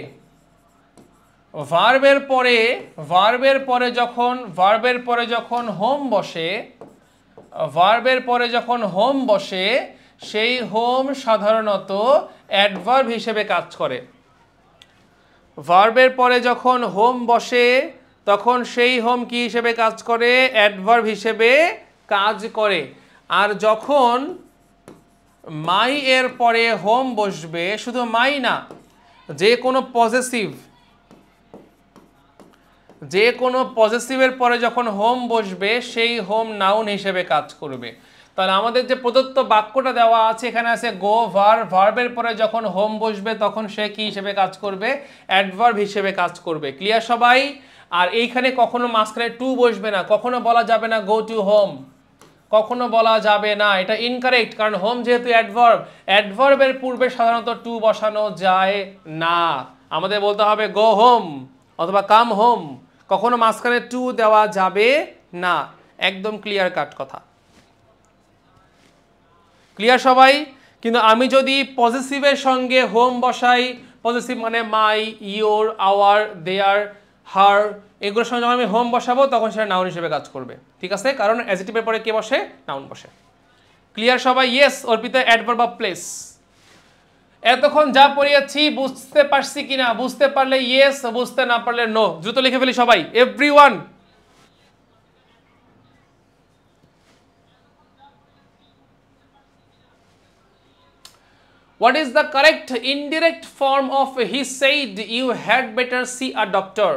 ভার্বের পরে যখন হোম বসে, ভার্বের পরে যখন হোম বসে, সেই হোম সাধারণত অ্যাডভার্ব হিসেবে কাজ করে। ভার্বের পরে যখন হোম বসে তখন সেই হোম কি হিসেবে কাজ করে? অ্যাডভার্ব হিসেবে কাজ করে। আর যখন মাই এর পরে হোম বসবে, শুধু মাই না, যে কোনো পজেসিভের পরে যখন হোম বসবে সেই হোম নাউন হিসেবে কাজ করবে। তাহলে আমাদের যে প্রদত্ত বাক্যটা দেওয়া আছে, এখানে আছে গো ভার্বের পরে যখন হোম বসবে তখন সে কি হিসেবে কাজ করবে? অ্যাডভার্ব হিসেবে কাজ করবে। ক্লিয়ার সবাই? আর এইখানে কখনো মাঝখানে টু বসবে না, কখনো বলা যাবে না গো টু হোম, কখনো বলা যাবে না, এটা ইনকারেক্ট। কারণ হোম যেহেতু অ্যাডভার্ব, অ্যাডভার্বের পূর্বে সাধারণত টু বসানো যায় না। আমাদের বলতে হবে গো হোম অথবা কাম হোম, কখনো মাঝখানে টু দেওয়া যাবে না। একদম ক্লিয়ার কাট কথা। ক্লিয়ার সবাই? কিন্তু আমি যদি পজিটিভের সঙ্গে হোম বসাই, পজিটিভ মানে মাই, ইওর, আওয়ার, দেয়ার, হার, এগুলোর সঙ্গে যখন আমি হোম বসাবো তখন সেটা নাউন হিসেবে কাজ করবে। ঠিক আছে? কারণ অ্যাডজেক্টিভের পরে কে বসে? নাউন বসে। ক্লিয়ার সবাই? Yes Arpita, adverb of place. এতক্ষণ যা পড়িয়েছি বুঝতে পারছি কিনা? বুঝতে পারলে ইয়েস, বুঝতে না পারলে নো। দ্রুত লিখে ফেলি সবাই, everyone. What is the correct indirect form of he said you had better see a doctor?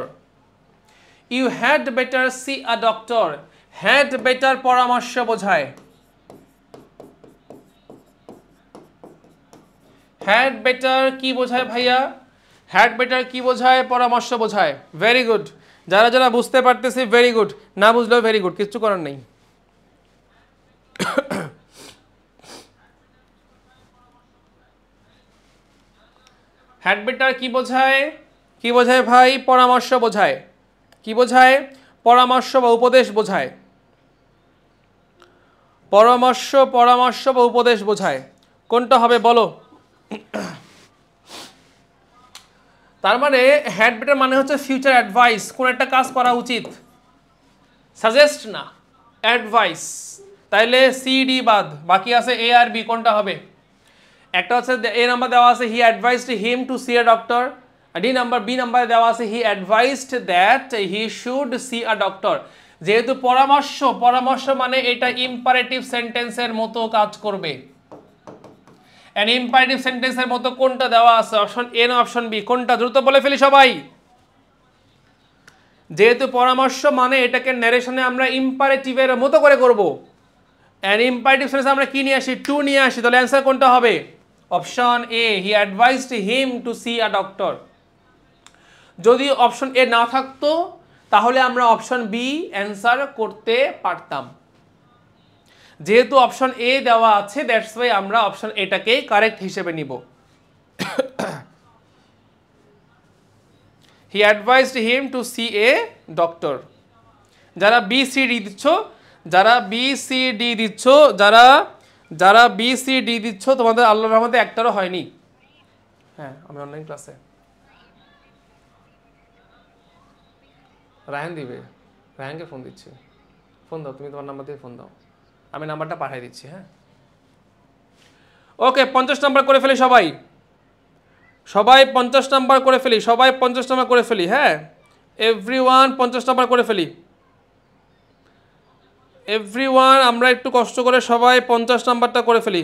You had better see a doctor. Had better পরামর্শ বোঝায়। had better কি বোঝায় ভাইয়া? had better কি বোঝায়? পরামর্শ বোঝায়। Very good. যারা যারা বুঝতে পারতেছি ভেরি গুড, না বুঝলেও ভেরি গুড, কিচ্ছু করার নেই। হ্যাড বেটার কি বোঝায়? কি বোঝায় ভাই? পরামর্শ বোঝায়। কি বোঝায়? পরামর্শ বা উপদেশ বোঝায়। পরামর্শ বা উপদেশ বোঝায়। কোনটা হবে বলো? তার মানে হ্যাড বেটার মানে হচ্ছে ফিউচার অ্যাডভাইস, কোন একটা কাজ করা উচিত, সাজেস্ট না, অ্যাডভাইস। তাইলে সি ডি বাদ, বাকি আছে এ আর বি। কোনটা হবে? একটা হচ্ছে এ নাম্বার দেওয়া আছে he advised him to see a doctor, B number দেওয়া আছে he advised that he should see a doctor. যেহেতু পরামর্শ মানে এটা ইম্পারেটিভ সেন্টেন্সের মতো কাজ করবে। এন্ড ইম্পারেটিভ সেন্টেন্সের মতো কোনটা দেওয়া আছে? অপশন এ না অপশন বি? কোনটা? দ্রুত বলে ফেলি সবাই। যেহেতু পরামর্শ মানে এটাকে ন্যারেশনে আমরা ইম্পারেটিভের মতো করে করব, এন্ড ইম্পারেটিভ সেন্টেন্স আমরা কি নিয়ে আসি? টু নিয়ে আসি। তাহলে অ্যান্সার কোনটা হবে? Option A, he advised him to see a doctor. যদি অপশন এ না থাকতো তাহলে আমরা অপশন বি অ্যান্সার করতে পারতাম। যেহেতু অপশন এ দেওয়া আছে দ্যাটস ওয়াই আমরা অপশন এটাকে কারেক্ট হিসেবে নিব। He advised him to see a doctor. যারা বি সি ডি দিচ্ছ, যারা বি সি ডি দিচ্ছ, যারা বি সি ডি দিচ্ছ, তোমাদের আল্লাহর রহমতে একটারও হয়নি। হ্যাঁ, আমি অনলাইন ক্লাসে। রায়হান দিবে। রায়হানকে ফোন দিচ্ছি, ফোন দাও, তুমি তোমার নাম্বার দিয়ে ফোন দাও, আমি নাম্বারটা পাঠিয়ে দিচ্ছি। হ্যাঁ, ওকে, 50 নাম্বার করে ফেলি সবাই, সবাই 50 নাম্বার করে ফেলি, সবাই 50 নাম্বার করে ফেলি। হ্যাঁ, এভরিওয়ান 50 নাম্বার করে ফেলি, এভরিওয়ান আমরা একটু কষ্ট করে সবাই 50 নাম্বারটা করে ফেলি।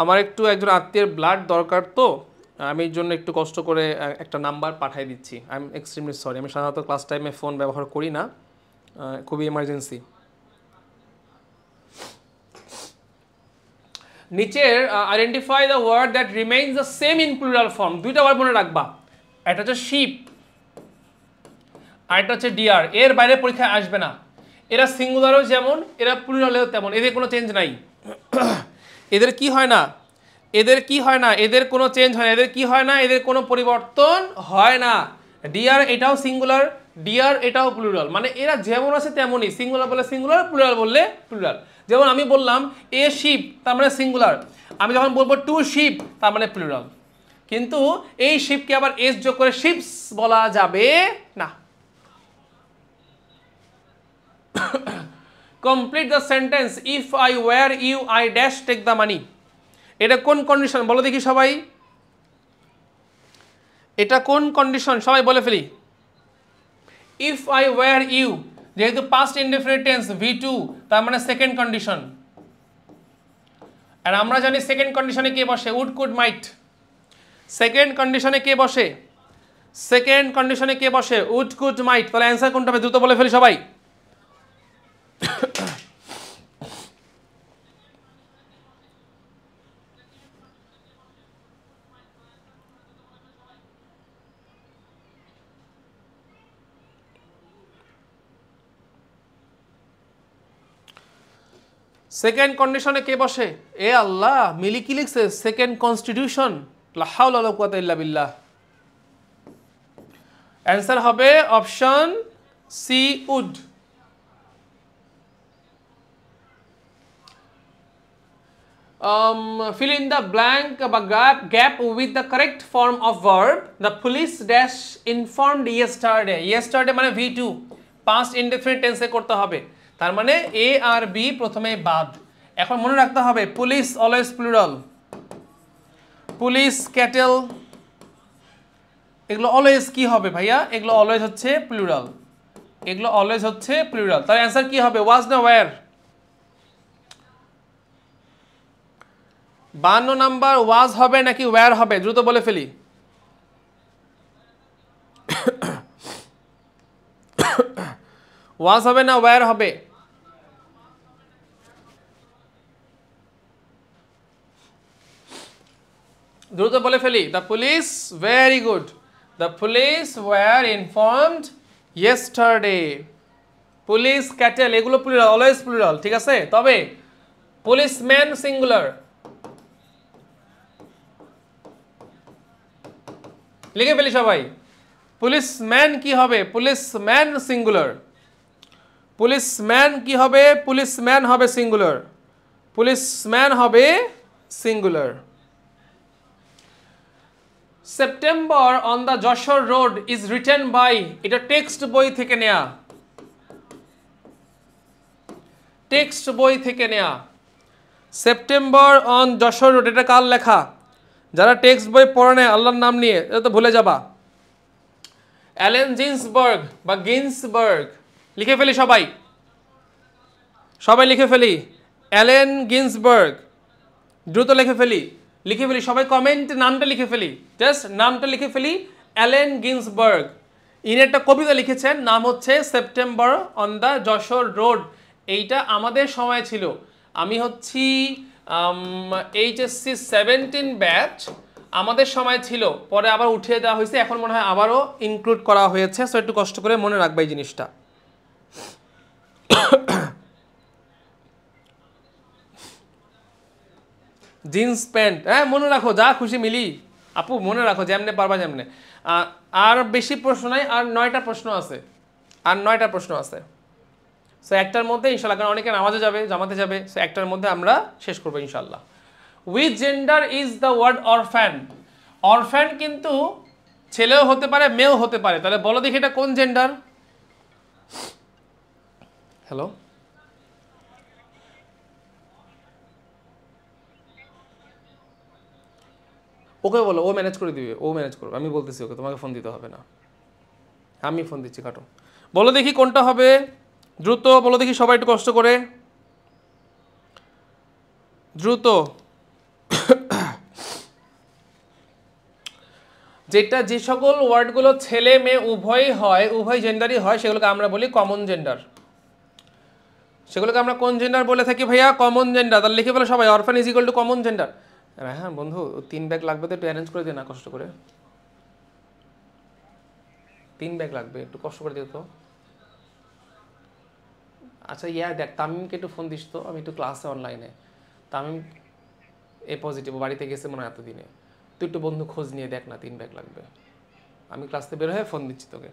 আমার একটু একজন আত্মীয়ের ব্লাড দরকার, তো আমি এর জন্য একটু কষ্ট করে একটা নাম্বার পাঠিয়ে দিচ্ছি। আই এম এক্সট্রিমলি সরি, আমি সাধারণত ক্লাস টাইমে ফোন ব্যবহার করি না, খুবই এমার্জেন্সি। নিচের identify the word that remains the same in plural form. দুইটা ওয়ার্ড মনে রাখবা, একটা হচ্ছে শিপ আর একটা হচ্ছে ডিয়ার। এর বাইরে পরীক্ষায় আসবে না। এরা সিঙ্গুলারও যেমন, এরা প্লুরালেও তেমন, এদের কোনো চেঞ্জ নাই। এদের কি হয় না, এদের কি হয় না, এদের কোনো চেঞ্জ হয় না, এদের কি হয় না, এদের কোনো পরিবর্তন হয় না। ডিয়ার এটাও সিঙ্গুলার, ডিয়ার এটাও প্লুরাল, মানে এরা যেমন আছে তেমনই। সিঙ্গুলার বললে সিঙ্গুলার, প্লুরাল বললে প্লুরাল। যেমন আমি বললাম এ শিপ, তার মানে সিঙ্গুলার। আমি যখন বলবো টু শিপ, তার মানে প্লুরাল। কিন্তু এই শিপকে আবার এস যোগ করে শিপস বলা যাবে না। Complete the sentence, if I were you I dash take the money. এটা কোন কন্ডিশন বলো দেখি সবাই, এটা কোন কন্ডিশন সবাই বলে ফেলি। ইফ আই ওয়্যার ইউ, যেহেতু পাস্ট ইনডেফিনিট টেন্স V2, তার মানে সেকেন্ড কন্ডিশন। আর আমরা জানি সেকেন্ড কন্ডিশনে কে বসে, উড কুড মাইট। সেকেন্ড কন্ডিশনে কে বসে, সেকেন্ড কন্ডিশনে কে বসে, উড কুড মাইট। তাহলে অ্যান্সার কোনটা হবে, দ্রুত বলে ফেলি সবাই। সেকেন্ড কন্ডিশনে কে বসে, এ আল্লাহ, মিলি কি লিখছে, সেকেন্ড কনস্টিটিউশন, লা হাওলা ওয়ালা কুওয়াতা ইল্লা বিল্লাহ। অ্যান্সার হবে option C, would. fill in the blank বা gap with the correct form of verb. The police dash informed yesterday. Yesterday মানে V2, past indefinite tense এ করতে হবে, তার মানে A আর B প্রথমে বাদ। এখন মনে রাখতে হবে police always plural, police cattle এগুলো অলওয়েজ কি হবে ভাইয়া, এগুলো অলওয়েজ হচ্ছে প্লুরাল, এগুলো অলওয়েজ হচ্ছে প্লুরাল। তার অ্যান্সার কি হবে, ওয়াজ না ওয়্যার? 52 নাম্বার ওয়াজ হবে নাকি ওয়্যার হবে, দ্রুত বলে ফেলি। ওয়াজ হবে না ওয়্যার হবে? দ্রুত বলে ফেলি। The police, very good, the police were informed yesterday. Police cattle এগুলো প্লুরাল, অলওয়েজ প্লুরাল, ঠিক আছে। তবে পুলিশম্যান সিঙ্গুলার, লিখে ফেলি সবাই। পুলিশম্যান কি হবে, পুলিশম্যান সিঙ্গুলার। পুলিশম্যান কি হবে, পুলিশম্যান হবে সিঙ্গুলার, পুলিশম্যান হবে singular. September on the Jessore road is written by, এটা টেক্সট বই থেকে নেয়া, টেক্সট বই থেকে নেয়া। সেপ্টেম্বর অন যশোর রোড এটা কার লেখা? যারা টেক্সট বই পড়ে নেয় আল্লাহর নাম নিয়ে, এটা তো ভুলে যাবা। অ্যালেন জিন্সবার্গ বা গিন্সবার্গ, লিখে ফেলি সবাই, সবাই লিখে ফেলি। অ্যালেন গিন্সবার্গ, দ্রুত লিখে ফেলি, লিখে ফেলি সবাই, কমেন্ট নামটা লিখে ফেলি, জাস্ট নামটা লিখে ফেলি। অ্যালেন গিন্সবার্গ, ইনি একটা কবিতা লিখেছেন, নাম হচ্ছে September on the Jessore road. এইটা আমাদের সময় ছিল, আমি হচ্ছি HSC 17 ব্যাচ, আমাদের সময় ছিল, পরে আবার উঠিয়ে দেওয়া হয়েছে, এখন মনে হয় আবারও ইনক্লুড করা হয়েছে। সো একটু কষ্ট করে মনে রাখবে এই জিনিসটা। জিন্স প্যান্ট, হ্যাঁ মনে রাখো, যা খুশি মিলি আপু, মনে রাখো যেমনে পারবা যেমনে। আর বেশি প্রশ্ন নাই, আর 9টা প্রশ্ন আছে, আর 9টা প্রশ্ন আছে। সো একটার মধ্যে ইনশাল্লাহ, কারণ অনেকে নামাজে যাবে, জামাতে যাবে, সো একটার মধ্যে আমরা শেষ করবো ইনশাল্লাহ। With gender is the word orphan? Orphan কিন্তু ছেলেও হতে পারে, মেয়েও হতে পারে। তাহলে বলো দেখি এটা কোন জেন্ডার? হ্যালো, ওকে বলো, ও ম্যানেজ করে দিবে, ও ম্যানেজ করবে, আমি বলতেছি ওকে, তোমাকে ফোন দিতে হবে না, আমি ফোন দিচ্ছি, কাটো। বলো দেখি কোনটা হবে, দ্রুত বলো দেখি সবাই, একটু কষ্ট করে, দ্রুত। যেটা, যে সকল ওয়ার্ডগুলো ছেলে মেয়ে উভয়ই হয়, উভয় জেন্ডারই হয়, সেগুলোকে আমরা বলি কমন জেন্ডার। সেগুলোকে আমরা কোন জেন্ডার বলে থাকি ভাইয়া? Common gender. তাহলে লিখে ফেলো সবাই, অরফান is equal to common gender. হ্যাঁ বন্ধু, 3 ব্যাগ লাগবে তো একটু অ্যারেঞ্জ করে দিও না কষ্ট করে। 3 ব্যাগ লাগবে, একটু কষ্ট করে দিও তো। আচ্ছা দেখ, তামিমকে একটু ফোন দিস তো, আমি একটু ক্লাসে অনলাইনে। তামিম এ পজিটিভ, বাড়িতে গেছে মনে হয় এতদিনে। তুই একটু বন্ধু খোঁজ নিয়ে দেখ না, 3 ব্যাগ লাগবে। আমি ক্লাস থেকে বের হয়ে ফোন দিচ্ছি তোকে।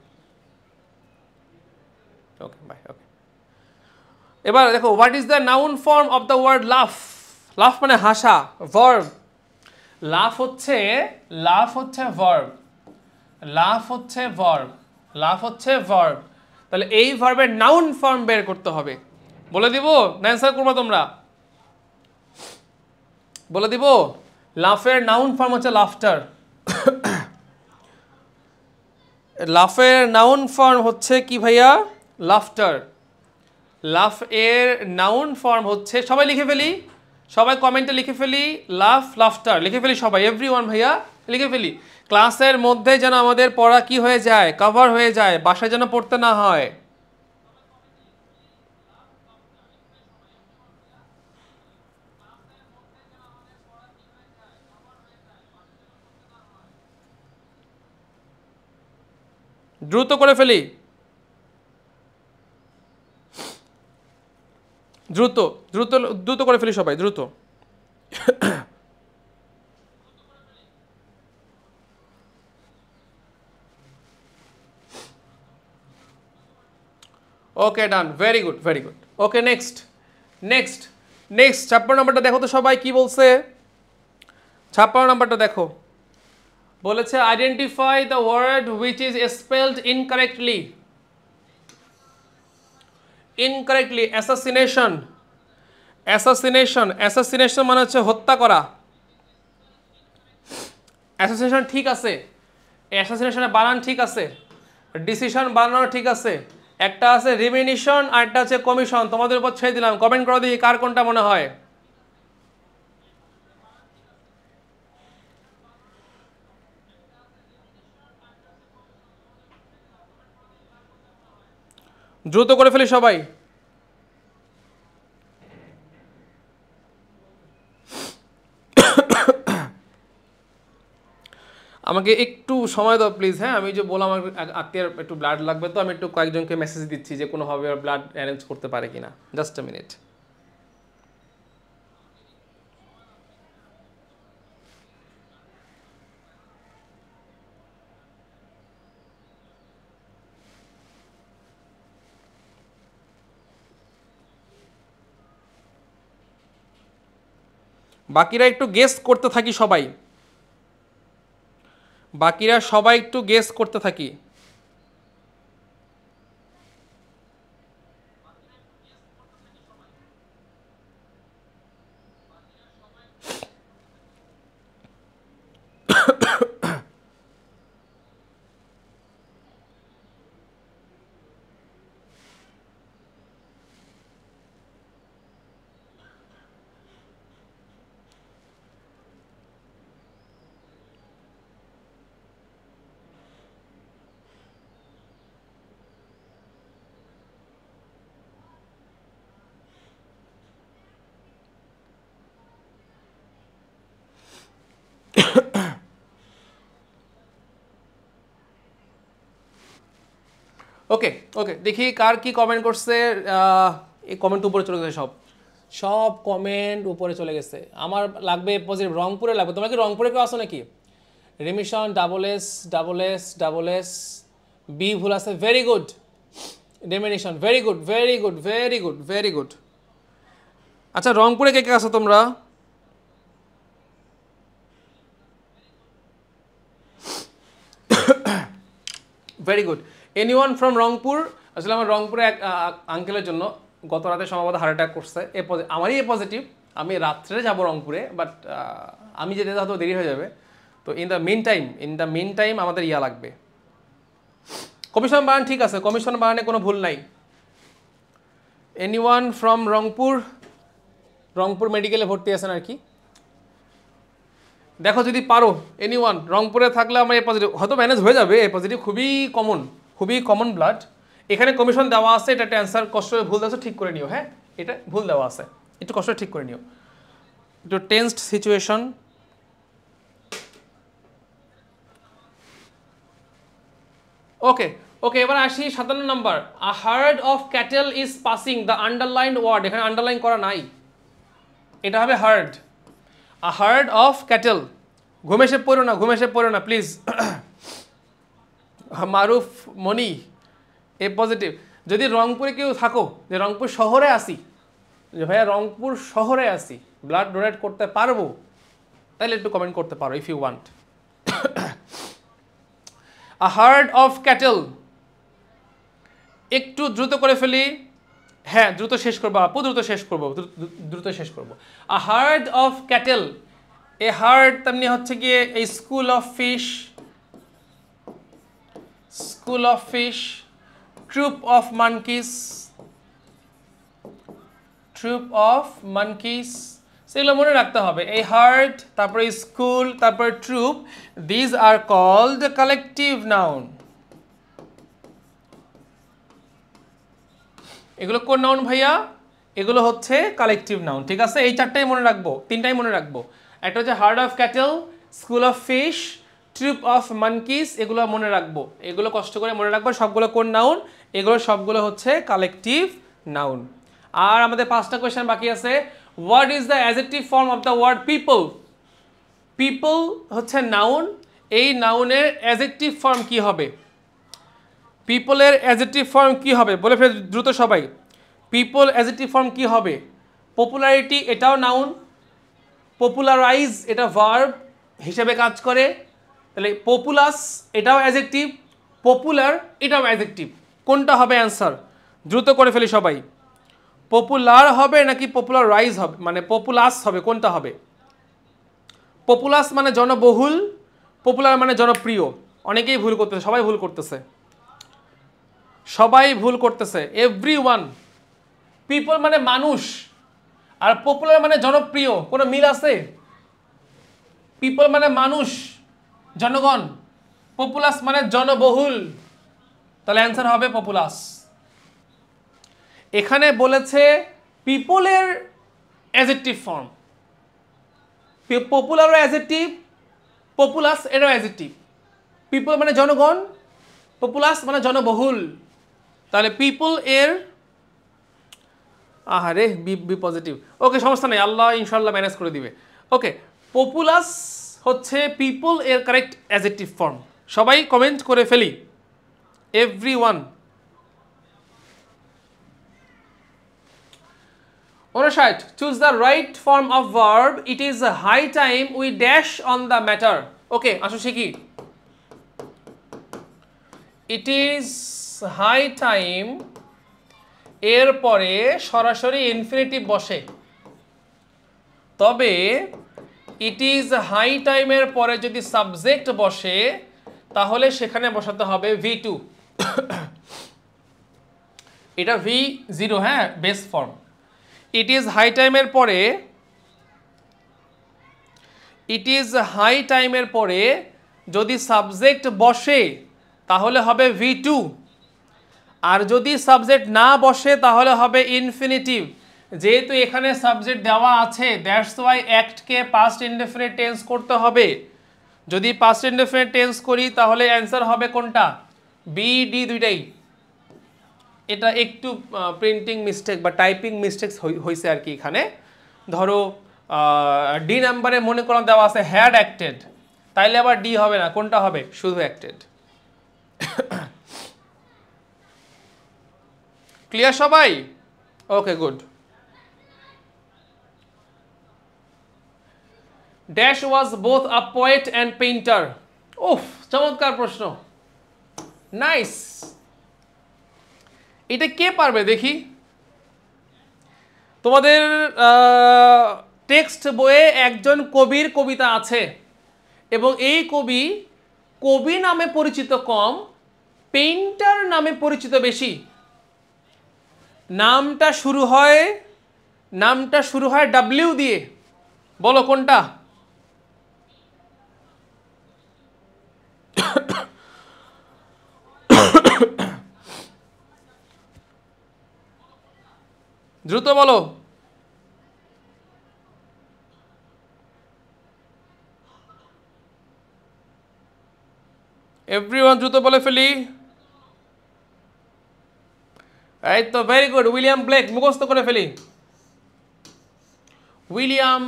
Okay bye. ওকে, এবার দেখো, what is the noun form of the word laugh? Laugh মানে হাসা, ভার্ব। লাফ হচ্ছে ভার্ব, লাফ হচ্ছে ভার্ব, লাফ হচ্ছে ভার্ব। তাহলে এই ভার্বের নাউন ফর্ম বের করতে হবে। বলে দিব না অ্যান্সার করবো তোমরা? বলে দিব, লাফের নাউন ফর্ম হচ্ছে লাফটার। লাফের নাউন ফর্ম হচ্ছে কি ভাইয়া? লাফটার। লাফ এর নাউন ফর্ম হচ্ছে, সবাই লিখে ফেলি, সবাই কমেন্টে লিখে ফেলি, লাফ, লাফটার লিখে ফেলি সবাই, এভরিওয়ান ভাইয়া লিখে ফেলি। ক্লাসের মধ্যে যেন আমাদের পড়া কি হয়ে যায়, কভার হয়ে যায়, বাসায় যেন পড়তে না হয়। দ্রুত করে ফেলি, দ্রুত দ্রুত দ্রুত করে ফেলি সবাই, দ্রুত। Okay done, very good, very good. Okay next, next, next 56 নম্বরটা দেখো তো সবাই কি বলছে। 56 নম্বরটা দেখো, বলেছে identify the word which is spelled incorrectly. Incorrectly, assassination. Assassination, assassination মানে হচ্ছে হত্যা করা। অ্যাসাসিনেশন ঠিক আছে, অ্যাসাসিনেশনের বানান ঠিক আছে, ডিসিশন বানানো ঠিক আছে। একটা আছে রিমিনিশন আর একটা আছে কমিশন। তোমাদের উপর ছেড়ে দিলাম, কমেন্ট করে দিই কার কোনটা মনে হয়। দ্রুত করে ফেলি সবাই। আমাকে একটু সময় দাও প্লিজ। হ্যাঁ, আমি যে বললাম আমার আত্মীয়ের একটু ব্লাড লাগবে, তো আমি একটু কয়েকজনকে মেসেজ দিচ্ছি যে কোনোভাবে ব্লাড অ্যারেঞ্জ করতে পারে কিনা। Just a minute. বাকিরা একটু গেস করতে থাকি সবাই, বাকিরা সবাই একটু গেস করতে থাকি। ওকে, ওকে, দেখি কার কি কমেন্ট করছে। এই কমেন্ট উপরে চলে গেছে, সব সব কমেন্ট উপরে চলে গেছে। আমার লাগবে পজিটিভ, রংপুরে লাগবে। তোমরা কি রংপুরে কেউ আসো নাকি? Remission, double S, double S, double S, B ভুল আছে, very good. Domination, very good very good very good very good. আচ্ছা রংপুরে কে কে আছো তোমরা? Very good. Anyone from Rangpur? আসলে আমার রংপুরে এক আঙ্কেলের জন্য গত রাতে সম্ভবত হার্ট অ্যাটাক করছে। আমারই এ পজিটিভ, আমি রাত্রে যাব রংপুরে, বাট আমি যেতে হয়তো দেরি হয়ে যাবে। তো ইন দ্য মিন টাইম আমাদের ইয়া লাগবে, কমিশন বাড়ান। ঠিক আছে, কমিশন বাড়ানে কোনো ভুল নাই। Anyone from Rangpur? রংপুর মেডিকেলে ভর্তি আছেন আর কি, দেখো যদি পারো। এনিওয়ান রংপুরে থাকলে আমার এ পজিটিভ হয়তো ম্যানেজ হয়ে যাবে। এ পজিটিভ খুবই কমন ব্লাড। এখানে কমিশন দেওয়া আছে, এটা অ্যান্সার কষ্ট ভুল দেওয়া ঠিক করে নিও। হ্যাঁ, এটা ভুল দেওয়া আছে, একটু কষ্ট ঠিক করে নিও। একটু টেন্সড সিচুয়েশন। ওকে ওকে, এবার আসি 57 number. A herd of cattle is passing the underlined word. এখানে আন্ডারলাইন করা নাই, এটা হবে herd. A herd of cattle. ঘুমেশে পড়ো না please. Maruf Moni A positive. যদি রংপুরে কেউ থাকো, যে রংপুর শহরে আসি, যে ভাইয়া রংপুর শহরে আসি, ব্লাড ডোনেট করতে পারবো, তাহলে একটু কমেন্ট করতে পারো if you want. A herd of cattle, একটু দ্রুত করে ফেলি। হ্যাঁ দ্রুত শেষ করবো আপু, দ্রুত শেষ করবো। A herd of cattle, a herd তেমনি হচ্ছে গিয়ে এই school of fish, troop of monkeys, সেগুলো মনে রাখতে হবে। এই হার্ড, তারপরে স্কুল, তারপরে troop, these are called collective noun. এগুলো কোন নাউন ভাইয়া? এগুলো হচ্ছে কালেকটিভ নাউন। ঠিক আছে, এই চারটাই মনে রাখবো, তিনটাই মনে রাখবো। একটা হচ্ছে herd of cattle, school of fish, troop of monkeys, এগুলো মনে রাখবো। এগুলো কষ্ট করে মনে রাখবো, সবগুলো কোন নাউন? এগুলো সবগুলো হচ্ছে কালেকটিভ নাউন। আর আমাদের 5টা কোয়েশ্চেন বাকি আছে। What is the adjective form of the word people? People হচ্ছে নাউন, এই নাউনের অ্যাডজেক্টিভ ফর্ম কি হবে? পিপলের অ্যাডজেক্টিভ ফর্ম কি হবে? বলে ফেলে দ্রুত সবাই। পিপল অ্যাডজেক্টিভ ফর্ম কি হবে? পপুলারিটি, এটাও নাউন। পপুলারাইজ, এটা ভার্ব হিসেবে কাজ করে। তাহলে পপুলাস, এটাও অ্যাডজেক্টিভ। পপুলার, এটাও অ্যাডজেক্টিভ। কোনটা হবে অ্যান্সার? দ্রুত করে ফেলি সবাই। পপুলার হবে নাকি পপুলারাইজ হবে, মানে পপুলাস হবে, কোনটা হবে? পপুলাস মানে জনবহুল, পপুলার মানে জনপ্রিয়। অনেকেই ভুল করতেছে, সবাই ভুল করতেছে, এভরিওয়ান। পিপল মানে মানুষ, আর পপুলার মানে জনপ্রিয়, কোনো মিল আছে? পিপল মানে মানুষ, জনগণ। পপুলাস মানে জনবহুল, তাহলে অ্যান্সার হবে পপুলাস। এখানে বলেছে পিপলের অ্যাডজেক্টিভ ফর্ম, পপুলারও অ্যাডজেক্টিভ, পপুলাস এরও অ্যাডজেক্টিভ। পিপল মানে জনগণ, পপুলাস মানে জনবহুল, তাহলে পিপল এর আহারে বি পজিটিভ। ওকে সমস্যা নেই, আল্লাহ ইনশাল্লাহ ম্যানেজ করে দিবে। ওকে, পপুলাস হচ্ছে পিপল এর কারেক্ট অ্যাডজেক্টিভ ফর্ম। সবাই কমেন্ট করে ফেলি, everyone. 59, choose the right form of verb. It is high time we dash on the matter. Okay আসো শিখি। ইট ইজ হাই টাইম এর পরে সরাসরি ইনফিনিটিভ বসে, তবে ইট ইজ হাই টাইমের পরে যদি সাবজেক্ট বসে তাহলে সেখানে বসাতে হবে V2। এটা V0, হ্যাঁ base form. It is high টাইমের পরে, ইট ইজ হাই টাইমের পরে যদি সাবজেক্ট বসে তাহলে হবে V2, আর যদি সাবজেক্ট না বসে তাহলে হবে ইনফিনিটিভ। যেহেতু এখানে সাবজেক্ট দেওয়া আছে, দ্যাটস ওয়াই অ্যাক্টকে পাস্ট ইনডেফিনিট টেন্স করতে হবে। যদি পাস্ট ইনডেফিনিট টেন্স করি তাহলে অ্যান্সার হবে কোনটা? বি ডি দুইটাই। এটা একটু প্রিন্টিং মিস্টেক বা টাইপিং মিস্টেক্স হয়েছে আর কি। এখানে ধরো ডি নাম্বারে মনে করা দেওয়া আছে হ্যাড অ্যাক্টেড, তাইলে আবার ডি হবে না, কোনটা হবে? শুধু অ্যাক্টেড। ক্লিয়ার সবাই? Okay good. Dash was both a poet and painter. উফ, চমৎকার প্রশ্ন, নাইস। এটা কে পারবে দেখি? তোমাদের টেক্সট বইয়ে একজন কবির কবিতা আছে এবং এই কবি কবি নামে পরিচিত কম, পেইন্টার নামে পরিচিত বেশি। নামটা শুরু হয় ডাব্লিউ দিয়ে। বলো কোনটা? দ্রুত বলো। এভরিওয়ান দ্রুত বলে ফেলি। এই তো, ভেরি গুড, উইলিয়াম ব্লেক, মুখস্থ করে ফেলি। উইলিয়াম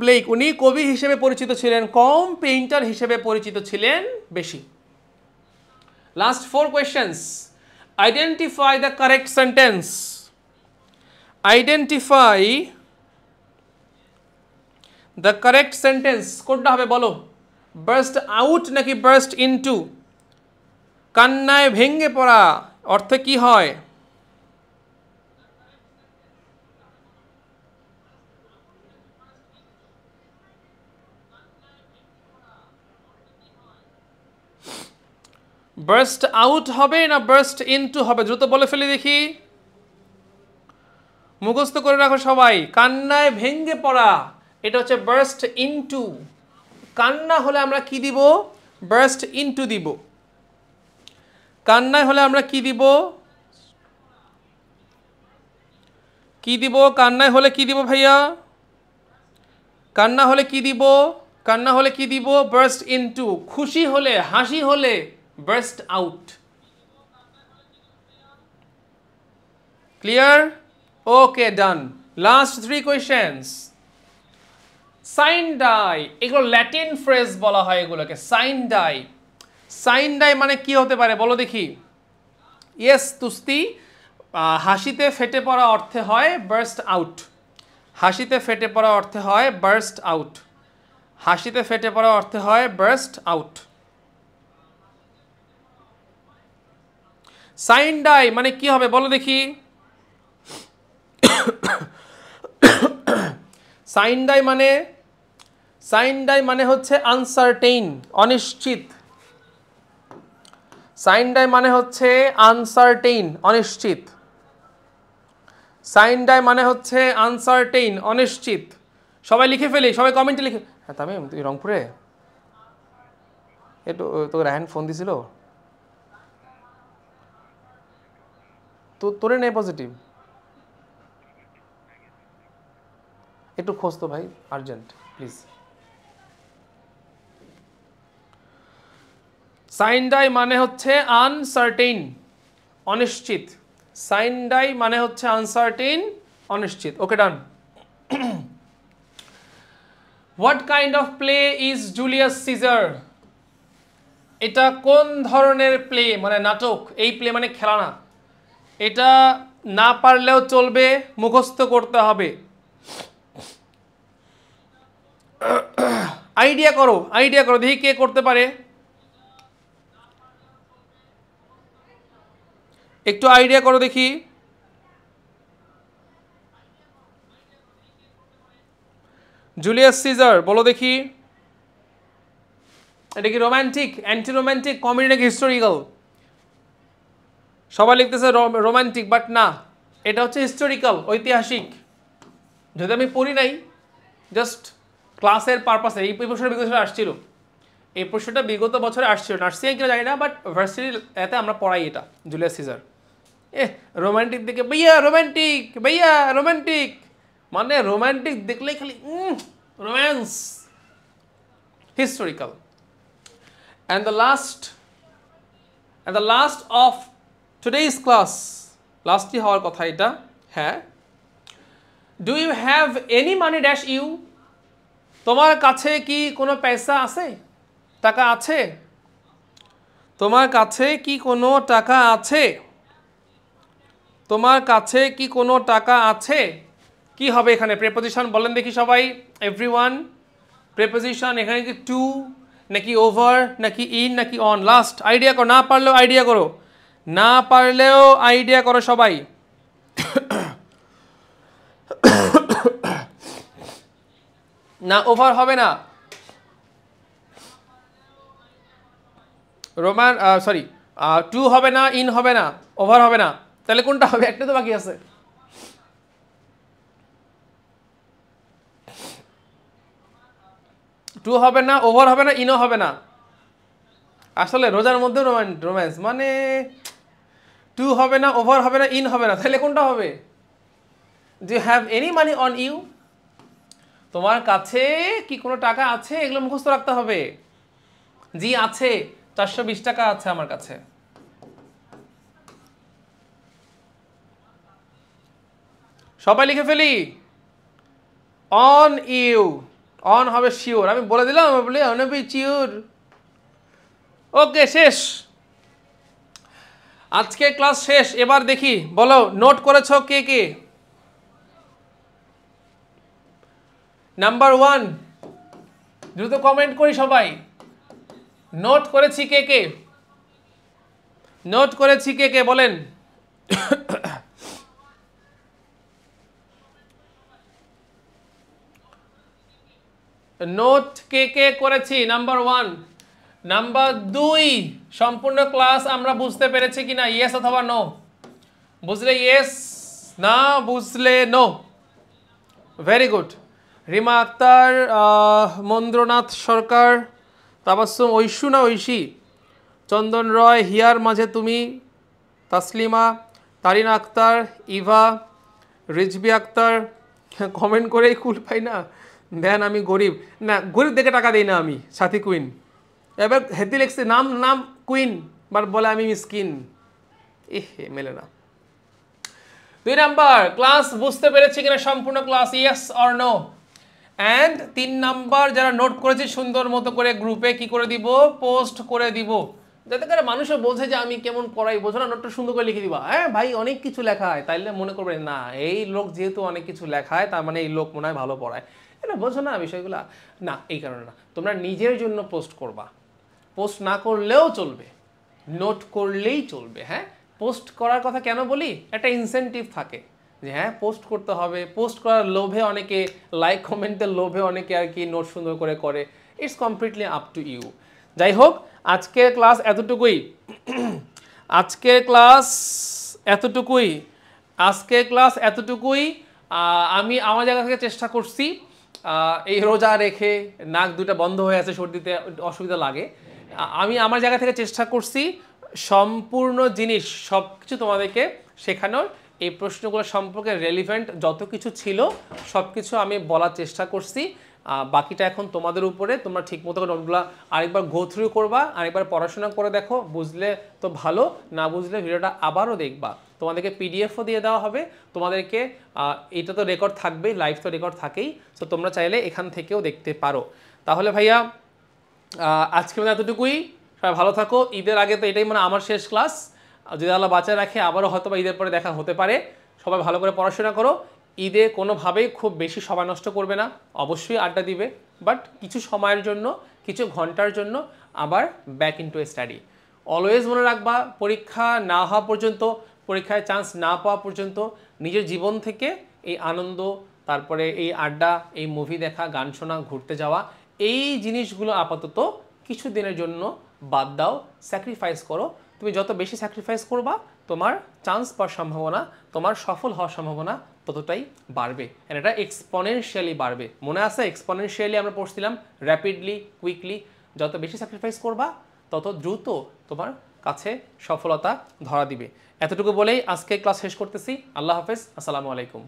ব্লেক উনি কবি হিসেবে পরিচিত ছিলেন কম, পেইন্টার হিসেবে পরিচিত ছিলেন বেশি। Last 4 questions. Identify the correct sentence. Identify the correct sentence কোনটা হবে বলো? বার্স্ট আউট নাকি বার্স্ট ইনটু? কান্নায় ভেঙে পড়া অর্থে কি হয়? বার্স্ট আউট হবে না বার্স্ট ইনটু হবে? দ্রুত বলে ফেলি দেখি, মুখস্থ করে রাখো সবাই। কান্নায় ভেঙে পড়া এটা হচ্ছে বার্স্ট ইনটু। কান্না হলে আমরা কি দিব? বার্স্ট ইনটু দিব। কান্নায় হলে আমরা কি দিব? কান্নায় হলে কি দিব ভাইয়া? কান্না হলে কি দিব? Burst into. খুশি হলে, হাসি হলে burst out. Clear? Okay, done. Last 3 questions. Sine die, এগুলো ল্যাটিন ফ্রেজ বলা হয় এগুলোকে। সাইন ডাই মানে কি হতে পারে বলো দেখি? ইয়েস তুস্তি, হাসিতে ফেটে পড়া অর্থে হয় বার্স্ট আউট। হাসিতে ফেটে পড়া অর্থে হয় বার্স্ট আউট। হাসিতে ফেটে পড়া অর্থে হয় বার্স্ট আউট। সাইন ডাই মানে কি হবে বলো দেখি? সাইন ডাই মানে হচ্ছে আনসার্টেইন, অনিশ্চিত। সাইন ডাই মানে হচ্ছে আনসার্টেইন, অনিশ্চিত। সাইন ডাই মানে হচ্ছে আনসার্টেইন, অনিশ্চিত। সবাই লিখে ফেলি, সবাই কমেন্টে লিখে। হ্যাঁ তামিম, তুই রংপুরে? একটু তোকে রায়হান ফোন দিছিল তো, তোরে নেই পজিটিভ? একটু খোঁজ তো ভাই, আর্জেন্ট প্লিজ। সাইন ডাই মানে হচ্ছে আনসার্টেইন, অনিশ্চিত। সাইন ডাই মানে হচ্ছে আনসার্টেইন, অনিশ্চিত। Okay, done. What kind of play is Julius Caesar? এটা কোন ধরনের প্লে, মানে নাটক। এই প্লে মানে খেলা না। এটা না পারলেও চলবে, মুখস্থ করতে হবে। আইডিয়া করো দেখি কে করতে পারে। একটু আইডিয়া করো দেখি। জুলিয়াস সিজার বলো দেখি। এটা কি রোমান্টিক, অ্যান্টি রোমান্টিক, কমেডি নাকি হিস্টোরিক্যাল? সবাই লিখতেছে রোমান্টিক, বাট না, এটা হচ্ছে হিস্টোরিক্যাল, ঐতিহাসিক। যদি আমি পড়ি নাই, জাস্ট ক্লাসের পারপাসে এই প্রশ্নটা বিগত বছরে আসছিল। এই প্রশ্নটা বিগত বছরে আসছিল, নার্সিং কিনা জানি না, বাট ভার্সিটি এতে আমরা পড়াই এটা, জুলিয়াস সিজার। রোমান্টিক দেখে ভাইয়া রোমান্টিক মানে রোমান্টিক দেখলেই খালি romance. Historical. And the last of today's class, লাস্টই হওয়ার কথা এটা। হ্যাঁ, do you have any money dash you? তোমার কাছে কি কোনো পয়সা আছে, টাকা আছে? তোমার কাছে কি কোনো টাকা আছে? তোমার কাছে কি কোনো টাকা আছে? কি হবে এখানে প্রেপোজিশন বলেন দেখি সবাই, এভরিওয়ান। প্রেপোজিশন এখানে কি টু নাকি ওভার নাকি ইন নাকি অন? লাস্ট আইডিয়া করো, না পারলেও আইডিয়া করো, না পারলেও আইডিয়া করো সবাই। না ওভার হবে না, রোমান সরি, টু হবে না, ইন হবে না, ওভার হবে না, তাহলে কোনটা হবে? একটা তো বাকি আছে। টু হবে না, ওভার হবে না, ইনও হবে না। আসলে রোজার মধ্যে রোম্যান্স মানে টু হবে না, ওভার হবে না, ইন হবে না, তাহলে কোনটা হবে? Do have any money on you? তোমার কাছে কি কোনো টাকা আছে, এগুলো মুখস্থ রাখতে হবে। জি আছে, 420 টাকা আছে আমার কাছে। সবাই লিখে ফেলি। অন ইউ, অন হবে শিওর, আমি বলে দিলাম, বলি অন বি শিওর। ওকে, শেষ, আজকে ক্লাস শেষ। এবার দেখি, বলো নোট করেছো কে কে? নাম্বার 1, দ্রুত কমেন্ট করি সবাই। নোট করেছি কে কে? নোট করেছি কে কে বলেন? নোট কে কে করেছি? নাম্বার 1। নাম্বার 2, সম্পূর্ণ ক্লাস আমরা বুঝতে পেরেছি কিনা? ইয়েস অথবা নো? বুঝলে ইয়েস, না বুঝলে no. Very good. Rima Akter, Mandranath Sarkar, Tabassum, Oishu না ঐশী, চন্দন রয়, হিয়ার মাঝে তুমি, তাসলিমা, তারিনা আক্তার, ইভা, রিজবি আক্তার। কমেন্ট করেই কুল পাই না, দেন আমি গরিব। না, গরিব দেখে টাকা দিই না আমি, সাথী কুইন। এবার হেদি লেখছে নাম নাম কুইন, বাট বলে আমি মিসকিন। মেলে না। 2 নাম্বার, ক্লাস বুঝতে পেরেছি কিনা সম্পূর্ণ class? Yes or no? And 3 number, যারা নোট করেছি সুন্দর মতো করে গ্রুপে কি করে দিব? পোস্ট করে দিব, যাতে করে মানুষও বোঝে যে আমি কেমন পড়াই। বোঝো না, নোটটা সুন্দর করে লিখে দিবা। হ্যাঁ ভাই, অনেক কিছু লেখা হয়, তাইলে মনে করবে না এই লোক যেহেতু অনেক কিছু লেখায়, তার মানে এই লোক মনে হয় ভালো পড়ায়। এটা বোঝো না বিষয়গুলো? না, এই কারণে না, তোমরা নিজের জন্য পোস্ট করবা। পোস্ট না করলেও চলবে, নোট করলেই চলবে। হ্যাঁ, পোস্ট করার কথা কেন বলি? একটা ইনসেন্টিভ থাকে যে হ্যাঁ পোস্ট করতে হবে। পোস্ট করার লোভে অনেকে, লাইক কমেন্টের লোভে অনেকে আর কি নোট সুন্দর করে করে। It's completely up to you. যাই হোক, আজকের ক্লাস এতটুকুই। আজকের ক্লাস এতটুকুই। আজকের ক্লাস এতটুকুই। আমি আমার জায়গা থেকে চেষ্টা করছি, এই রোজা রেখে নাক দুটা বন্ধ হয়ে আছে, সর্দিতে অসুবিধা লাগে। আমি আমার জায়গা থেকে চেষ্টা করছি সম্পূর্ণ জিনিস সব কিছু তোমাদেরকে শেখানোর। এই প্রশ্নগুলো সম্পর্কে রেলিভেন্ট যত কিছু ছিল সব কিছু আমি বলার চেষ্টা করছি। বাকিটা এখন তোমাদের উপরে, তোমরা ঠিকমতো নোটগুলো আরেকবার গো থ্রু করবা, আরেকবার পড়াশোনা করে দেখো, বুঝলে তো ভালো, না বুঝলে ভিডিওটা আবারও দেখবা। তোমাদেরকে পিডিএফও দিয়ে দেওয়া হবে তোমাদেরকে। এটা তো রেকর্ড থাকবেই, লাইভ তো রেকর্ড থাকেই, সো তোমরা চাইলে এখান থেকেও দেখতে পারো। তাহলে ভাইয়া আজকে মানে এতটুকুই। সবাই ভালো থাকো। ঈদের আগে তো এটাই মানে আমার শেষ ক্লাস, যদি আল্লাহ বাঁচায় রাখে আবারও হয়তো বা ঈদের পরে দেখা হতে পারে। সবাই ভালো করে পড়াশোনা করো। ঈদে কোনোভাবেই খুব বেশি সময় নষ্ট করবে না, অবশ্যই আড্ডা দিবে, বাট কিছু সময়ের জন্য, কিছু ঘন্টার জন্য আবার ব্যাক ইনটু স্টাডি। অলওয়েজ মনে রাখবা, পরীক্ষা না হওয়া পর্যন্ত, পরীক্ষায় চান্স না পাওয়া পর্যন্ত নিজের জীবন থেকে এই আনন্দ, তারপরে এই আড্ডা, এই মুভি দেখা, গান শোনা, ঘুরতে যাওয়া, এই জিনিসগুলো আপাতত কিছু দিনের জন্য বাদ দাও, স্যাক্রিফাইস করো। তুমি যত বেশি স্যাক্রিফাইস করবা, তোমার চান্স পাওয়ার সম্ভাবনা, তোমার সফল হওয়ার সম্ভাবনা ততটাই বাড়বে। আর এটা এক্সপনেনশিয়ালি বাড়বে। মনে আছে এক্সপনেনশিয়ালি আমরা পড়ছিলাম, র্যাপিডলি, কুইকলি। যত বেশি স্যাক্রিফাইস করবা তত দ্রুত তোমার কাছে সফলতা ধরা দিবে। এতটুকু বলেই আজকে ক্লাস শেষ করতেছি। আল্লাহ হাফেজ, আসসালামু আলাইকুম।